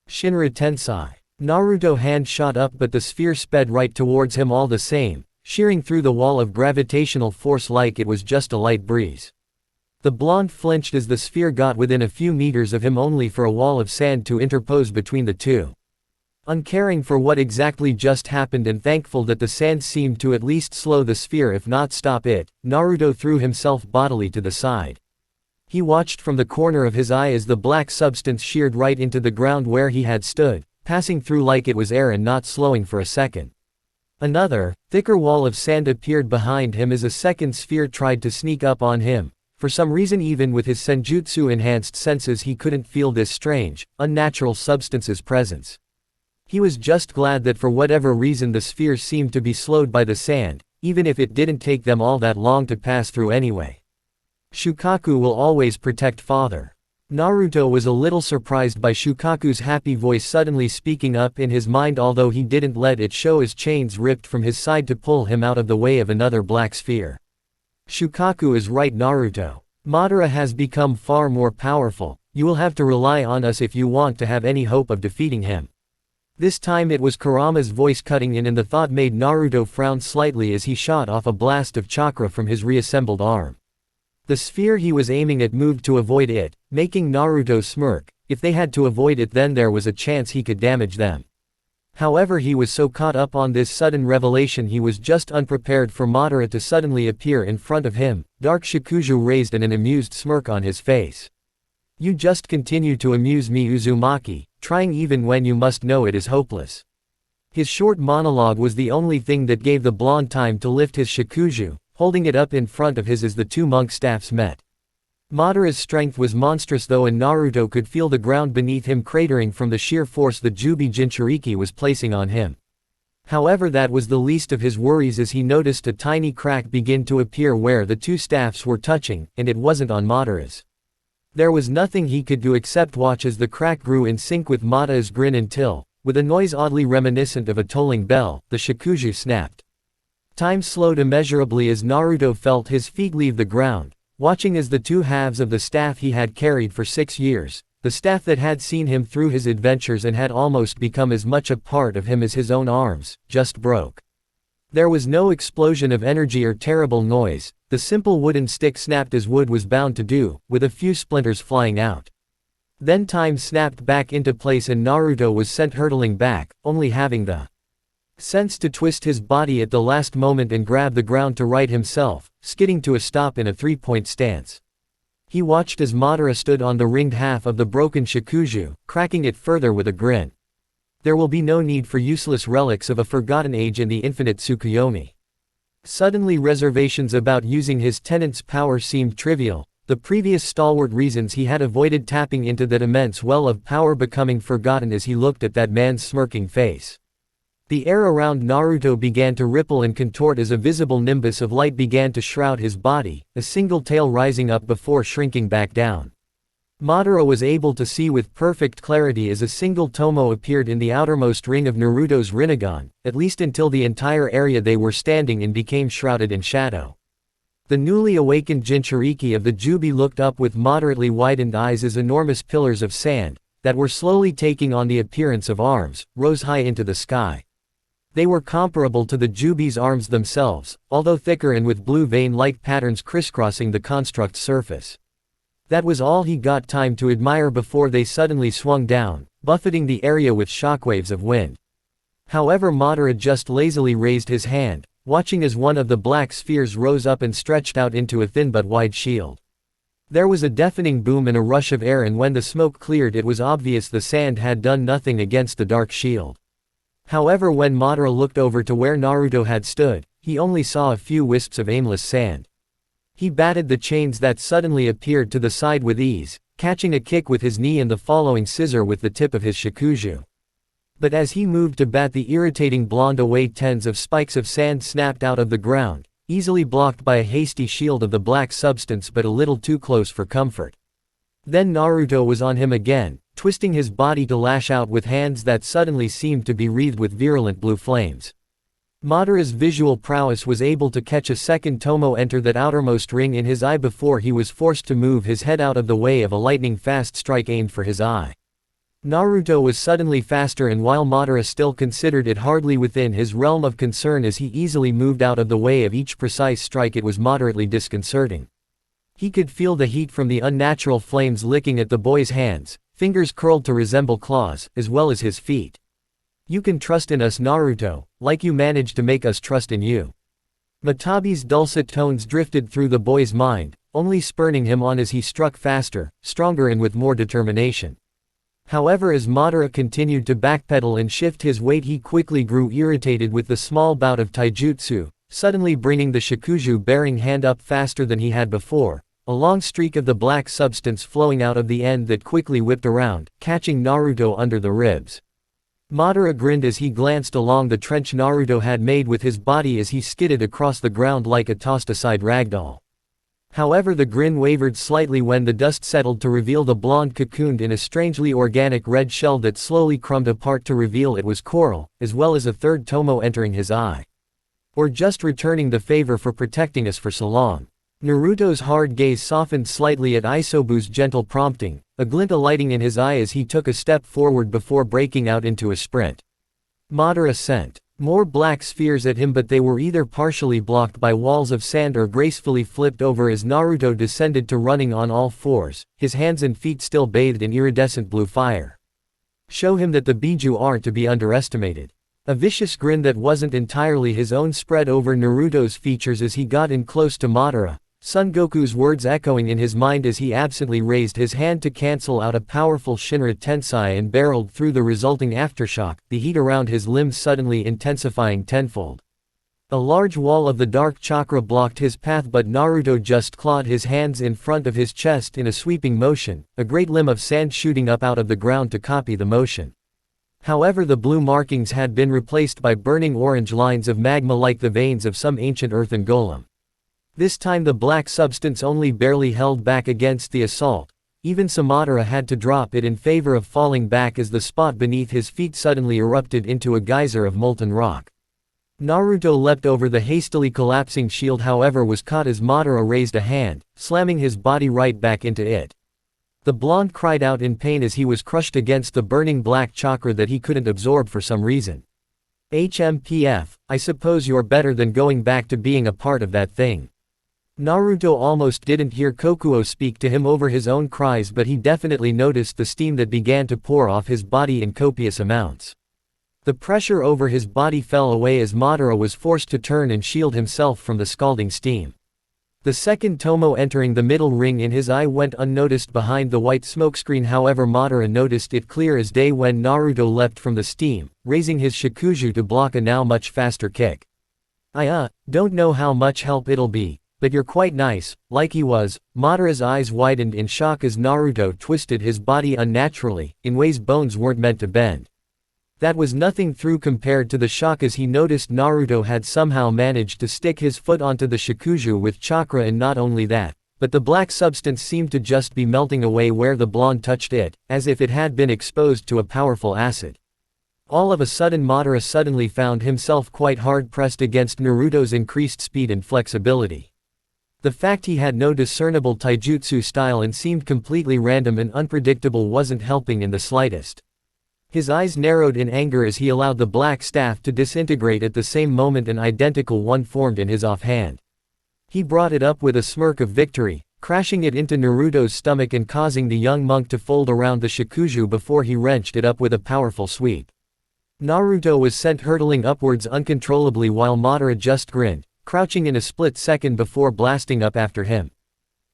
Shinra Tensei. Naruto's hand shot up, but the sphere sped right towards him all the same, shearing through the wall of gravitational force like it was just a light breeze. The blonde flinched as the sphere got within a few meters of him, only for a wall of sand to interpose between the two. Uncaring for what exactly just happened and thankful that the sand seemed to at least slow the sphere if not stop it, Naruto threw himself bodily to the side. He watched from the corner of his eye as the black substance sheared right into the ground where he had stood, passing through like it was air and not slowing for a second. Another, thicker wall of sand appeared behind him as a second sphere tried to sneak up on him. For some reason, even with his senjutsu-enhanced senses, he couldn't feel this strange, unnatural substance's presence. He was just glad that for whatever reason the sphere seemed to be slowed by the sand, even if it didn't take them all that long to pass through anyway. Shukaku will always protect father. Naruto was a little surprised by Shukaku's happy voice suddenly speaking up in his mind, although he didn't let it show as chains ripped from his side to pull him out of the way of another black sphere. Shukaku is right, Naruto. Madara has become far more powerful. You will have to rely on us if you want to have any hope of defeating him. This time it was Kurama's voice cutting in, and the thought made Naruto frown slightly as he shot off a blast of chakra from his reassembled arm. The sphere he was aiming at moved to avoid it, making Naruto smirk. If they had to avoid it, then there was a chance he could damage them. However, he was so caught up on this sudden revelation he was just unprepared for Madara to suddenly appear in front of him, dark shakuju raised and an amused smirk on his face. You just continue to amuse me, Uzumaki, trying even when you must know it is hopeless. His short monologue was the only thing that gave the blonde time to lift his shakuju, holding it up in front of his as the two monk staffs met. Madara's strength was monstrous though, and Naruto could feel the ground beneath him cratering from the sheer force the Jubi Jinchuriki was placing on him. However, that was the least of his worries as he noticed a tiny crack begin to appear where the two staffs were touching, and it wasn't on Madara's. There was nothing he could do except watch as the crack grew in sync with Madara's grin until, with a noise oddly reminiscent of a tolling bell, the shakuju snapped. Time slowed immeasurably as Naruto felt his feet leave the ground, watching as the two halves of the staff he had carried for 6 years, the staff that had seen him through his adventures and had almost become as much a part of him as his own arms, just broke. There was no explosion of energy or terrible noise, the simple wooden stick snapped as wood was bound to do, with a few splinters flying out. Then time snapped back into place and Naruto was sent hurtling back, only having the sense to twist his body at the last moment and grab the ground to right himself, skidding to a stop in a 3-point stance. He watched as Madara stood on the ringed half of the broken shakuju, cracking it further with a grin. There will be no need for useless relics of a forgotten age in the infinite Tsukuyomi. Suddenly reservations about using his tenant's power seemed trivial, the previous stalwart reasons he had avoided tapping into that immense well of power becoming forgotten as he looked at that man's smirking face. The air around Naruto began to ripple and contort as a visible nimbus of light began to shroud his body, a single tail rising up before shrinking back down. Madara was able to see with perfect clarity as a single tomo appeared in the outermost ring of Naruto's Rinnegan, at least until the entire area they were standing in became shrouded in shadow. The newly awakened Jinchuriki of the Jubi looked up with moderately widened eyes as enormous pillars of sand, that were slowly taking on the appearance of arms, rose high into the sky. They were comparable to the Jubi's arms themselves, although thicker and with blue vein-like patterns crisscrossing the construct's surface. That was all he got time to admire before they suddenly swung down, buffeting the area with shockwaves of wind. However, Madara just lazily raised his hand, watching as one of the black spheres rose up and stretched out into a thin but wide shield. There was a deafening boom and a rush of air, and when the smoke cleared it was obvious the sand had done nothing against the dark shield. However, when Madara looked over to where Naruto had stood, he only saw a few wisps of aimless sand. He batted the chains that suddenly appeared to the side with ease, catching a kick with his knee and the following scissor with the tip of his shikuju. But as he moved to bat the irritating blonde away, tens of spikes of sand snapped out of the ground, easily blocked by a hasty shield of the black substance but a little too close for comfort. Then Naruto was on him again, twisting his body to lash out with hands that suddenly seemed to be wreathed with virulent blue flames. Madara's visual prowess was able to catch a second tomo enter that outermost ring in his eye before he was forced to move his head out of the way of a lightning-fast strike aimed for his eye. Naruto was suddenly faster, and while Madara still considered it hardly within his realm of concern as he easily moved out of the way of each precise strike, it was moderately disconcerting. He could feel the heat from the unnatural flames licking at the boy's hands, fingers curled to resemble claws, as well as his feet. "You can trust in us, Naruto, like you managed to make us trust in you." Matabi's dulcet tones drifted through the boy's mind, only spurring him on as he struck faster, stronger and with more determination. However, as Madara continued to backpedal and shift his weight, he quickly grew irritated with the small bout of taijutsu, suddenly bringing the shikuju-bearing hand up faster than he had before, a long streak of the black substance flowing out of the end that quickly whipped around, catching Naruto under the ribs. Madara grinned as he glanced along the trench Naruto had made with his body as he skidded across the ground like a tossed-aside ragdoll. However, the grin wavered slightly when the dust settled to reveal the blonde cocooned in a strangely organic red shell that slowly crumbed apart to reveal it was coral, as well as a third tomo entering his eye. "Or just returning the favor for protecting us for so long." Naruto's hard gaze softened slightly at Isobu's gentle prompting, a glint alighting in his eye as he took a step forward before breaking out into a sprint. Madara sent more black spheres at him, but they were either partially blocked by walls of sand or gracefully flipped over as Naruto descended to running on all fours, his hands and feet still bathed in iridescent blue fire. "Show him that the Biju aren't to be underestimated." A vicious grin that wasn't entirely his own spread over Naruto's features as he got in close to Madara, Son Goku's words echoing in his mind as he absently raised his hand to cancel out a powerful Shinra Tensei and barreled through the resulting aftershock, the heat around his limbs suddenly intensifying tenfold. A large wall of the dark chakra blocked his path, but Naruto just clawed his hands in front of his chest in a sweeping motion, a great limb of sand shooting up out of the ground to copy the motion. However, the blue markings had been replaced by burning orange lines of magma like the veins of some ancient earthen golem. This time the black substance only barely held back against the assault. Even Madara had to drop it in favor of falling back as the spot beneath his feet suddenly erupted into a geyser of molten rock. Naruto leapt over the hastily collapsing shield, however was caught as Madara raised a hand, slamming his body right back into it. The blonde cried out in pain as he was crushed against the burning black chakra that he couldn't absorb for some reason. "HMPF, I suppose you're better than going back to being a part of that thing." Naruto almost didn't hear Kokuo speak to him over his own cries, but he definitely noticed the steam that began to pour off his body in copious amounts. The pressure over his body fell away as Madara was forced to turn and shield himself from the scalding steam. The second Tomo entering the middle ring in his eye went unnoticed behind the white smokescreen. However, Madara noticed it clear as day when Naruto leapt from the steam, raising his Shikuju to block a now much faster kick. Don't know how much help it'll be, but you're quite nice, like he was. Madara's eyes widened in shock as Naruto twisted his body unnaturally, in ways bones weren't meant to bend. That was nothing through compared to the shock as he noticed Naruto had somehow managed to stick his foot onto the Shikuju with chakra, and not only that, but the black substance seemed to just be melting away where the blonde touched it, as if it had been exposed to a powerful acid. All of a sudden Madara suddenly found himself quite hard-pressed against Naruto's increased speed and flexibility. The fact he had no discernible taijutsu style and seemed completely random and unpredictable wasn't helping in the slightest. His eyes narrowed in anger as he allowed the black staff to disintegrate. At the same moment an identical one formed in his offhand. He brought it up with a smirk of victory, crashing it into Naruto's stomach and causing the young monk to fold around the Shikuju before he wrenched it up with a powerful sweep. Naruto was sent hurtling upwards uncontrollably while Madara just grinned, crouching in a split second before blasting up after him.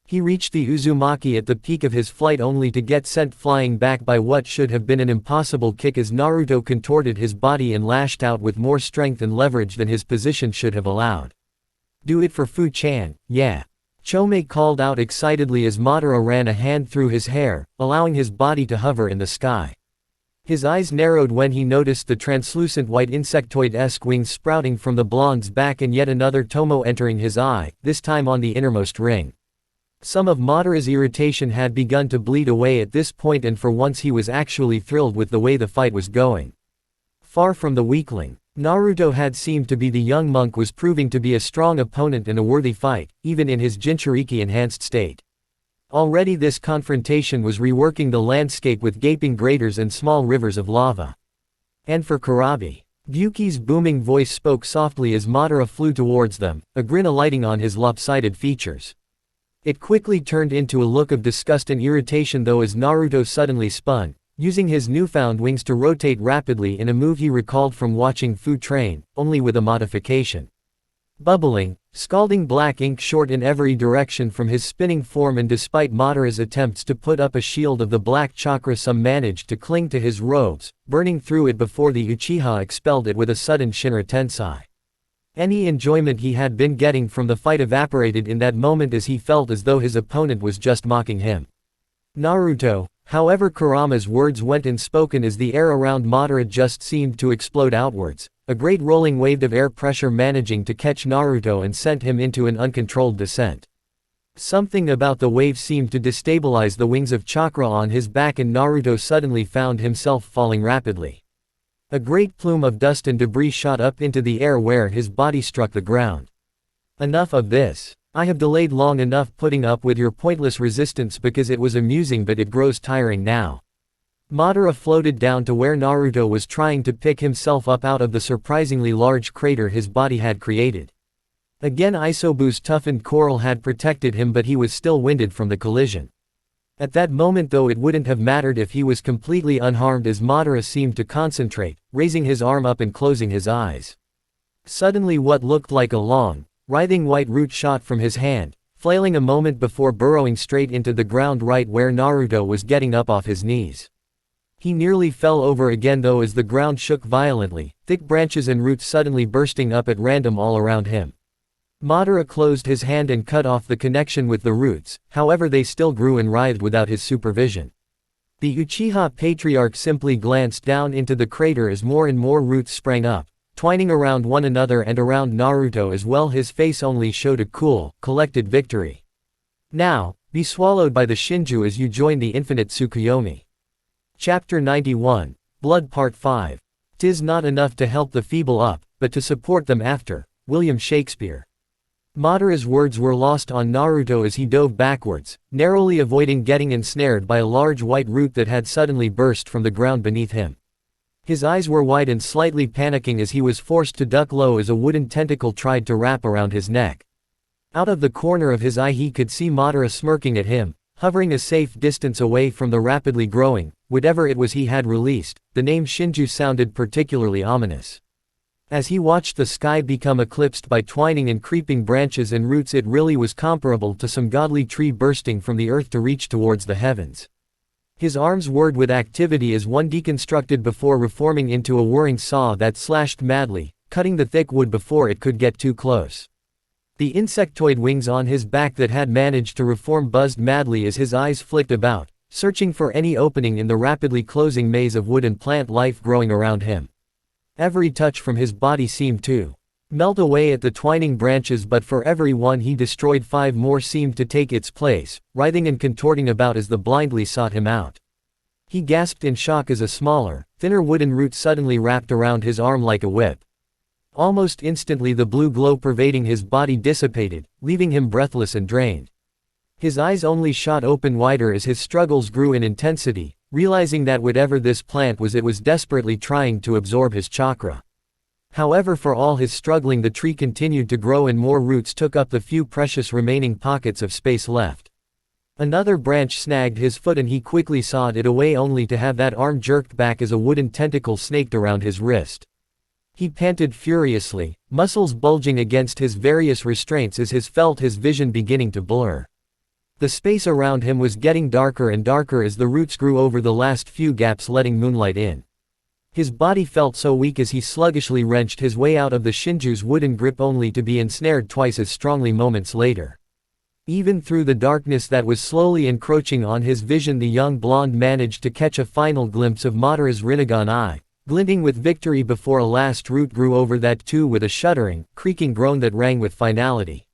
He reached the Uzumaki at the peak of his flight only to get sent flying back by what should have been an impossible kick as Naruto contorted his body and lashed out with more strength and leverage than his position should have allowed. Do it for Fu-chan, yeah. Chome called out excitedly as Madara ran a hand through his hair, allowing his body to hover in the sky. His eyes narrowed when he noticed the translucent white insectoid-esque wings sprouting from the blonde's back and yet another Tomo entering his eye, this time on the innermost ring. Some of Madara's irritation had begun to bleed away at this point, and for once he was actually thrilled with the way the fight was going. Far from the weakling Naruto had seemed to be, the young monk was proving to be a strong opponent and a worthy fight, even in his Jinchuriki-enhanced state. Already this confrontation was reworking the landscape with gaping craters and small rivers of lava. And for Kurabi, Gyuki's booming voice spoke softly as Madara flew towards them, a grin alighting on his lopsided features. It quickly turned into a look of disgust and irritation though as Naruto suddenly spun, using his newfound wings to rotate rapidly in a move he recalled from watching Fu train, only with a modification. Bubbling, scalding black ink shot in every direction from his spinning form, and despite Madara's attempts to put up a shield of the black chakra, some managed to cling to his robes, burning through it before the Uchiha expelled it with a sudden Shinra Tensei. Any enjoyment he had been getting from the fight evaporated in that moment as he felt as though his opponent was just mocking him. Naruto, however, Kurama's words went unspoken as the air around Madara just seemed to explode outwards, a great rolling wave of air pressure managing to catch Naruto and sent him into an uncontrolled descent. Something about the wave seemed to destabilize the wings of chakra on his back, and Naruto suddenly found himself falling rapidly. A great plume of dust and debris shot up into the air where his body struck the ground. Enough of this. I have delayed long enough putting up with your pointless resistance because it was amusing, but it grows tiring now. Madara floated down to where Naruto was trying to pick himself up out of the surprisingly large crater his body had created. Again Isobu's toughened coral had protected him, but he was still winded from the collision. At that moment though it wouldn't have mattered if he was completely unharmed as Madara seemed to concentrate, raising his arm up and closing his eyes. Suddenly what looked like a long, writhing white root shot from his hand, flailing a moment before burrowing straight into the ground right where Naruto was getting up off his knees. He nearly fell over again though as the ground shook violently, thick branches and roots suddenly bursting up at random all around him. Madara closed his hand and cut off the connection with the roots, however they still grew and writhed without his supervision. The Uchiha Patriarch simply glanced down into the crater as more and more roots sprang up, twining around one another and around Naruto as well. His face only showed a cool, collected victory. Now, be swallowed by the Shinju as you join the infinite Tsukuyomi. Chapter 91, Blood Part 5. 'Tis not enough to help the feeble up, but to support them after. William Shakespeare. Madara's words were lost on Naruto as he dove backwards, narrowly avoiding getting ensnared by a large white root that had suddenly burst from the ground beneath him. His eyes were wide and slightly panicking as he was forced to duck low as a wooden tentacle tried to wrap around his neck. Out of the corner of his eye he could see Madara smirking at him, hovering a safe distance away from the rapidly growing, whatever it was he had released. The name Shinju sounded particularly ominous. As he watched the sky become eclipsed by twining and creeping branches and roots, it really was comparable to some godly tree bursting from the earth to reach towards the heavens. His arms whirred with activity as one deconstructed before reforming into a whirring saw that slashed madly, cutting the thick wood before it could get too close. The insectoid wings on his back that had managed to reform buzzed madly as his eyes flicked about, searching for any opening in the rapidly closing maze of wood and plant life growing around him. Every touch from his body seemed to melt away at the twining branches, but for every one he destroyed 5 more seemed to take its place, writhing and contorting about as the blindly sought him out. He gasped in shock as a smaller, thinner wooden root suddenly wrapped around his arm like a whip. Almost instantly the blue glow pervading his body dissipated, leaving him breathless and drained. His eyes only shot open wider as his struggles grew in intensity, realizing that whatever this plant was, it was desperately trying to absorb his chakra. However, for all his struggling, the tree continued to grow and more roots took up the few precious remaining pockets of space left. Another branch snagged his foot and he quickly sawed it away, only to have that arm jerked back as a wooden tentacle snaked around his wrist. He panted furiously, muscles bulging against his various restraints as he felt his vision beginning to blur. The space around him was getting darker and darker as the roots grew over the last few gaps, letting moonlight in. His body felt so weak as he sluggishly wrenched his way out of the Shinju's wooden grip, only to be ensnared twice as strongly moments later. Even through the darkness that was slowly encroaching on his vision, the young blonde managed to catch a final glimpse of Madara's Rinnegan eye, glinting with victory before a last root grew over that too with a shuddering, creaking groan that rang with finality.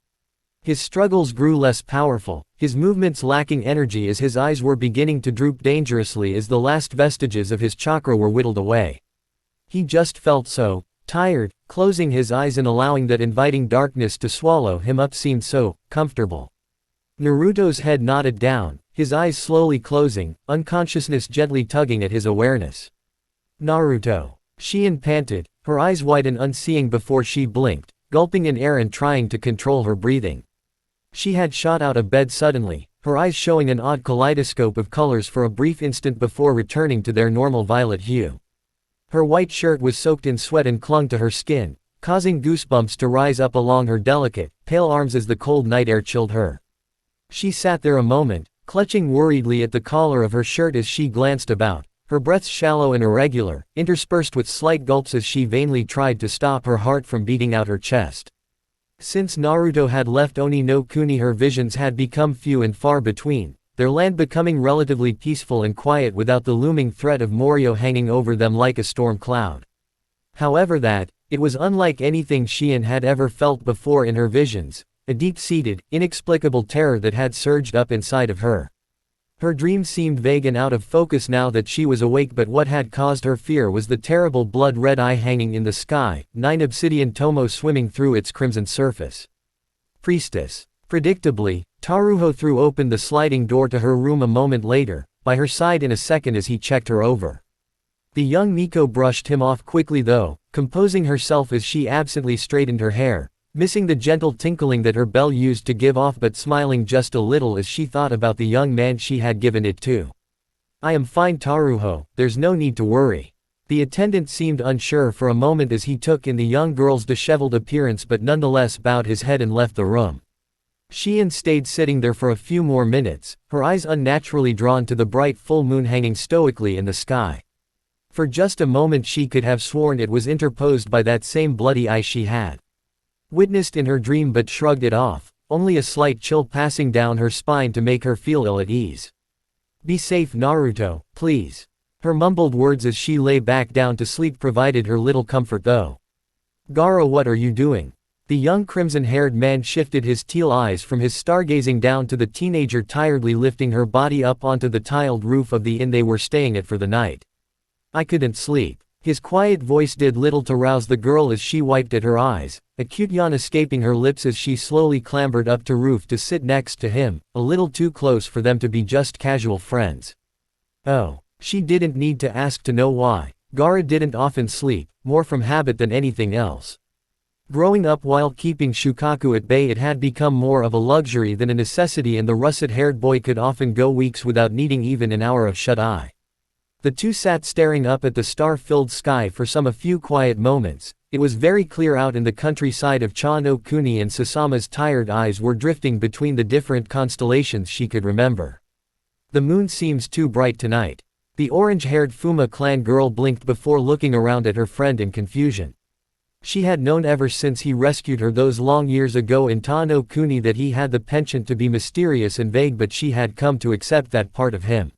His struggles grew less powerful, his movements lacking energy as his eyes were beginning to droop dangerously as the last vestiges of his chakra were whittled away. He just felt so tired, closing his eyes and allowing that inviting darkness to swallow him up seemed so comfortable. Naruto's head nodded down, his eyes slowly closing, unconsciousness gently tugging at his awareness. Naruto. Shion panted, her eyes wide and unseeing before she blinked, gulping in air and trying to control her breathing. She had shot out of bed suddenly, her eyes showing an odd kaleidoscope of colors for a brief instant before returning to their normal violet hue. Her white shirt was soaked in sweat and clung to her skin, causing goosebumps to rise up along her delicate, pale arms as the cold night air chilled her. She sat there a moment, clutching worriedly at the collar of her shirt as she glanced about, her breaths shallow and irregular, interspersed with slight gulps as she vainly tried to stop her heart from beating out her chest. Since Naruto had left Oni no Kuni, her visions had become few and far between, their land becoming relatively peaceful and quiet without the looming threat of Morio hanging over them like a storm cloud. However, it was unlike anything Shion had ever felt before in her visions, a deep-seated, inexplicable terror that had surged up inside of her. Her dreams seemed vague and out of focus now that she was awake, but what had caused her fear was the terrible blood-red eye hanging in the sky, 9 obsidian tomo swimming through its crimson surface. Priestess. Predictably, Taruho threw open the sliding door to her room a moment later, by her side in a second as he checked her over. The young Miko brushed him off quickly though, composing herself as she absently straightened her hair, missing the gentle tinkling that her bell used to give off, but smiling just a little as she thought about the young man she had given it to. "I am fine, Taruho, there's no need to worry." The attendant seemed unsure for a moment as he took in the young girl's disheveled appearance, but nonetheless bowed his head and left the room. Shion stayed sitting there for a few more minutes, her eyes unnaturally drawn to the bright full moon hanging stoically in the sky. For just a moment she could have sworn it was interposed by that same bloody eye she had witnessed in her dream, but shrugged it off, only a slight chill passing down her spine to make her feel ill at ease. "Be safe, Naruto, please." Her mumbled words as she lay back down to sleep provided her little comfort though. "Gaara, what are you doing?" The young crimson-haired man shifted his teal eyes from his stargazing down to the teenager tiredly lifting her body up onto the tiled roof of the inn they were staying at for the night. "I couldn't sleep." His quiet voice did little to rouse the girl as she wiped at her eyes, a cute yawn escaping her lips as she slowly clambered up to roof to sit next to him, a little too close for them to be just casual friends. Oh, she didn't need to ask to know why. Gaara didn't often sleep, more from habit than anything else. Growing up while keeping Shukaku at bay, it had become more of a luxury than a necessity, and the russet-haired boy could often go weeks without needing even an hour of shut-eye. The two sat staring up at the star-filled sky for a few quiet moments, It was very clear out in the countryside of Cha no Kuni, and Sasama's tired eyes were drifting between the different constellations she could remember. The moon seems too bright tonight. The orange-haired Fuma clan girl blinked before looking around at her friend in confusion. She had known ever since he rescued her those long years ago in Ta no Kuni that he had the penchant to be mysterious and vague, but she had come to accept that part of him.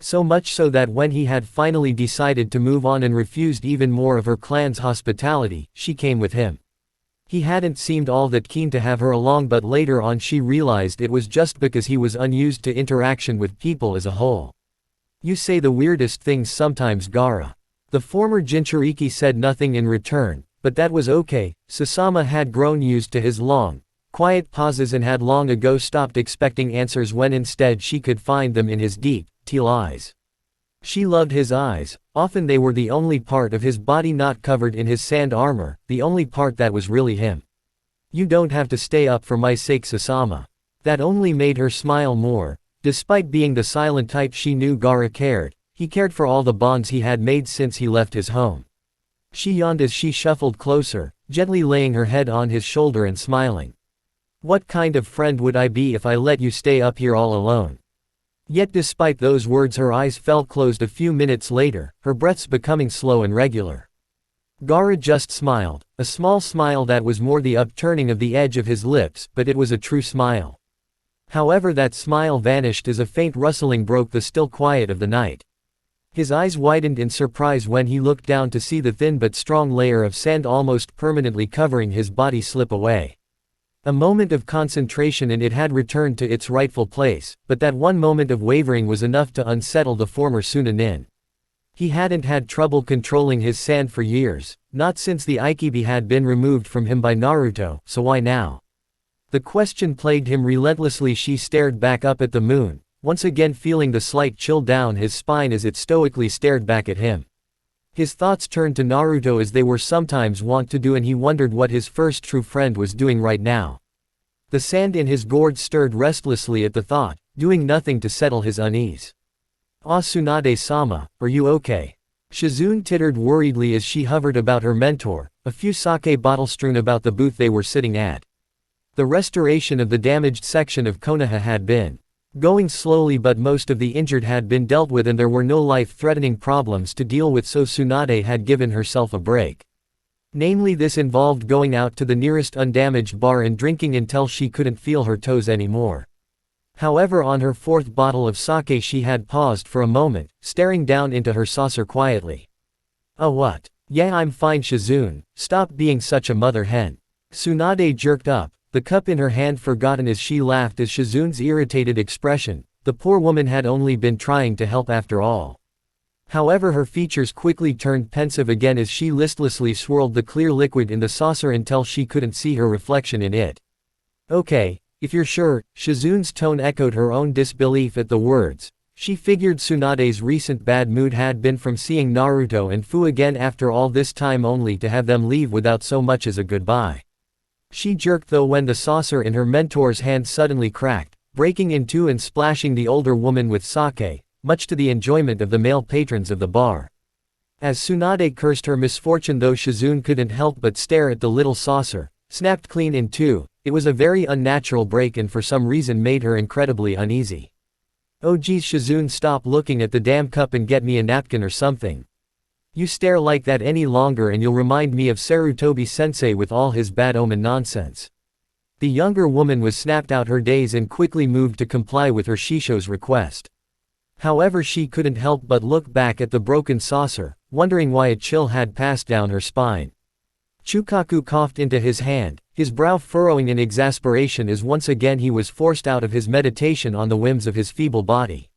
So much so that when he had finally decided to move on and refused even more of her clan's hospitality, she came with him. He hadn't seemed all that keen to have her along, but later on she realized it was just because he was unused to interaction with people as a whole. You say the weirdest things sometimes, Gaara. The former Jinchuriki said nothing in return, but that was okay. Sasama had grown used to his long, quiet pauses and had long ago stopped expecting answers when instead she could find them in his deep, teal eyes. She loved his eyes. Often they were the only part of his body not covered in his sand armor, the only part that was really him. You don't have to stay up for my sake, Sasama. That only made her smile more. Despite being the silent type she knew Gaara cared, he cared for all the bonds he had made since he left his home. She yawned as she shuffled closer, gently laying her head on his shoulder and smiling. What kind of friend would I be if I let you stay up here all alone? Yet despite those words her eyes fell closed a few minutes later, her breaths becoming slow and regular. Gaara just smiled, a small smile that was more the upturning of the edge of his lips, but it was a true smile. However, that smile vanished as a faint rustling broke the still quiet of the night. His eyes widened in surprise when he looked down to see the thin but strong layer of sand almost permanently covering his body slip away. A moment of concentration and it had returned to its rightful place, but that one moment of wavering was enough to unsettle the former Sunanin. He hadn't had trouble controlling his sand for years, not since the Ikibi had been removed from him by Naruto, so why now? The question plagued him relentlessly. She stared back up at the moon, once again feeling the slight chill down his spine as it stoically stared back at him. His thoughts turned to Naruto as they were sometimes wont to do, and he wondered what his first true friend was doing right now. The sand in his gourd stirred restlessly at the thought, doing nothing to settle his unease. "Ah, Tsunade-sama, are you okay?" Shizune tittered worriedly as she hovered about her mentor, a few sake bottles strewn about the booth they were sitting at. The restoration of the damaged section of Konoha had been going slowly, but most of the injured had been dealt with and there were no life-threatening problems to deal with, so Tsunade had given herself a break. Namely, this involved going out to the nearest undamaged bar and drinking until she couldn't feel her toes anymore. However, on her fourth bottle of sake she had paused for a moment, staring down into her saucer quietly. "Oh, what? Yeah, I'm fine, Shizune, stop being such a mother hen." Tsunade jerked up, the cup in her hand forgotten as she laughed as Shizune's irritated expression. The poor woman had only been trying to help after all. However, her features quickly turned pensive again as she listlessly swirled the clear liquid in the saucer until she couldn't see her reflection in it. "Okay, if you're sure," Shizune's tone echoed her own disbelief at the words. She figured Tsunade's recent bad mood had been from seeing Naruto and Fu again after all this time, only to have them leave without so much as a goodbye. She jerked though when the saucer in her mentor's hand suddenly cracked, breaking in two and splashing the older woman with sake, much to the enjoyment of the male patrons of the bar. As Tsunade cursed her misfortune though Shizune couldn't help but stare at the little saucer, snapped clean in two. It was a very unnatural break and for some reason made her incredibly uneasy. "Oh geez Shizune, stop looking at the damn cup and get me a napkin or something. You stare like that any longer and you'll remind me of Sarutobi-sensei with all his bad omen nonsense." The younger woman was snapped out her daze and quickly moved to comply with her Shisho's request. However, she couldn't help but look back at the broken saucer, wondering why a chill had passed down her spine. Chukaku coughed into his hand, his brow furrowing in exasperation as once again he was forced out of his meditation on the whims of his feeble body.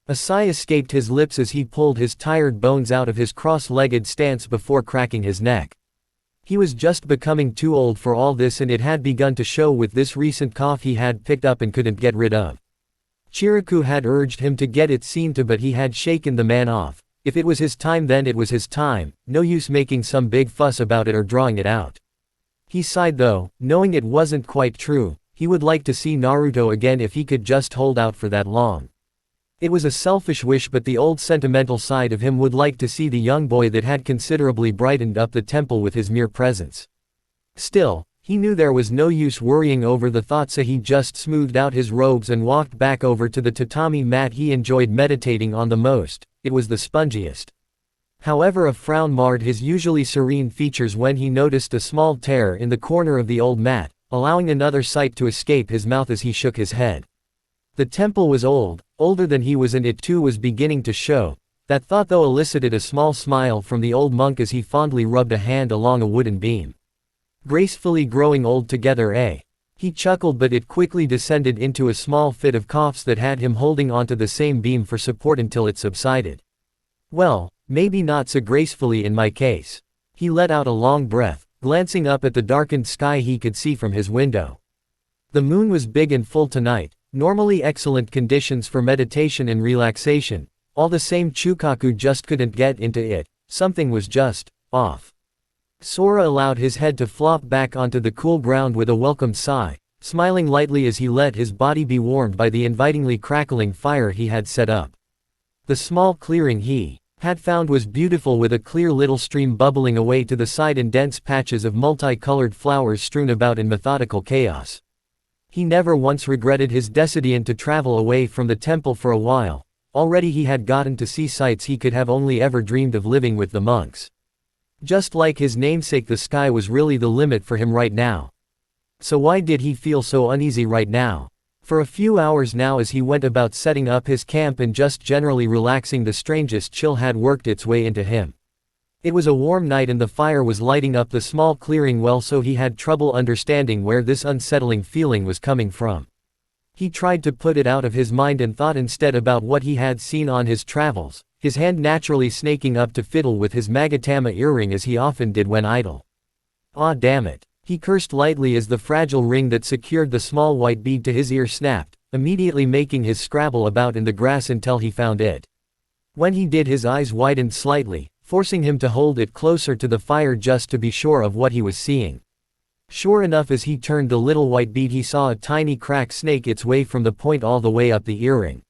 A sigh escaped his lips as he pulled his tired bones out of his cross-legged stance before cracking his neck. He was just becoming too old for all this, and it had begun to show with this recent cough he had picked up and couldn't get rid of. Chiriku had urged him to get it seen to, but he had shaken the man off. If it was his time, then it was his time, no use making some big fuss about it or drawing it out. He sighed though, knowing it wasn't quite true. He would like to see Naruto again if he could just hold out for that long. It was a selfish wish, but the old sentimental side of him would like to see the young boy that had considerably brightened up the temple with his mere presence. Still, he knew there was no use worrying over the thought, so he just smoothed out his robes and walked back over to the tatami mat he enjoyed meditating on the most. It was the spongiest. However, a frown marred his usually serene features when he noticed a small tear in the corner of the old mat, allowing another sight to escape his mouth as he shook his head. The temple was old, older than he was, and it too was beginning to show. That thought though elicited a small smile from the old monk as he fondly rubbed a hand along a wooden beam. Gracefully growing old together, eh? He chuckled, but it quickly descended into a small fit of coughs that had him holding onto the same beam for support until it subsided. Well, maybe not so gracefully in my case. He let out a long breath, glancing up at the darkened sky he could see from his window. The moon was big and full tonight, normally excellent conditions for meditation and relaxation. All the same, Chukaku just couldn't get into it. Something was just off. Sora allowed his head to flop back onto the cool ground with a welcome sigh, smiling lightly as he let his body be warmed by the invitingly crackling fire he had set up. The small clearing he had found was beautiful, with a clear little stream bubbling away to the side and dense patches of multicolored flowers strewn about in methodical chaos. He never once regretted his decision to travel away from the temple for a while. Already he had gotten to see sights he could have only ever dreamed of living with the monks. Just like his namesake, the sky was really the limit for him right now. So why did he feel so uneasy right now? For a few hours now, as he went about setting up his camp and just generally relaxing, the strangest chill had worked its way into him. It was a warm night and the fire was lighting up the small clearing well, so he had trouble understanding where this unsettling feeling was coming from. He tried to put it out of his mind and thought instead about what he had seen on his travels, his hand naturally snaking up to fiddle with his Magatama earring as he often did when idle. "Ah, damn it." He cursed lightly as the fragile ring that secured the small white bead to his ear snapped, immediately making his scrabble about in the grass until he found it. When he did, his eyes widened slightly, forcing him to hold it closer to the fire just to be sure of what he was seeing. Sure enough, as he turned the little white bead, he saw a tiny crack snake its way from the point all the way up the earring.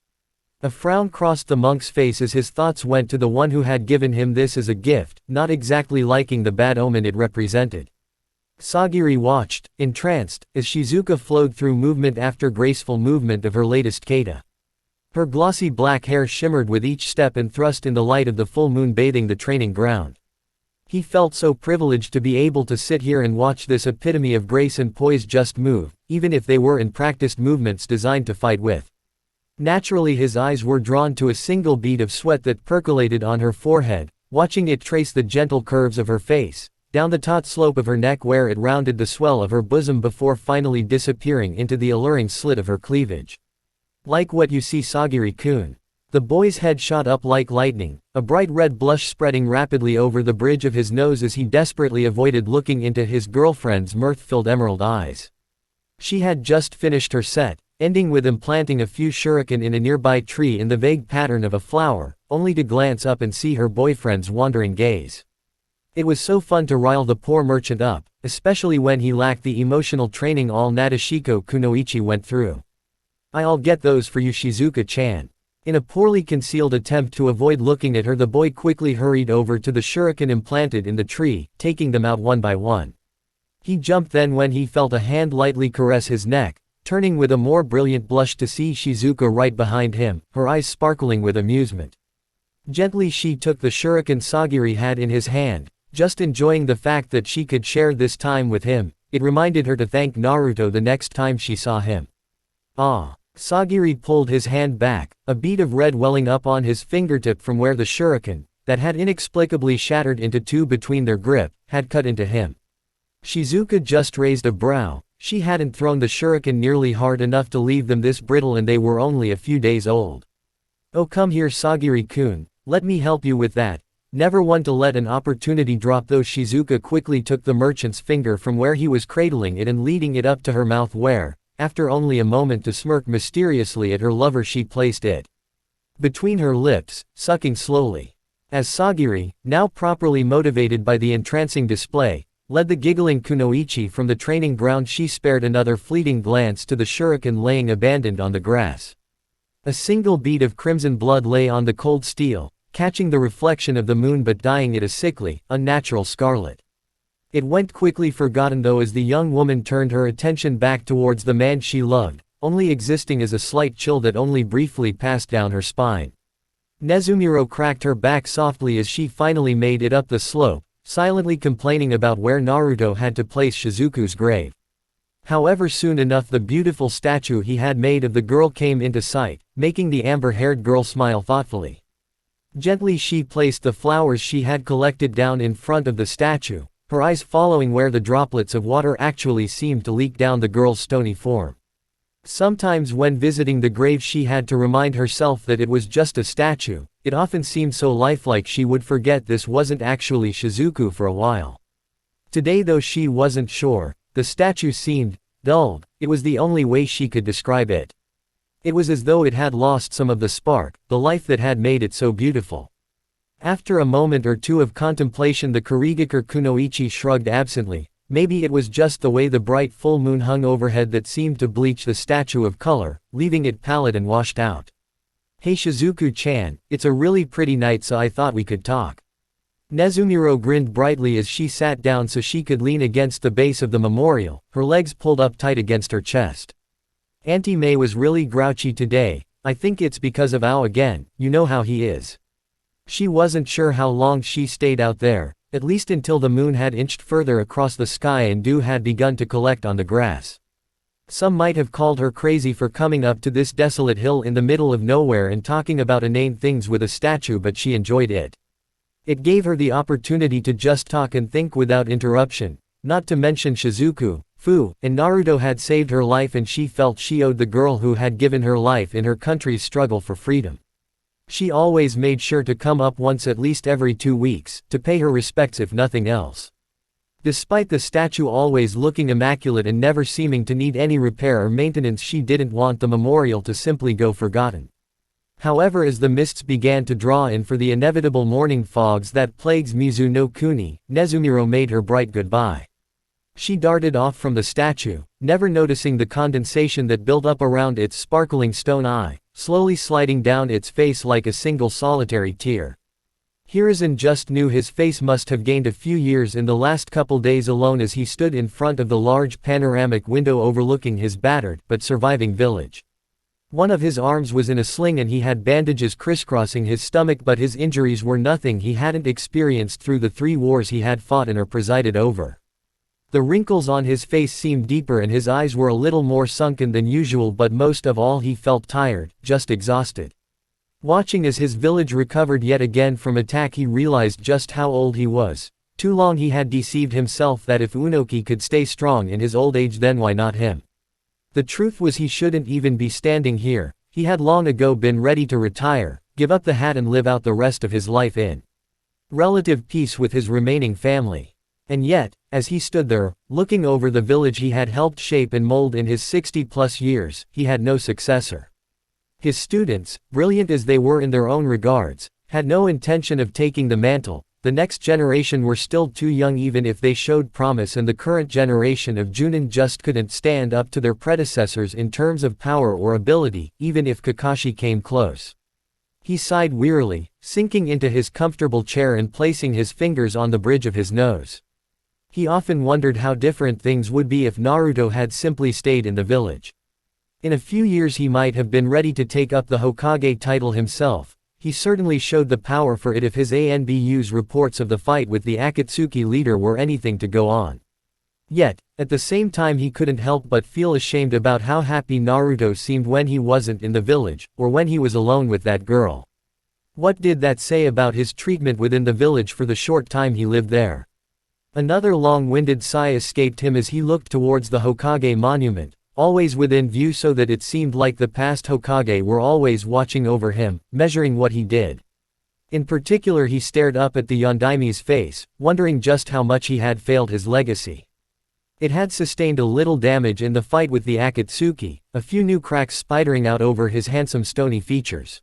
A frown crossed the monk's face as his thoughts went to the one who had given him this as a gift, not exactly liking the bad omen it represented. Sagiri watched, entranced, as Shizuka flowed through movement after graceful movement of her latest kata. Her glossy black hair shimmered with each step and thrust in the light of the full moon bathing the training ground. He felt so privileged to be able to sit here and watch this epitome of grace and poise just move, even if they were in practiced movements designed to fight with. Naturally, his eyes were drawn to a single bead of sweat that percolated on her forehead, watching it trace the gentle curves of her face, down the taut slope of her neck where it rounded the swell of her bosom before finally disappearing into the alluring slit of her cleavage. "Like what you see, Sagiri-kun." The boy's head shot up like lightning, a bright red blush spreading rapidly over the bridge of his nose as he desperately avoided looking into his girlfriend's mirth-filled emerald eyes. She had just finished her set, ending with implanting a few shuriken in a nearby tree in the vague pattern of a flower, only to glance up and see her boyfriend's wandering gaze. It was so fun to rile the poor merchant up, especially when he lacked the emotional training all Nadeshiko Kunoichi went through. "I'll get those for you, Shizuka-chan." In a poorly concealed attempt to avoid looking at her, the boy quickly hurried over to the shuriken implanted in the tree, taking them out one by one. He jumped then when he felt a hand lightly caress his neck, turning with a more brilliant blush to see Shizuka right behind him, her eyes sparkling with amusement. Gently she took the shuriken Sagiri had in his hand, just enjoying the fact that she could share this time with him. It reminded her to thank Naruto the next time she saw him. "Ah." Sagiri pulled his hand back, a bead of red welling up on his fingertip from where the shuriken, that had inexplicably shattered into two between their grip, had cut into him. Shizuka just raised a brow. She hadn't thrown the shuriken nearly hard enough to leave them this brittle, and they were only a few days old. "Oh, come here, Sagiri-kun, let me help you with that." Never one to let an opportunity drop though, Shizuka quickly took the merchant's finger from where he was cradling it and leading it up to her mouth where, after only a moment to smirk mysteriously at her lover, she placed it between her lips, sucking slowly. As Sagiri, now properly motivated by the entrancing display, led the giggling Kunoichi from the training ground, she spared another fleeting glance to the shuriken laying abandoned on the grass. A single bead of crimson blood lay on the cold steel, catching the reflection of the moon but dyeing it a sickly, unnatural scarlet. It went quickly forgotten though as the young woman turned her attention back towards the man she loved, only existing as a slight chill that only briefly passed down her spine. Nezumiro cracked her back softly as she finally made it up the slope, silently complaining about where Naruto had to place Shizuku's grave. However, soon enough the beautiful statue he had made of the girl came into sight, making the amber-haired girl smile thoughtfully. Gently she placed the flowers she had collected down in front of the statue, her eyes following where the droplets of water actually seemed to leak down the girl's stony form. Sometimes when visiting the grave she had to remind herself that it was just a statue. It often seemed so lifelike she would forget this wasn't actually Shizuku for a while. Today though she wasn't sure, the statue seemed dulled. It was the only way she could describe it. It was as though it had lost some of the spark, the life that had made it so beautiful. After a moment or two of contemplation the Kurigakure Kunoichi shrugged absently. Maybe it was just the way the bright full moon hung overhead that seemed to bleach the statue of color, leaving it pallid and washed out. Hey Shizuku-chan, it's a really pretty night so I thought we could talk. Nezumiro grinned brightly as she sat down so she could lean against the base of the memorial, her legs pulled up tight against her chest. Auntie May was really grouchy today. I think it's because of Ao again, you know how he is. She wasn't sure how long she stayed out there, at least until the moon had inched further across the sky and dew had begun to collect on the grass. Some might have called her crazy for coming up to this desolate hill in the middle of nowhere and talking about inane things with a statue, but she enjoyed it. It gave her the opportunity to just talk and think without interruption, not to mention Shizuku, Fu, and Naruto had saved her life and she felt she owed the girl who had given her life in her country's struggle for freedom. She always made sure to come up once at least every 2 weeks, to pay her respects if nothing else. Despite the statue always looking immaculate and never seeming to need any repair or maintenance, she didn't want the memorial to simply go forgotten. However, as the mists began to draw in for the inevitable morning fogs that plagues Mizu no Kuni, Nezumiro made her bright goodbye. She darted off from the statue, never noticing the condensation that built up around its sparkling stone eye, slowly sliding down its face like a single solitary tear. Hiruzen just knew his face must have gained a few years in the last couple days alone as he stood in front of the large panoramic window overlooking his battered but surviving village. One of his arms was in a sling and he had bandages crisscrossing his stomach, but his injuries were nothing he hadn't experienced through the 3 wars he had fought and or presided over. The wrinkles on his face seemed deeper and his eyes were a little more sunken than usual, but most of all he felt tired, just exhausted. Watching as his village recovered yet again from attack, he realized just how old he was. Too long he had deceived himself that if Unoki could stay strong in his old age, then why not him? The truth was he shouldn't even be standing here. He had long ago been ready to retire, give up the hat and live out the rest of his life in relative peace with his remaining family. And yet, as he stood there, looking over the village he had helped shape and mold in his 60-plus years, he had no successor. His students, brilliant as they were in their own regards, had no intention of taking the mantle. The next generation were still too young even if they showed promise, and the current generation of Junin just couldn't stand up to their predecessors in terms of power or ability, even if Kakashi came close. He sighed wearily, sinking into his comfortable chair and placing his fingers on the bridge of his nose. He often wondered how different things would be if Naruto had simply stayed in the village. In a few years he might have been ready to take up the Hokage title himself. He certainly showed the power for it if his ANBU's reports of the fight with the Akatsuki leader were anything to go on. Yet, at the same time he couldn't help but feel ashamed about how happy Naruto seemed when he wasn't in the village, or when he was alone with that girl. What did that say about his treatment within the village for the short time he lived there? Another long-winded sigh escaped him as he looked towards the Hokage monument, always within view so that it seemed like the past Hokage were always watching over him, measuring what he did. In particular he stared up at the Yondaime's face, wondering just how much he had failed his legacy. It had sustained a little damage in the fight with the Akatsuki, a few new cracks spidering out over his handsome stony features.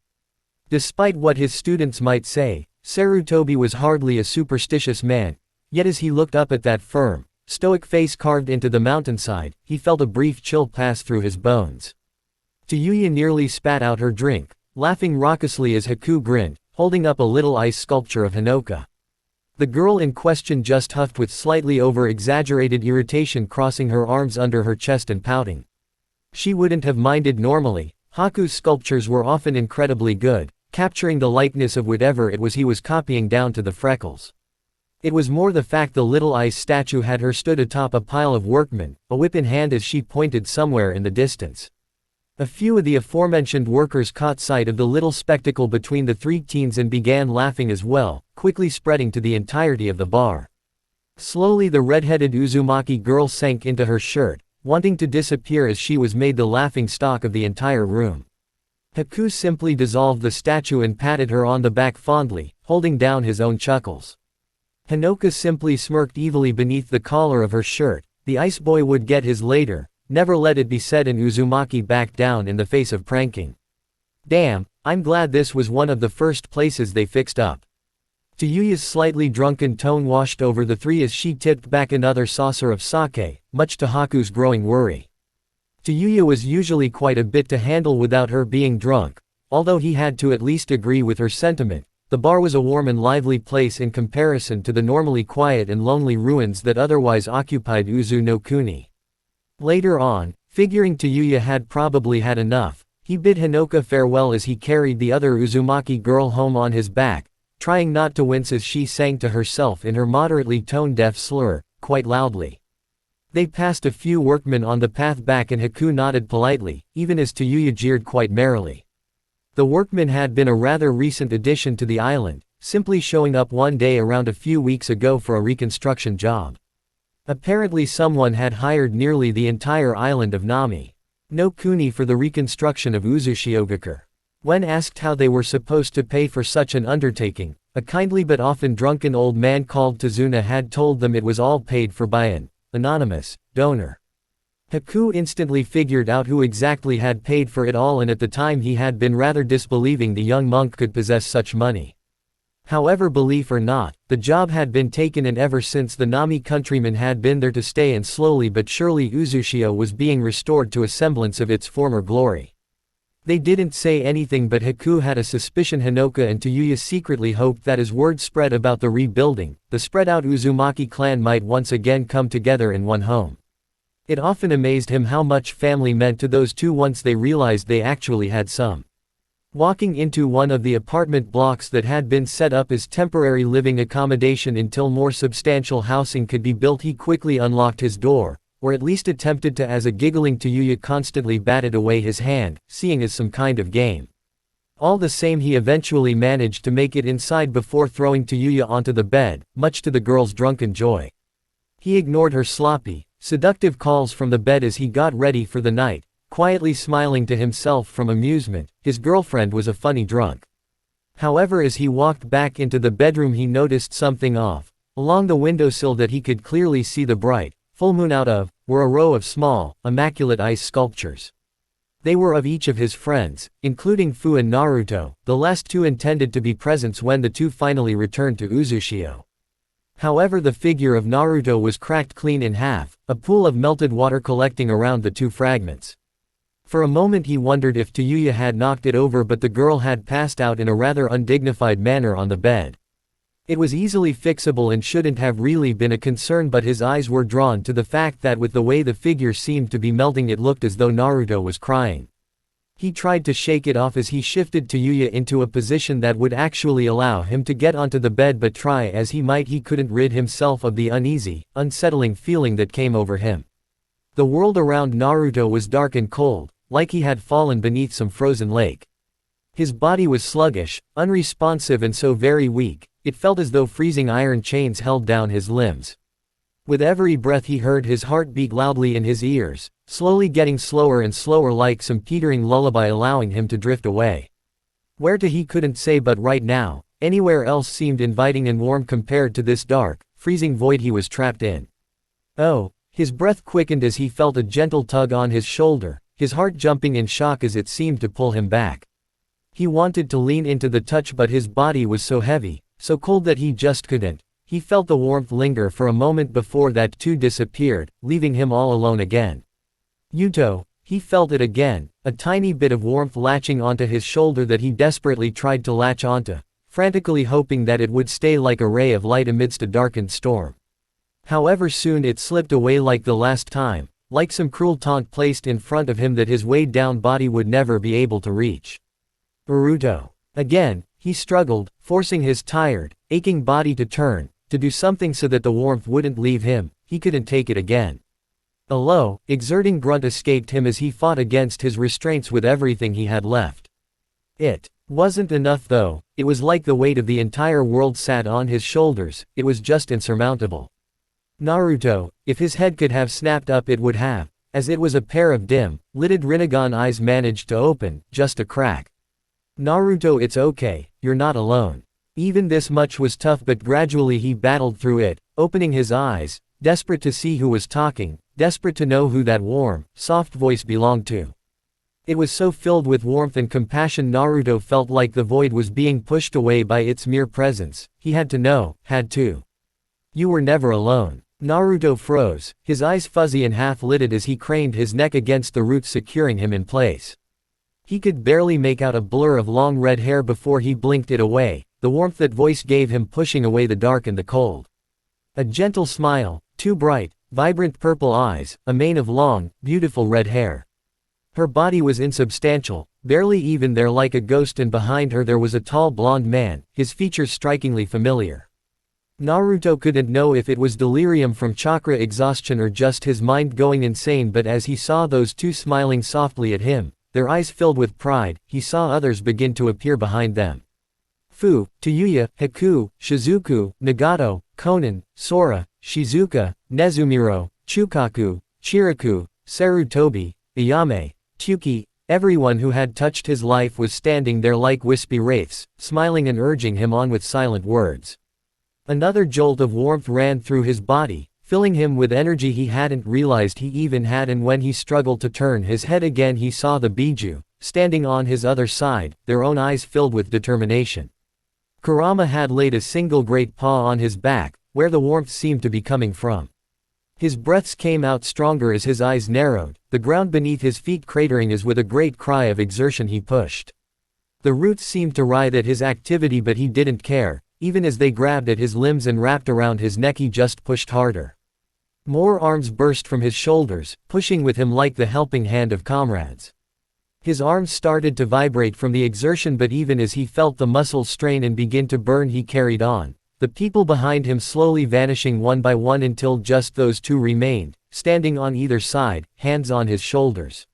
Despite what his students might say, Sarutobi was hardly a superstitious man. Yet as he looked up at that firm, stoic face carved into the mountainside, he felt a brief chill pass through his bones. Tayuya nearly spat out her drink, laughing raucously as Haku grinned, holding up a little ice sculpture of Hinoka. The girl in question just huffed with slightly over-exaggerated irritation, crossing her arms under her chest and pouting. She wouldn't have minded normally. Haku's sculptures were often incredibly good, capturing the likeness of whatever it was he was copying down to the freckles. It was more the fact the little ice statue had her stood atop a pile of workmen, a whip in hand as she pointed somewhere in the distance. A few of the aforementioned workers caught sight of the little spectacle between the three teens and began laughing as well, quickly spreading to the entirety of the bar. Slowly the red-headed Uzumaki girl sank into her shirt, wanting to disappear as she was made the laughing stock of the entire room. Haku simply dissolved the statue and patted her on the back fondly, holding down his own chuckles. Hinoka simply smirked evilly beneath the collar of her shirt. The ice boy would get his later, never let it be said, and Uzumaki backed down in the face of pranking. Damn, I'm glad this was one of the first places they fixed up. Tayuya's slightly drunken tone washed over the three as she tipped back another saucer of sake, much to Haku's growing worry. Tayuya was usually quite a bit to handle without her being drunk, although he had to at least agree with her sentiment. The bar was a warm and lively place in comparison to the normally quiet and lonely ruins that otherwise occupied Uzu no Kuni. Later on, figuring Tayuya had probably had enough, he bid Hinoka farewell as he carried the other Uzumaki girl home on his back, trying not to wince as she sang to herself in her moderately tone-deaf slur, quite loudly. They passed a few workmen on the path back and Haku nodded politely, even as Tayuya jeered quite merrily. The workmen had been a rather recent addition to the island, simply showing up one day around a few weeks ago for a reconstruction job. Apparently someone had hired nearly the entire island of Nami no Kuni for the reconstruction of Uzushiogakure. When asked how they were supposed to pay for such an undertaking, a kindly but often drunken old man called Tazuna had told them it was all paid for by an anonymous donor. Haku instantly figured out who exactly had paid for it all, and at the time he had been rather disbelieving the young monk could possess such money. However, belief or not, the job had been taken, and ever since the Nami countrymen had been there to stay, and slowly but surely Uzushio was being restored to a semblance of its former glory. They didn't say anything, but Haku had a suspicion Hinoka and Tayuya secretly hoped that as word spread about the rebuilding, the spread-out Uzumaki clan might once again come together in one home. It often amazed him how much family meant to those two once they realized they actually had some. Walking into one of the apartment blocks that had been set up as temporary living accommodation until more substantial housing could be built, he quickly unlocked his door, or at least attempted to, as a giggling Tayuya constantly batted away his hand, seeing as some kind of game. All the same, he eventually managed to make it inside before throwing Tayuya onto the bed, much to the girl's drunken joy. He ignored her sloppy, seductive calls from the bed as he got ready for the night, quietly smiling to himself from amusement. His girlfriend was a funny drunk. However, as he walked back into the bedroom, he noticed something off. Along the windowsill that he could clearly see the bright, full moon out of, were a row of small, immaculate ice sculptures. They were of each of his friends, including Fu and Naruto, the last two intended to be presents when the two finally returned to Uzushio. However, the figure of Naruto was cracked clean in half, a pool of melted water collecting around the two fragments. For a moment he wondered if Tayuya had knocked it over, but the girl had passed out in a rather undignified manner on the bed. It was easily fixable and shouldn't have really been a concern, but his eyes were drawn to the fact that with the way the figure seemed to be melting, it looked as though Naruto was crying. He tried to shake it off as he shifted Tayuya into a position that would actually allow him to get onto the bed, but try as he might he couldn't rid himself of the uneasy, unsettling feeling that came over him. The world around Naruto was dark and cold, like he had fallen beneath some frozen lake. His body was sluggish, unresponsive, and so very weak, it felt as though freezing iron chains held down his limbs. With every breath he heard his heart beat loudly in his ears, slowly getting slower and slower, like some teetering lullaby allowing him to drift away. Where to he couldn't say, but right now, anywhere else seemed inviting and warm compared to this dark, freezing void he was trapped in. Oh, his breath quickened as he felt a gentle tug on his shoulder, his heart jumping in shock as it seemed to pull him back. He wanted to lean into the touch, but his body was so heavy, so cold that he just couldn't. He felt the warmth linger for a moment before that too disappeared, leaving him all alone again. Yuto, He felt it again, a tiny bit of warmth latching onto his shoulder that he desperately tried to latch onto, frantically hoping that it would stay like a ray of light amidst a darkened storm. However, soon it slipped away like the last time, like some cruel taunt placed in front of him that his weighed-down body would never be able to reach. Naruto. Again, he struggled, forcing his tired, aching body to turn, to do something so that the warmth wouldn't leave him. He couldn't take it again. A low, exerting grunt escaped him as he fought against his restraints with everything he had left. It wasn't enough though, it was like the weight of the entire world sat on his shoulders, it was just insurmountable. Naruto, if his head could have snapped up it would have, as it was a pair of dim-lidded Rinnegan eyes managed to open, just a crack. Naruto, it's okay, you're not alone. Even this much was tough, but gradually he battled through it, opening his eyes, desperate to see who was talking, desperate to know who that warm, soft voice belonged to. It was so filled with warmth and compassion Naruto felt like the void was being pushed away by its mere presence. He had to know, had to. You were never alone. Naruto froze, his eyes fuzzy and half-lidded as he craned his neck against the roots securing him in place. He could barely make out a blur of long red hair before he blinked it away, the warmth that voice gave him pushing away the dark and the cold. A gentle smile, two bright, vibrant purple eyes, a mane of long, beautiful red hair. Her body was insubstantial, barely even there like a ghost, and behind her there was a tall blonde man, his features strikingly familiar. Naruto couldn't know if it was delirium from chakra exhaustion or just his mind going insane, but as he saw those two smiling softly at him, their eyes filled with pride, he saw others begin to appear behind them. Fu, Tayuya, Haku, Shizuku, Nagato, Konan, Sora, Shizuka, Nezumiro, Chukaku, Chiraku, Sarutobi, Iyame, Tyuki, everyone who had touched his life was standing there like wispy wraiths, smiling and urging him on with silent words. Another jolt of warmth ran through his body, filling him with energy he hadn't realized he even had, and when he struggled to turn his head again he saw the Biju, standing on his other side, their own eyes filled with determination. Kurama had laid a single great paw on his back, where the warmth seemed to be coming from. His breaths came out stronger as his eyes narrowed, the ground beneath his feet cratering as with a great cry of exertion he pushed. The roots seemed to writhe at his activity, but he didn't care. Even as they grabbed at his limbs and wrapped around his neck he just pushed harder. More arms burst from his shoulders, pushing with him like the helping hand of comrades. His arms started to vibrate from the exertion, but even as he felt the muscles strain and begin to burn he carried on, the people behind him slowly vanishing one by one until just those two remained, standing on either side, hands on his shoulders.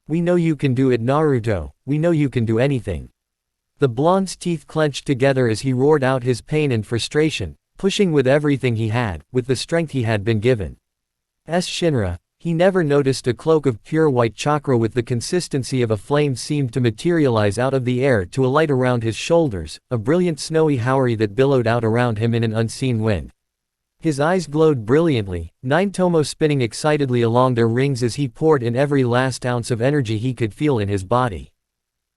We know you can do it, Naruto, we know you can do anything. The blonde's teeth clenched together as he roared out his pain and frustration, pushing with everything he had, with the strength he had been given. Shinra, he never noticed a cloak of pure white chakra with the consistency of a flame seemed to materialize out of the air to alight around his shoulders, a brilliant snowy houri that billowed out around him in an unseen wind. His eyes glowed brilliantly, 9 tomo spinning excitedly along their rings as he poured in every last ounce of energy he could feel in his body.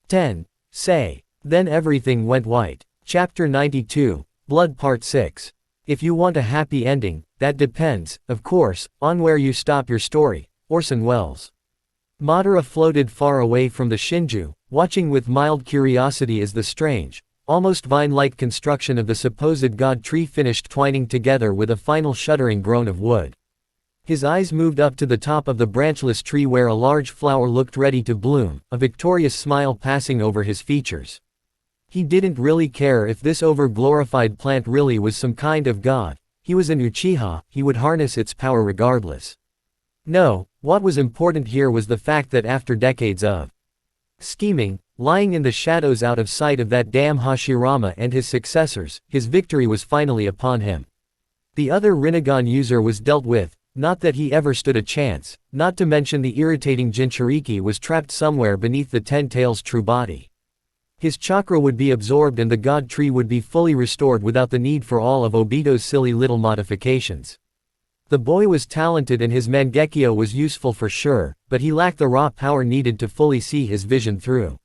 10. Say. Then everything went white. Chapter 92, Blood Part 6. If you want a happy ending, that depends, of course, on where you stop your story. Orson Welles. Madara floated far away from the Shinju, watching with mild curiosity as the strange, almost vine-like construction of the supposed god tree finished twining together with a final shuddering groan of wood. His eyes moved up to the top of the branchless tree where a large flower looked ready to bloom, a victorious smile passing over his features. He didn't really care if this over-glorified plant really was some kind of god. He was an Uchiha, he would harness its power regardless. No, what was important here was the fact that after decades of scheming, lying in the shadows out of sight of that damn Hashirama and his successors, his victory was finally upon him. The other Rinnegan user was dealt with, not that he ever stood a chance, not to mention the irritating Jinchuriki was trapped somewhere beneath the Ten Tails' true body. His chakra would be absorbed and the god tree would be fully restored without the need for all of Obito's silly little modifications. The boy was talented and his Mangekyo was useful for sure, but he lacked the raw power needed to fully see his vision through.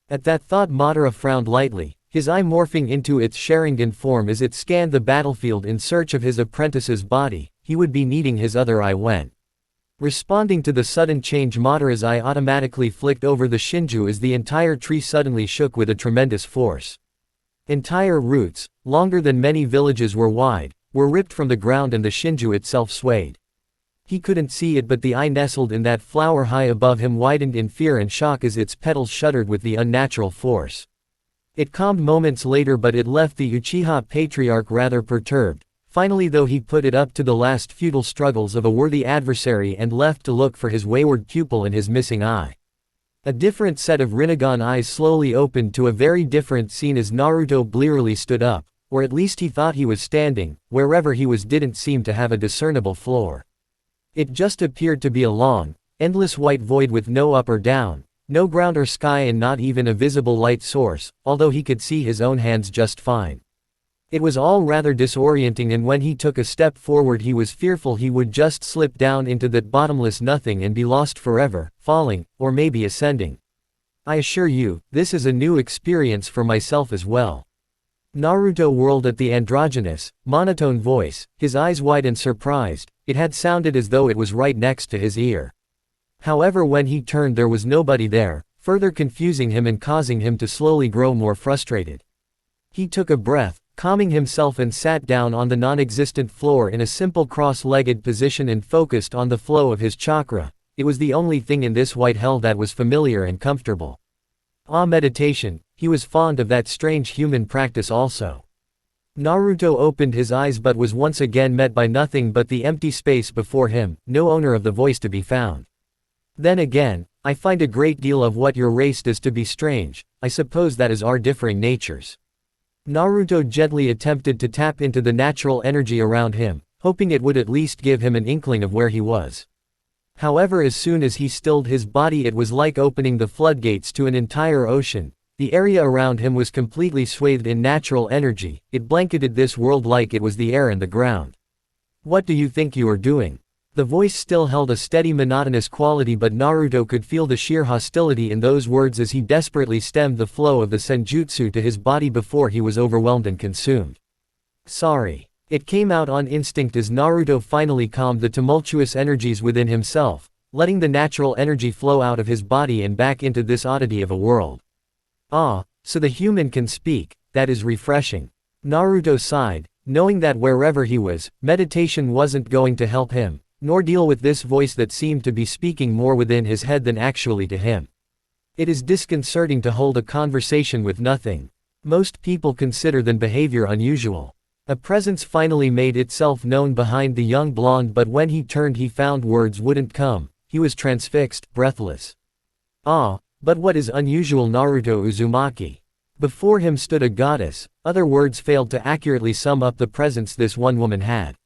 At that thought Madara frowned lightly, his eye morphing into its Sharingan form as it scanned the battlefield in search of his apprentice's body. He would be needing his other eye when Responding to the sudden change, Madara's eye automatically flicked over the Shinju as the entire tree suddenly shook with a tremendous force. Entire roots, longer than many villages were wide, were ripped from the ground and the Shinju itself swayed. He couldn't see it, but the eye nestled in that flower high above him widened in fear and shock as its petals shuddered with the unnatural force. It calmed moments later, but it left the Uchiha patriarch rather perturbed. Finally, though, he put it up to the last futile struggles of a worthy adversary and left to look for his wayward pupil in his missing eye. A different set of Rinnegan eyes slowly opened to a very different scene as Naruto blearily stood up, or at least he thought he was standing. Wherever he was didn't seem to have a discernible floor. It just appeared to be a long, endless white void with no up or down, no ground or sky, and not even a visible light source, although he could see his own hands just fine. It was all rather disorienting, and when he took a step forward he was fearful he would just slip down into that bottomless nothing and be lost forever, falling, or maybe ascending. I assure you, this is a new experience for myself as well. Naruto whirled at the androgynous, monotone voice, his eyes wide and surprised. It had sounded as though it was right next to his ear. However, when he turned there was nobody there, further confusing him and causing him to slowly grow more frustrated. He took a breath, calming himself, and sat down on the non-existent floor in a simple cross-legged position and focused on the flow of his chakra. It was the only thing in this white hell that was familiar and comfortable. Meditation. He was fond of that strange human practice also. Naruto opened his eyes but was once again met by nothing but the empty space before him, no owner of the voice to be found. Then again, I find a great deal of what your race does to be strange. I suppose that is our differing natures. Naruto gently attempted to tap into the natural energy around him, hoping it would at least give him an inkling of where he was. However, as soon as he stilled his body, it was like opening the floodgates to an entire ocean. The area around him was completely swathed in natural energy. It blanketed this world like it was the air and the ground. What do you think you are doing? The voice still held a steady monotonous quality, but Naruto could feel the sheer hostility in those words as he desperately stemmed the flow of the senjutsu to his body before he was overwhelmed and consumed. Sorry. It came out on instinct as Naruto finally calmed the tumultuous energies within himself, letting the natural energy flow out of his body and back into this oddity of a world. Ah, so the human can speak, that is refreshing. Naruto sighed, knowing that wherever he was, meditation wasn't going to help him, nor deal with this voice that seemed to be speaking more within his head than actually to him. It is disconcerting to hold a conversation with nothing. Most people consider that behavior unusual. A presence finally made itself known behind the young blonde, but when he turned he found words wouldn't come. He was transfixed, breathless. Ah, but what is unusual? Naruto Uzumaki. Before him stood a goddess. Other words failed to accurately sum up the presence this one woman had.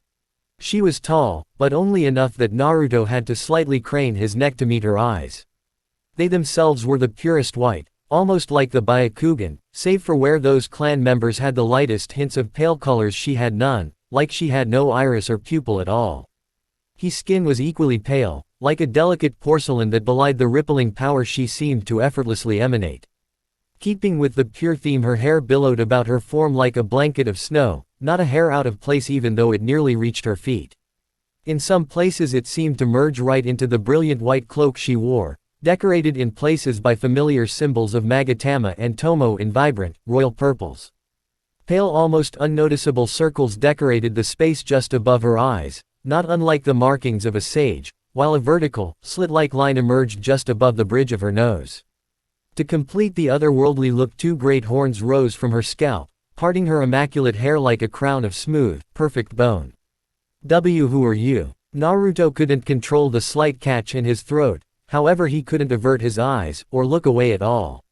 She was tall, but only enough that Naruto had to slightly crane his neck to meet her eyes. They themselves were the purest white, almost like the Byakugan, save for where those clan members had the lightest hints of pale colors she had none, like she had no iris or pupil at all. His skin was equally pale, like a delicate porcelain that belied the rippling power she seemed to effortlessly emanate. Keeping with the pure theme, her hair billowed about her form like a blanket of snow, not a hair out of place even though it nearly reached her feet. In some places it seemed to merge right into the brilliant white cloak she wore, decorated in places by familiar symbols of Magatama and Tomo in vibrant, royal purples. Pale, almost unnoticeable circles decorated the space just above her eyes, not unlike the markings of a sage, while a vertical, slit-like line emerged just above the bridge of her nose. To complete the otherworldly look, two great horns rose from her scalp, parting her immaculate hair like a crown of smooth, perfect bone. Who are you? Naruto couldn't control the slight catch in his throat, however he couldn't avert his eyes, or look away at all.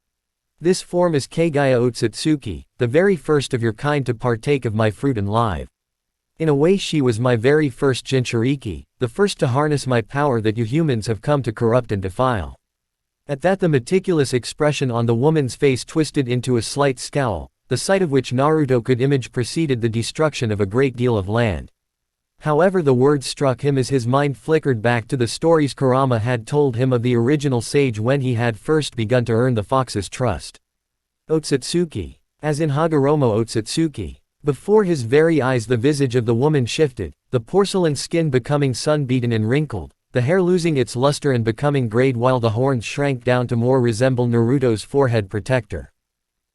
This form is Kage Otsutsuki, the very first of your kind to partake of my fruit and live. In a way she was my very first Jinchuriki, the first to harness my power that you humans have come to corrupt and defile. At that the meticulous expression on the woman's face twisted into a slight scowl, the sight of which Naruto could image preceded the destruction of a great deal of land. However, the words struck him as his mind flickered back to the stories Kurama had told him of the original sage when he had first begun to earn the fox's trust. Otsutsuki. As in Hagoromo Otsutsuki. Before his very eyes the visage of the woman shifted, the porcelain skin becoming sun-beaten and wrinkled, the hair losing its luster and becoming grayed while the horns shrank down to more resemble Naruto's forehead protector.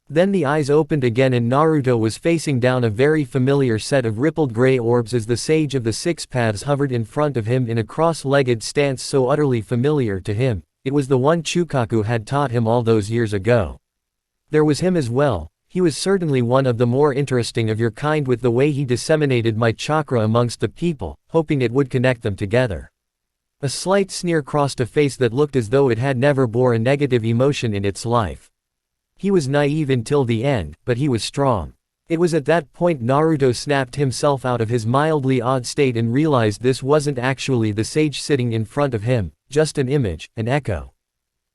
Then the eyes opened again and Naruto was facing down a very familiar set of rippled gray orbs as the Sage of the Six Paths hovered in front of him in a cross-legged stance so utterly familiar to him. It was the one Chukaku had taught him all those years ago. There was him as well. He was certainly one of the more interesting of your kind with the way he disseminated my chakra amongst the people, hoping it would connect them together. A slight sneer crossed a face that looked as though it had never bore a negative emotion in its life. He was naive until the end, but he was strong. It was at that point Naruto snapped himself out of his mildly odd state and realized this wasn't actually the sage sitting in front of him, just an image, an echo.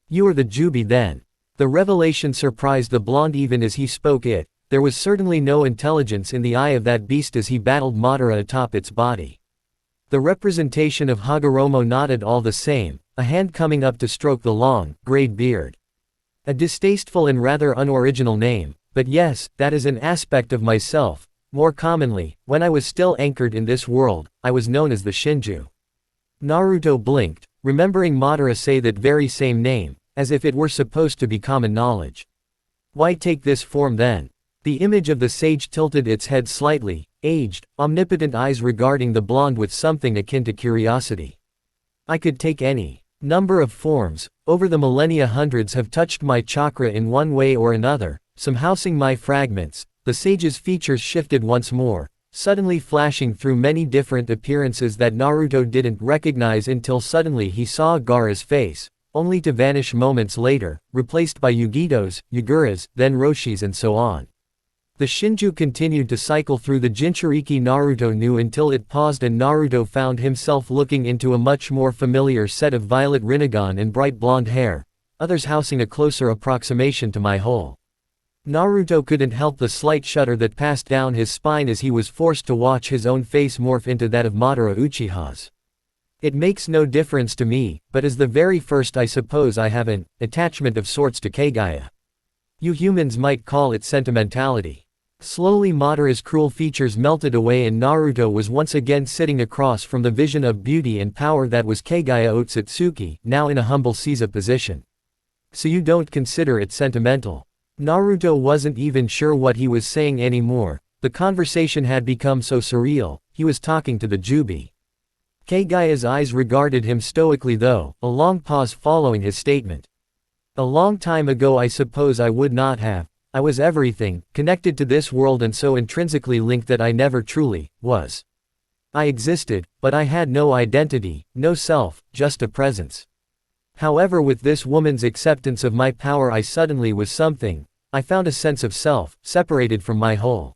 You are the Jubi then. The revelation surprised the blonde even as he spoke it. There was certainly no intelligence in the eye of that beast as he battled Madara atop its body. The representation of Hagoromo nodded all the same, a hand coming up to stroke the long, grayed beard. A distasteful and rather unoriginal name, but yes, that is an aspect of myself. More commonly, when I was still anchored in this world, I was known as the Shinju. Naruto blinked, remembering Madara say that very same name, as if it were supposed to be common knowledge. Why take this form then? The image of the sage tilted its head slightly, aged, omnipotent eyes regarding the blonde with something akin to curiosity. I could take any number of forms, over the millennia hundreds have touched my chakra in one way or another, some housing my fragments. The sage's features shifted once more, suddenly flashing through many different appearances that Naruto didn't recognize until suddenly he saw Gaara's face, only to vanish moments later, replaced by Yugito's, Yugura's, then Roshi's and so on. The Shinju continued to cycle through the Jinchuriki Naruto knew until it paused and Naruto found himself looking into a much more familiar set of violet Rinnegan and bright blonde hair, others housing a closer approximation to my whole. Naruto couldn't help the slight shudder that passed down his spine as he was forced to watch his own face morph into that of Madara Uchiha's. It makes no difference to me, but as the very first I suppose I have an attachment of sorts to Kage. You humans might call it sentimentality. Slowly Madara's cruel features melted away and Naruto was once again sitting across from the vision of beauty and power that was Kage Otsutsuki, now in a humble Caesar position. So you don't consider it sentimental? Naruto wasn't even sure what he was saying anymore. The conversation had become so surreal. He was talking to the Jubi. Kage's eyes regarded him stoically though, a long pause following his statement. A long time ago I suppose I would not have. I was everything, connected to this world and so intrinsically linked that I never truly was. I existed, but I had no identity, no self, just a presence. However, with this woman's acceptance of my power I suddenly was something. I found a sense of self, separated from my whole.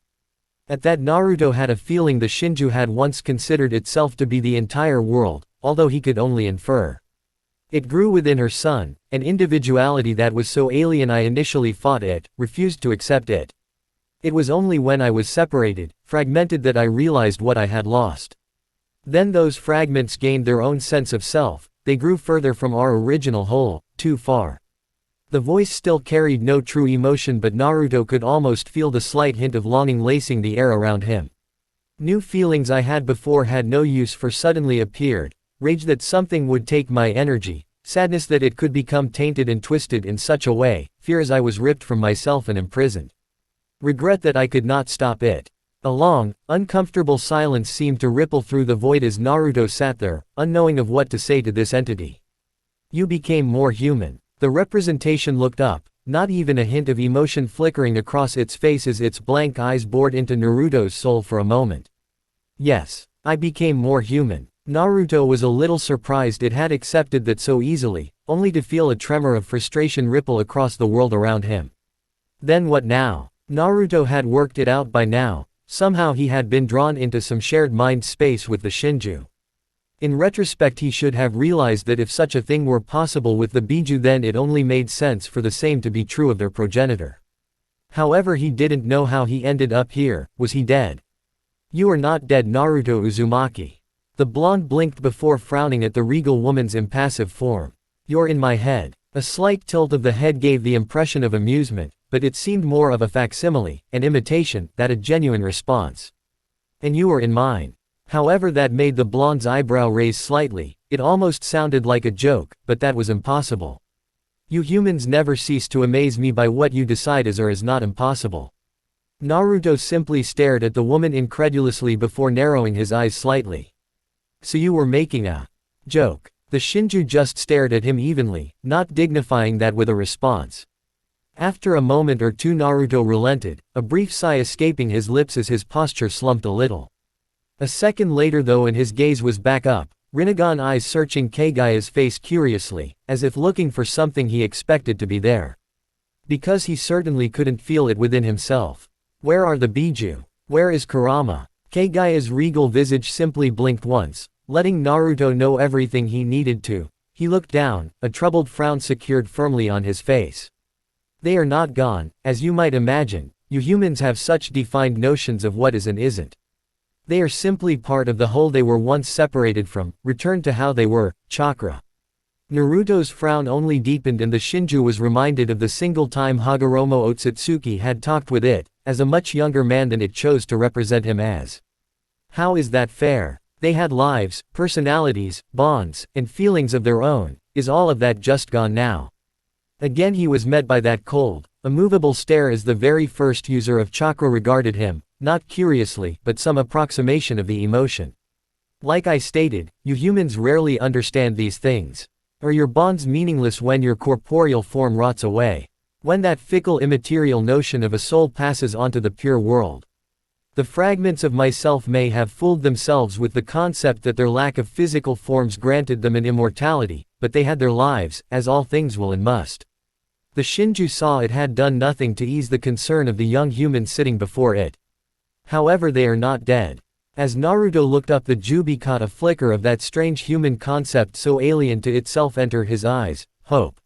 At that Naruto had a feeling the Shinju had once considered itself to be the entire world, although he could only infer. It grew within her son, an individuality that was so alien I initially fought it, refused to accept it. It was only when I was separated, fragmented that I realized what I had lost. Then those fragments gained their own sense of self, they grew further from our original whole, too far. The voice still carried no true emotion but Naruto could almost feel the slight hint of longing lacing the air around him. New feelings I had before had no use for suddenly appeared. Rage that something would take my energy, sadness that it could become tainted and twisted in such a way, fear as I was ripped from myself and imprisoned. Regret that I could not stop it. A long, uncomfortable silence seemed to ripple through the void as Naruto sat there, unknowing of what to say to this entity. You became more human. The representation looked up, not even a hint of emotion flickering across its face as its blank eyes bored into Naruto's soul for a moment. Yes, I became more human. Naruto was a little surprised it had accepted that so easily, only to feel a tremor of frustration ripple across the world around him. Then what now? Naruto had worked it out by now, somehow he had been drawn into some shared mind space with the Shinju. In retrospect he should have realized that if such a thing were possible with the Biju then it only made sense for the same to be true of their progenitor. However he didn't know how he ended up here. Was he dead? You are not dead, Naruto Uzumaki. The blonde blinked before frowning at the regal woman's impassive form. You're in my head. A slight tilt of the head gave the impression of amusement, but it seemed more of a facsimile, an imitation, than a genuine response. And you were in mine. However, that made the blonde's eyebrow raise slightly. It almost sounded like a joke, but that was impossible. You humans never cease to amaze me by what you decide is or is not impossible. Naruto simply stared at the woman incredulously before narrowing his eyes slightly. So you were making a joke. The Shinju just stared at him evenly, not dignifying that with a response. After a moment or two Naruto relented, a brief sigh escaping his lips as his posture slumped a little. A second later though and his gaze was back up, Rinnegan eyes searching Kage's face curiously, as if looking for something he expected to be there. Because he certainly couldn't feel it within himself. Where are the Biju? Where is Kurama? Kage's regal visage simply blinked once, letting Naruto know everything he needed to. He looked down, a troubled frown secured firmly on his face. They are not gone, as you might imagine. You humans have such defined notions of what is and isn't. They are simply part of the whole they were once separated from, returned to how they were, chakra. Naruto's frown only deepened and the Shinju was reminded of the single time Hagoromo Otsutsuki had talked with it, as a much younger man than it chose to represent him as. How is that fair? They had lives, personalities, bonds, and feelings of their own. Is all of that just gone now? Again he was met by that cold, immovable stare as the very first user of chakra regarded him, not curiously, but some approximation of the emotion. Like I stated, you humans rarely understand these things. Are your bonds meaningless when your corporeal form rots away? When that fickle immaterial notion of a soul passes onto the pure world? The fragments of myself may have fooled themselves with the concept that their lack of physical forms granted them an immortality, but they had their lives, as all things will and must. The Shinju saw it had done nothing to ease the concern of the young human sitting before it. However, they are not dead. As Naruto looked up, the Jubi caught a flicker of that strange human concept so alien to itself enter his eyes: hope.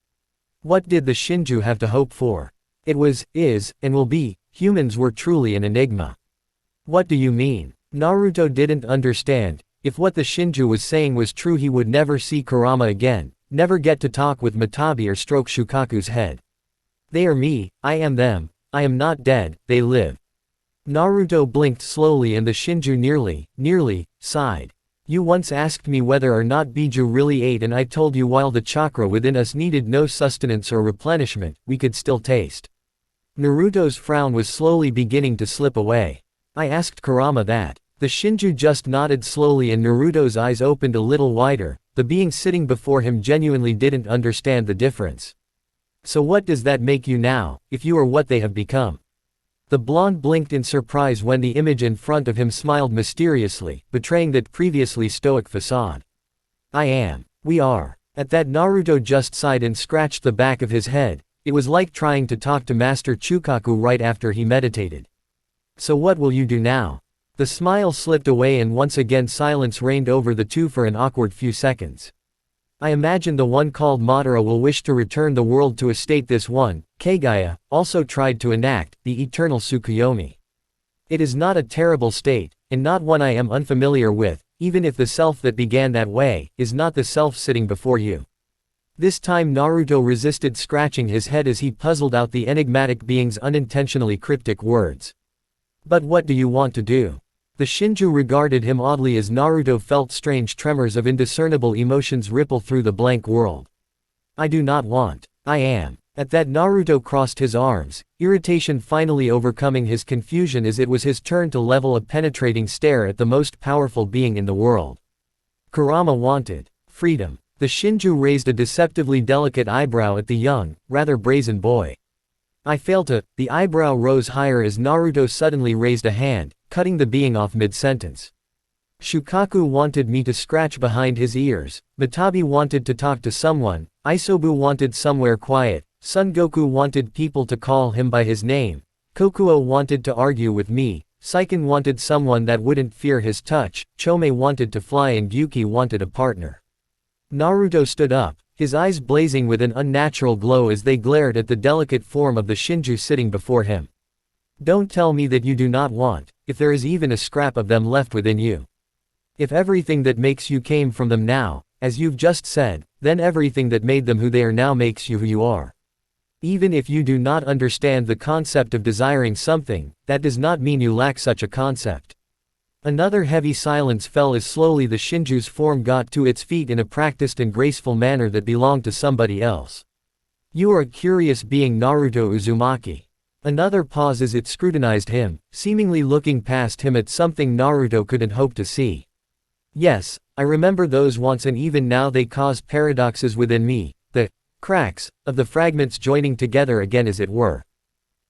What did the Shinju have to hope for? It was, is, and will be. Humans were truly an enigma. What do you mean? Naruto didn't understand. If what the Shinju was saying was true, he would never see Kurama again, never get to talk with Matabi or stroke Shukaku's head. They are me, I am them. I am not dead, they live. Naruto blinked slowly and the Shinju nearly, sighed. You once asked me whether or not Biju really ate, and I told you while the chakra within us needed no sustenance or replenishment, we could still taste. Naruto's frown was slowly beginning to slip away. I asked Kurama that. The Shinju just nodded slowly and Naruto's eyes opened a little wider. The being sitting before him genuinely didn't understand the difference. So what does that make you now, if you are what they have become? The blonde blinked in surprise when the image in front of him smiled mysteriously, betraying that previously stoic facade. I am. We are. At that Naruto just sighed and scratched the back of his head. It was like trying to talk to Master Chukaku right after he meditated. So what will you do now? The smile slipped away and once again silence reigned over the two for an awkward few seconds. I imagine the one called Madara will wish to return the world to a state this one, Kage, also tried to enact, the eternal Tsukuyomi. It is not a terrible state, and not one I am unfamiliar with, even if the self that began that way, is not the self sitting before you. This time Naruto resisted scratching his head as he puzzled out the enigmatic being's unintentionally cryptic words. But what do you want to do? The Shinju regarded him oddly as Naruto felt strange tremors of indiscernible emotions ripple through the blank world. I do not want. I am. At that Naruto crossed his arms, irritation finally overcoming his confusion as it was his turn to level a penetrating stare at the most powerful being in the world. Kurama wanted freedom. The Shinju raised a deceptively delicate eyebrow at the young, rather brazen boy. I fail to. The eyebrow rose higher as Naruto suddenly raised a hand, cutting the being off mid-sentence. Shukaku wanted me to scratch behind his ears, Matabi wanted to talk to someone, Isobu wanted somewhere quiet, Son Goku wanted people to call him by his name, Kokuo wanted to argue with me, Seiken wanted someone that wouldn't fear his touch, Chome wanted to fly and Gyuki wanted a partner. Naruto stood up, his eyes blazing with an unnatural glow as they glared at the delicate form of the Shinju sitting before him. Don't tell me that you do not want, if there is even a scrap of them left within you. If everything that makes you came from them now, as you've just said, then everything that made them who they are now makes you who you are. Even if you do not understand the concept of desiring something, that does not mean you lack such a concept. Another heavy silence fell as slowly the Shinju's form got to its feet in a practiced and graceful manner that belonged to somebody else. You are a curious being, Naruto Uzumaki. Another pause as it scrutinized him, seemingly looking past him at something Naruto couldn't hope to see. Yes, I remember those once, and even now they cause paradoxes within me, the cracks of the fragments joining together again, as it were.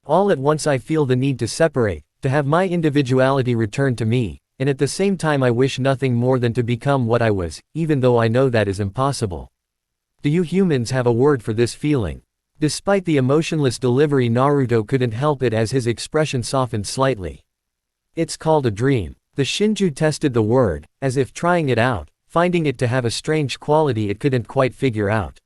All at once I feel the need to separate, to have my individuality returned to me, and at the same time I wish nothing more than to become what I was, even though I know that is impossible. Do you humans have a word for this feeling? Despite the emotionless delivery, Naruto couldn't help it as his expression softened slightly. It's called a dream. The Shinju tested the word, as if trying it out, finding it to have a strange quality it couldn't quite figure out.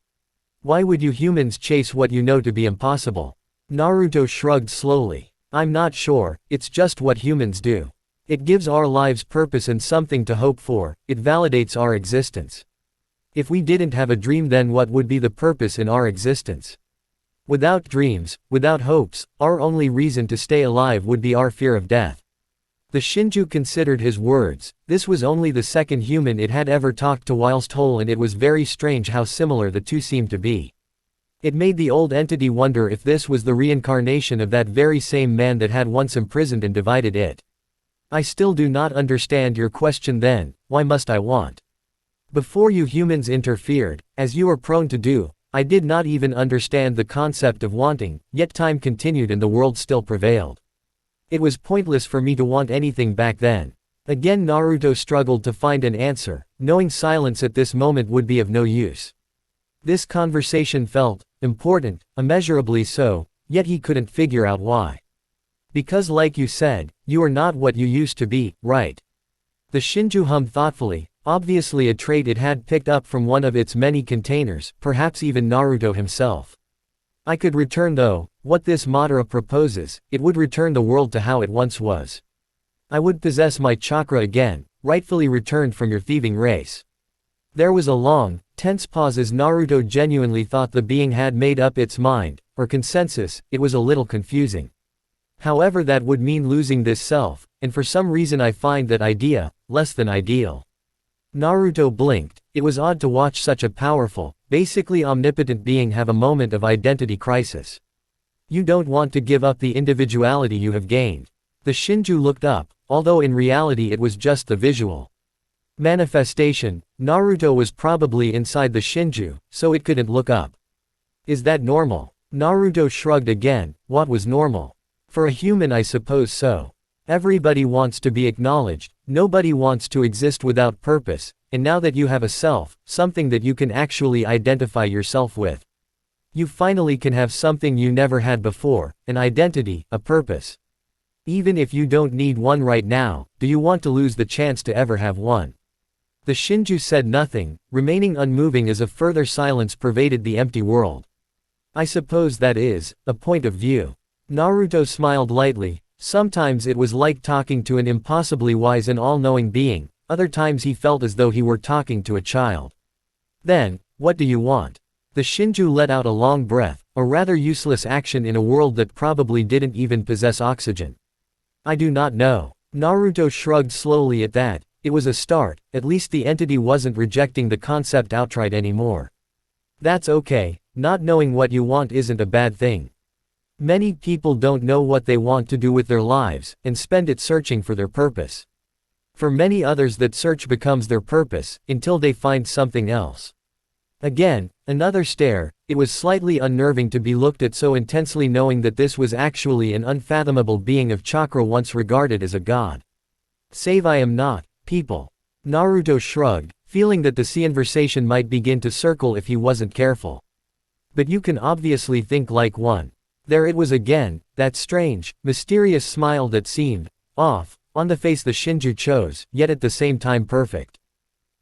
Why would you humans chase what you know to be impossible? Naruto shrugged slowly. I'm not sure, it's just what humans do. It gives our lives purpose and something to hope for, it validates our existence. If we didn't have a dream, then what would be the purpose in our existence? Without dreams, without hopes, our only reason to stay alive would be our fear of death. The Shinju considered his words. This was only the second human it had ever talked to whilst whole, and it was very strange how similar the two seemed to be. It made the old entity wonder if this was the reincarnation of that very same man that had once imprisoned and divided it. I still do not understand your question then, why must I want? Before you humans interfered, as you are prone to do, I did not even understand the concept of wanting, yet time continued and the world still prevailed. It was pointless for me to want anything back then. Again Naruto struggled to find an answer, knowing silence at this moment would be of no use. This conversation felt important, immeasurably so, yet he couldn't figure out why. Because like you said, you are not what you used to be, right? The Shinju hummed thoughtfully, obviously a trait it had picked up from one of its many containers, perhaps even Naruto himself. I could return though, what this Madara proposes, it would return the world to how it once was. I would possess my chakra again, rightfully returned from your thieving race. There was a long, tense pause as Naruto genuinely thought the being had made up its mind, or consensus. It was a little confusing. However, that would mean losing this self, and for some reason I find that idea less than ideal. Naruto blinked. It was odd to watch such a powerful, basically omnipotent being have a moment of identity crisis. You don't want to give up the individuality you have gained. The Shinju looked up, although in reality it was just the visual manifestation. Naruto was probably inside the Shinju, so it couldn't look up. Is that normal? Naruto shrugged again. What was normal? For a human, I suppose so. Everybody wants to be acknowledged, nobody wants to exist without purpose, and now that you have a self, something that you can actually identify yourself with, you finally can have something you never had before, an identity, a purpose. Even if you don't need one right now, do you want to lose the chance to ever have one? The Shinju said nothing, remaining unmoving as a further silence pervaded the empty world. I suppose that is a point of view. Naruto smiled lightly. Sometimes it was like talking to an impossibly wise and all-knowing being, other times he felt as though he were talking to a child. Then, what do you want? The Shinju let out a long breath, a rather useless action in a world that probably didn't even possess oxygen. I do not know. Naruto shrugged slowly at that. It was a start, at least the entity wasn't rejecting the concept outright anymore. That's okay, not knowing what you want isn't a bad thing. Many people don't know what they want to do with their lives, and spend it searching for their purpose. For many others that search becomes their purpose, until they find something else. Again, another stare. It was slightly unnerving to be looked at so intensely, knowing that this was actually an unfathomable being of chakra once regarded as a god. Save I am not, people. Naruto shrugged, feeling that the conversation might begin to circle if he wasn't careful. But you can obviously think like one. There it was again, that strange, mysterious smile that seemed off on the face the Shinju chose, yet at the same time perfect.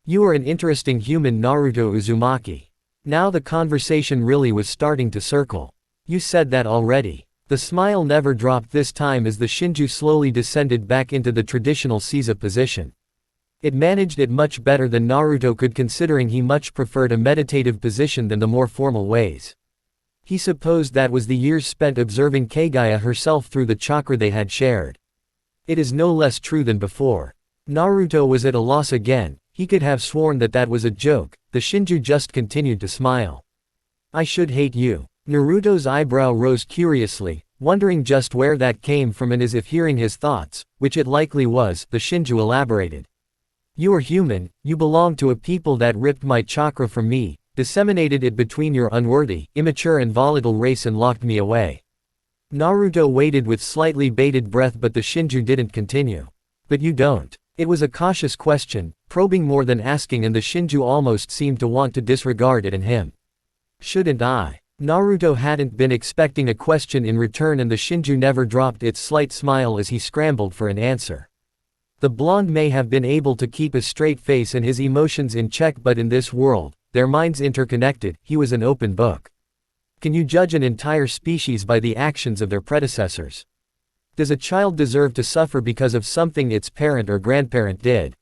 You are an interesting human, Naruto Uzumaki. Now the conversation really was starting to circle. You said that already. The smile never dropped this time as the Shinju slowly descended back into the traditional Seiza position. It managed it much better than Naruto could, considering he much preferred a meditative position than the more formal ways. He supposed that was the years spent observing Kage herself through the chakra they had shared. It is no less true than before. Naruto was at a loss again. He could have sworn that that was a joke. The Shinju just continued to smile. I should hate you. Naruto's eyebrow rose curiously, wondering just where that came from, and as if hearing his thoughts, which it likely was, the Shinju elaborated. You are human, you belong to a people that ripped my chakra from me, disseminated it between your unworthy, immature and volatile race and locked me away. Naruto waited with slightly bated breath, but the Shinju didn't continue. But you don't. It was a cautious question, probing more than asking, and the Shinju almost seemed to want to disregard it and him. Shouldn't I? Naruto hadn't been expecting a question in return, and the Shinju never dropped its slight smile as he scrambled for an answer. The blonde may have been able to keep a straight face and his emotions in check, but in this world, their minds interconnected, he was an open book. Can you judge an entire species by the actions of their predecessors? Does a child deserve to suffer because of something its parent or grandparent did?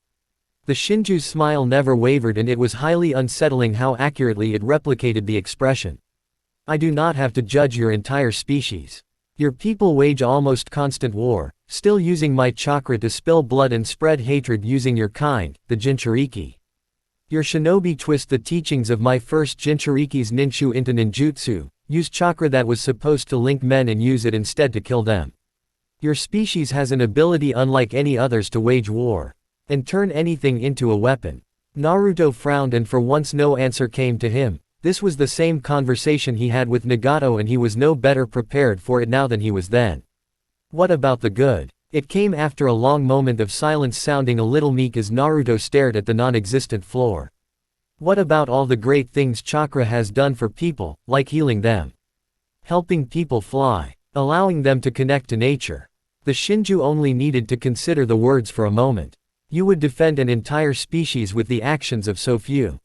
The Shinju's smile never wavered, and it was highly unsettling how accurately it replicated the expression. I do not have to judge your entire species. Your people wage almost constant war, still using my chakra to spill blood and spread hatred using your kind, the Jinchuriki. Your shinobi twist the teachings of my first Jinchuriki's ninchu into ninjutsu, use chakra that was supposed to link men and use it instead to kill them. Your species has an ability unlike any others to wage war and turn anything into a weapon. Naruto frowned, and for once no answer came to him. This was the same conversation he had with Nagato, and he was no better prepared for it now than he was then. What about the good? It came after a long moment of silence, sounding a little meek as Naruto stared at the non-existent floor. What about all the great things chakra has done for people, like healing them? Helping people fly. Allowing them to connect to nature. The Shinju only needed to consider the words for a moment. You would defend an entire species with the actions of so few.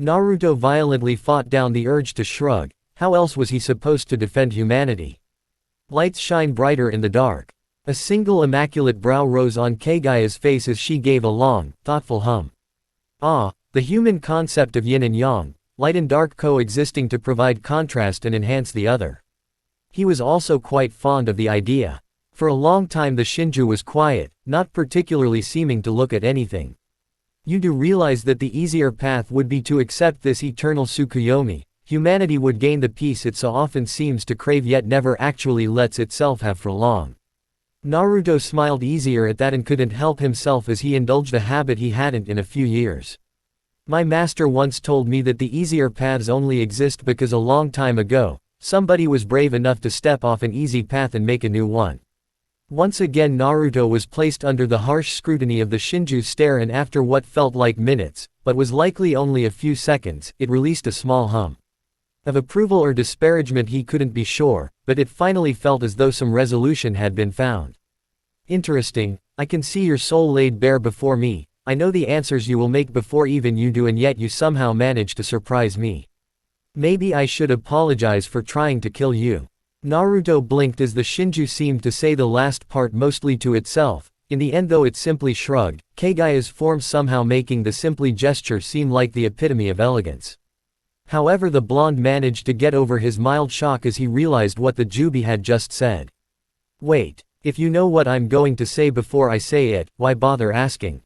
Naruto violently fought down the urge to shrug. How else was he supposed to defend humanity? Lights shine brighter in the dark. A single immaculate brow rose on Kage's face as she gave a long, thoughtful hum. Ah, the human concept of yin and yang, light and dark coexisting to provide contrast and enhance the other. He was also quite fond of the idea. For a long time the Shinju was quiet, not particularly seeming to look at anything. You do realize that the easier path would be to accept this eternal Tsukuyomi. Humanity would gain the peace it so often seems to crave yet never actually lets itself have for long. Naruto smiled easier at that and couldn't help himself as he indulged a habit he hadn't in a few years. My master once told me that the easier paths only exist because a long time ago, somebody was brave enough to step off an easy path and make a new one. Once again Naruto was placed under the harsh scrutiny of the Shinju's stare, and after what felt like minutes, but was likely only a few seconds, it released a small hum. Of approval or disparagement he couldn't be sure, but it finally felt as though some resolution had been found. Interesting, I can see your soul laid bare before me. I know the answers you will make before even you do, and yet you somehow manage to surprise me. Maybe I should apologize for trying to kill you. Naruto blinked as the Shinju seemed to say the last part mostly to itself. In the end though it simply shrugged, Kage's form somehow making the simply gesture seem like the epitome of elegance. However, the blonde managed to get over his mild shock as he realized what the Jubi had just said. Wait, if you know what I'm going to say before I say it, why bother asking?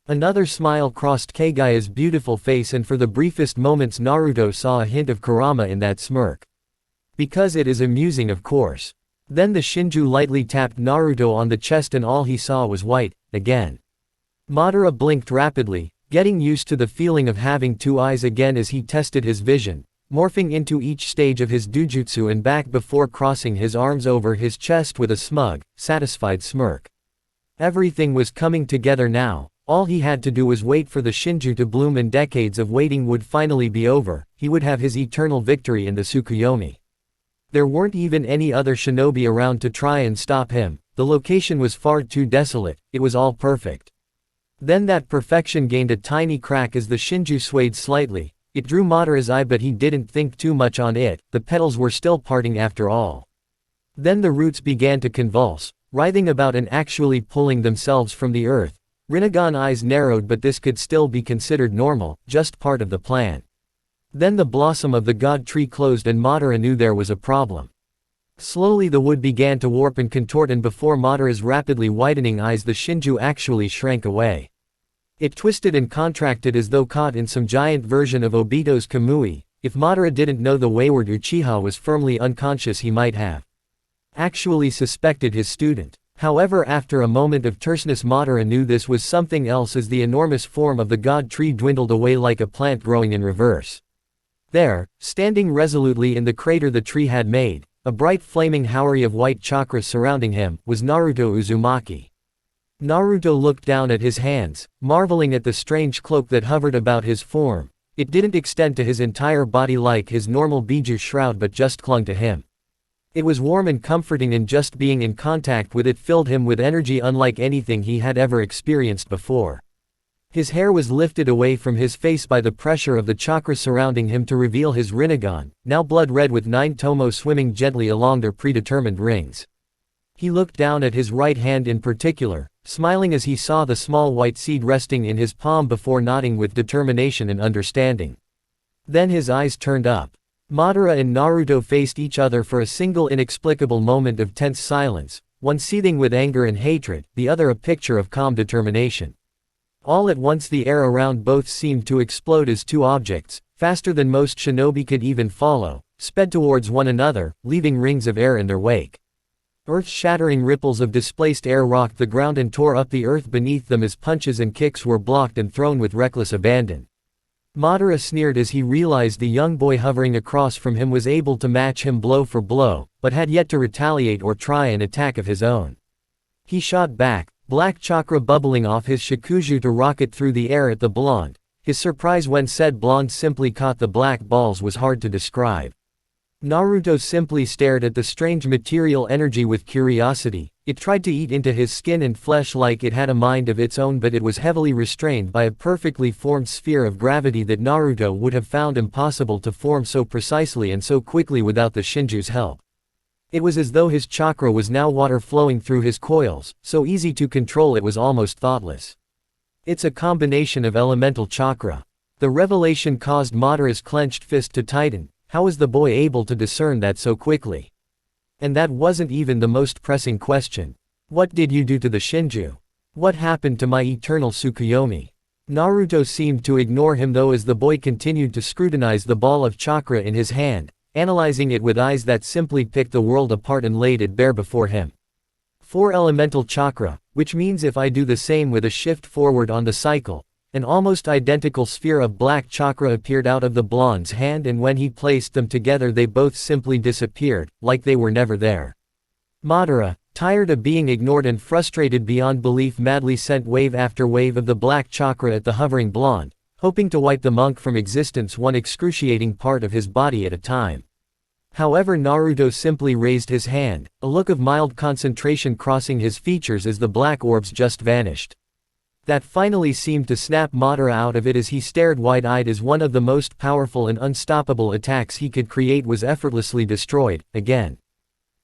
Another smile crossed Kage's beautiful face, and for the briefest moments Naruto saw a hint of Kurama in that smirk. Because it is amusing, of course. Then the Shinju lightly tapped Naruto on the chest and all he saw was white, again. Madara blinked rapidly, getting used to the feeling of having two eyes again as he tested his vision, morphing into each stage of his dujutsu and back before crossing his arms over his chest with a smug, satisfied smirk. Everything was coming together now. All he had to do was wait for the Shinju to bloom, and decades of waiting would finally be over. He would have his eternal victory in the Tsukuyomi. There weren't even any other shinobi around to try and stop him. The location was far too desolate. It was all perfect. Then that perfection gained a tiny crack as the Shinju swayed slightly. It drew Madara's eye, but he didn't think too much on it. The petals were still parting after all. Then the roots began to convulse, writhing about and actually pulling themselves from the earth. Rinnegan eyes narrowed, but this could still be considered normal, just part of the plan. Then the blossom of the god tree closed and Madara knew there was a problem. Slowly the wood began to warp and contort, and before Madara's rapidly widening eyes the Shinju actually shrank away. It twisted and contracted as though caught in some giant version of Obito's Kamui. If Madara didn't know the wayward Uchiha was firmly unconscious, he might have actually suspected his student. However, after a moment of terseness, Madara knew this was something else, as the enormous form of the god tree dwindled away like a plant growing in reverse. There, standing resolutely in the crater the tree had made, a bright flaming howry of white chakras surrounding him, was Naruto Uzumaki. Naruto looked down at his hands, marveling at the strange cloak that hovered about his form. It didn't extend to his entire body like his normal Biju shroud, but just clung to him. It was warm and comforting, and just being in contact with it filled him with energy unlike anything he had ever experienced before. His hair was lifted away from his face by the pressure of the chakra surrounding him to reveal his Rinnegan, now blood red with 9 tomo swimming gently along their predetermined rings. He looked down at his right hand in particular, smiling as he saw the small white seed resting in his palm before nodding with determination and understanding. Then his eyes turned up. Madara and Naruto faced each other for a single inexplicable moment of tense silence, one seething with anger and hatred, the other a picture of calm determination. All at once the air around both seemed to explode as two objects, faster than most shinobi could even follow, sped towards one another, leaving rings of air in their wake. Earth-shattering ripples of displaced air rocked the ground and tore up the earth beneath them as punches and kicks were blocked and thrown with reckless abandon. Madara sneered as he realized the young boy hovering across from him was able to match him blow for blow, but had yet to retaliate or try an attack of his own. He shot back, black chakra bubbling off his shakuju to rocket through the air at the blonde. His surprise when said blonde simply caught the black balls was hard to describe. Naruto simply stared at the strange material energy with curiosity. It tried to eat into his skin and flesh like it had a mind of its own, but it was heavily restrained by a perfectly formed sphere of gravity that Naruto would have found impossible to form so precisely and so quickly without the Shinju's help. It was as though his chakra was now water flowing through his coils, so easy to control it was almost thoughtless. It's a combination of elemental chakra. The revelation caused Madara's clenched fist to tighten. How was the boy able to discern that so quickly? And that wasn't even the most pressing question. What did you do to the Shinju? What happened to my eternal Tsukuyomi? Naruto seemed to ignore him though as the boy continued to scrutinize the ball of chakra in his hand, analyzing it with eyes that simply picked the world apart and laid it bare before him. 4 elemental chakra, which means if I do the same with a shift forward on the cycle, an almost identical sphere of black chakra appeared out of the blonde's hand, and when he placed them together they both simply disappeared, like they were never there. Madara, tired of being ignored and frustrated beyond belief, madly sent wave after wave of the black chakra at the hovering blonde, hoping to wipe the monk from existence one excruciating part of his body at a time. However, Naruto simply raised his hand, a look of mild concentration crossing his features as the black orbs just vanished. That finally seemed to snap Madara out of it as he stared wide-eyed as one of the most powerful and unstoppable attacks he could create was effortlessly destroyed, again.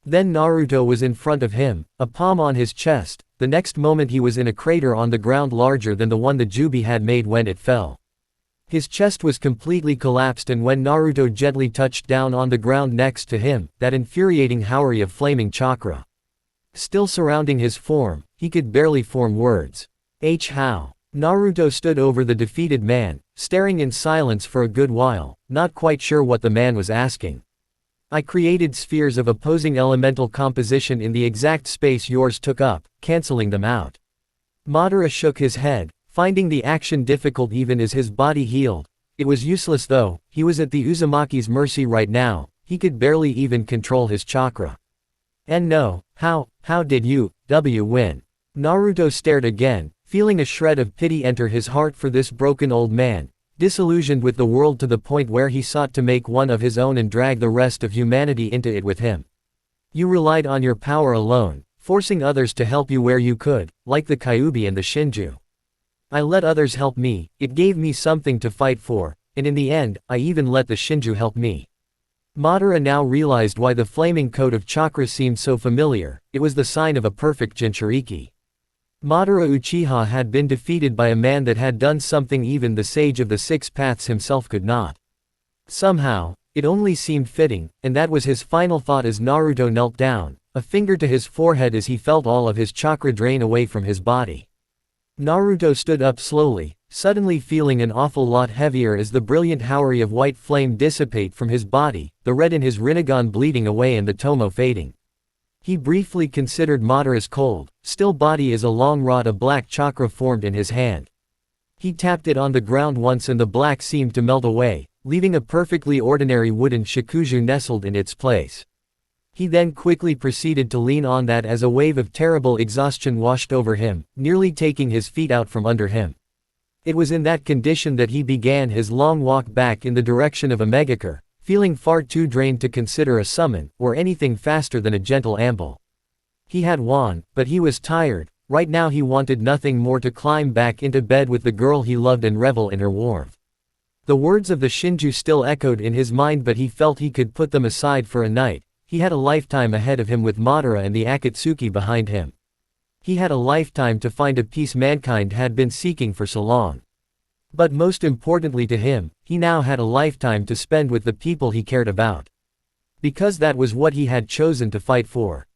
Then Naruto was in front of him, a palm on his chest. The next moment he was in a crater on the ground larger than the one the Jubi had made when it fell. His chest was completely collapsed, and when Naruto gently touched down on the ground next to him, that infuriating howry of flaming chakra still surrounding his form, he could barely form words. How? Naruto stood over the defeated man, staring in silence for a good while, not quite sure what the man was asking. I created spheres of opposing elemental composition in the exact space yours took up, canceling them out. Madara shook his head, finding the action difficult even as his body healed. It was useless though, he was at the Uzumaki's mercy right now, he could barely even control his chakra. And no, how did you win? Naruto stared again, feeling a shred of pity enter his heart for this broken old man, disillusioned with the world to the point where he sought to make one of his own and drag the rest of humanity into it with him. You relied on your power alone, forcing others to help you where you could, like the Kyuubi and the Shinju. I let others help me, it gave me something to fight for, and in the end, I even let the Shinju help me. Madara now realized why the flaming coat of chakra seemed so familiar. It was the sign of a perfect Jinchuriki. Madara Uchiha had been defeated by a man that had done something even the Sage of the Six Paths himself could not. Somehow, It only seemed fitting, and that was his final thought as Naruto knelt down, a finger to his forehead as he felt all of his chakra drain away from his body. Naruto stood up slowly, suddenly feeling an awful lot heavier as the brilliant Houri of white flame dissipate from his body, the red in his Rinnegan bleeding away and the tomo fading. He briefly considered Madara's cold, still body as a long rod of black chakra formed in his hand. He tapped it on the ground once and the black seemed to melt away, leaving a perfectly ordinary wooden shakuju nestled in its place. He then quickly proceeded to lean on that as a wave of terrible exhaustion washed over him, nearly taking his feet out from under him. It was in that condition that he began his long walk back in the direction of Omegakure, feeling far too drained to consider a summon, or anything faster than a gentle amble. He had won, but he was tired. Right now he wanted nothing more to climb back into bed with the girl he loved and revel in her warmth. The words of the Shinju still echoed in his mind, but he felt he could put them aside for a night. He had a lifetime ahead of him with Madara and the Akatsuki behind him. He had a lifetime to find a peace mankind had been seeking for so long. But most importantly to him, he now had a lifetime to spend with the people he cared about. Because that was what he had chosen to fight for.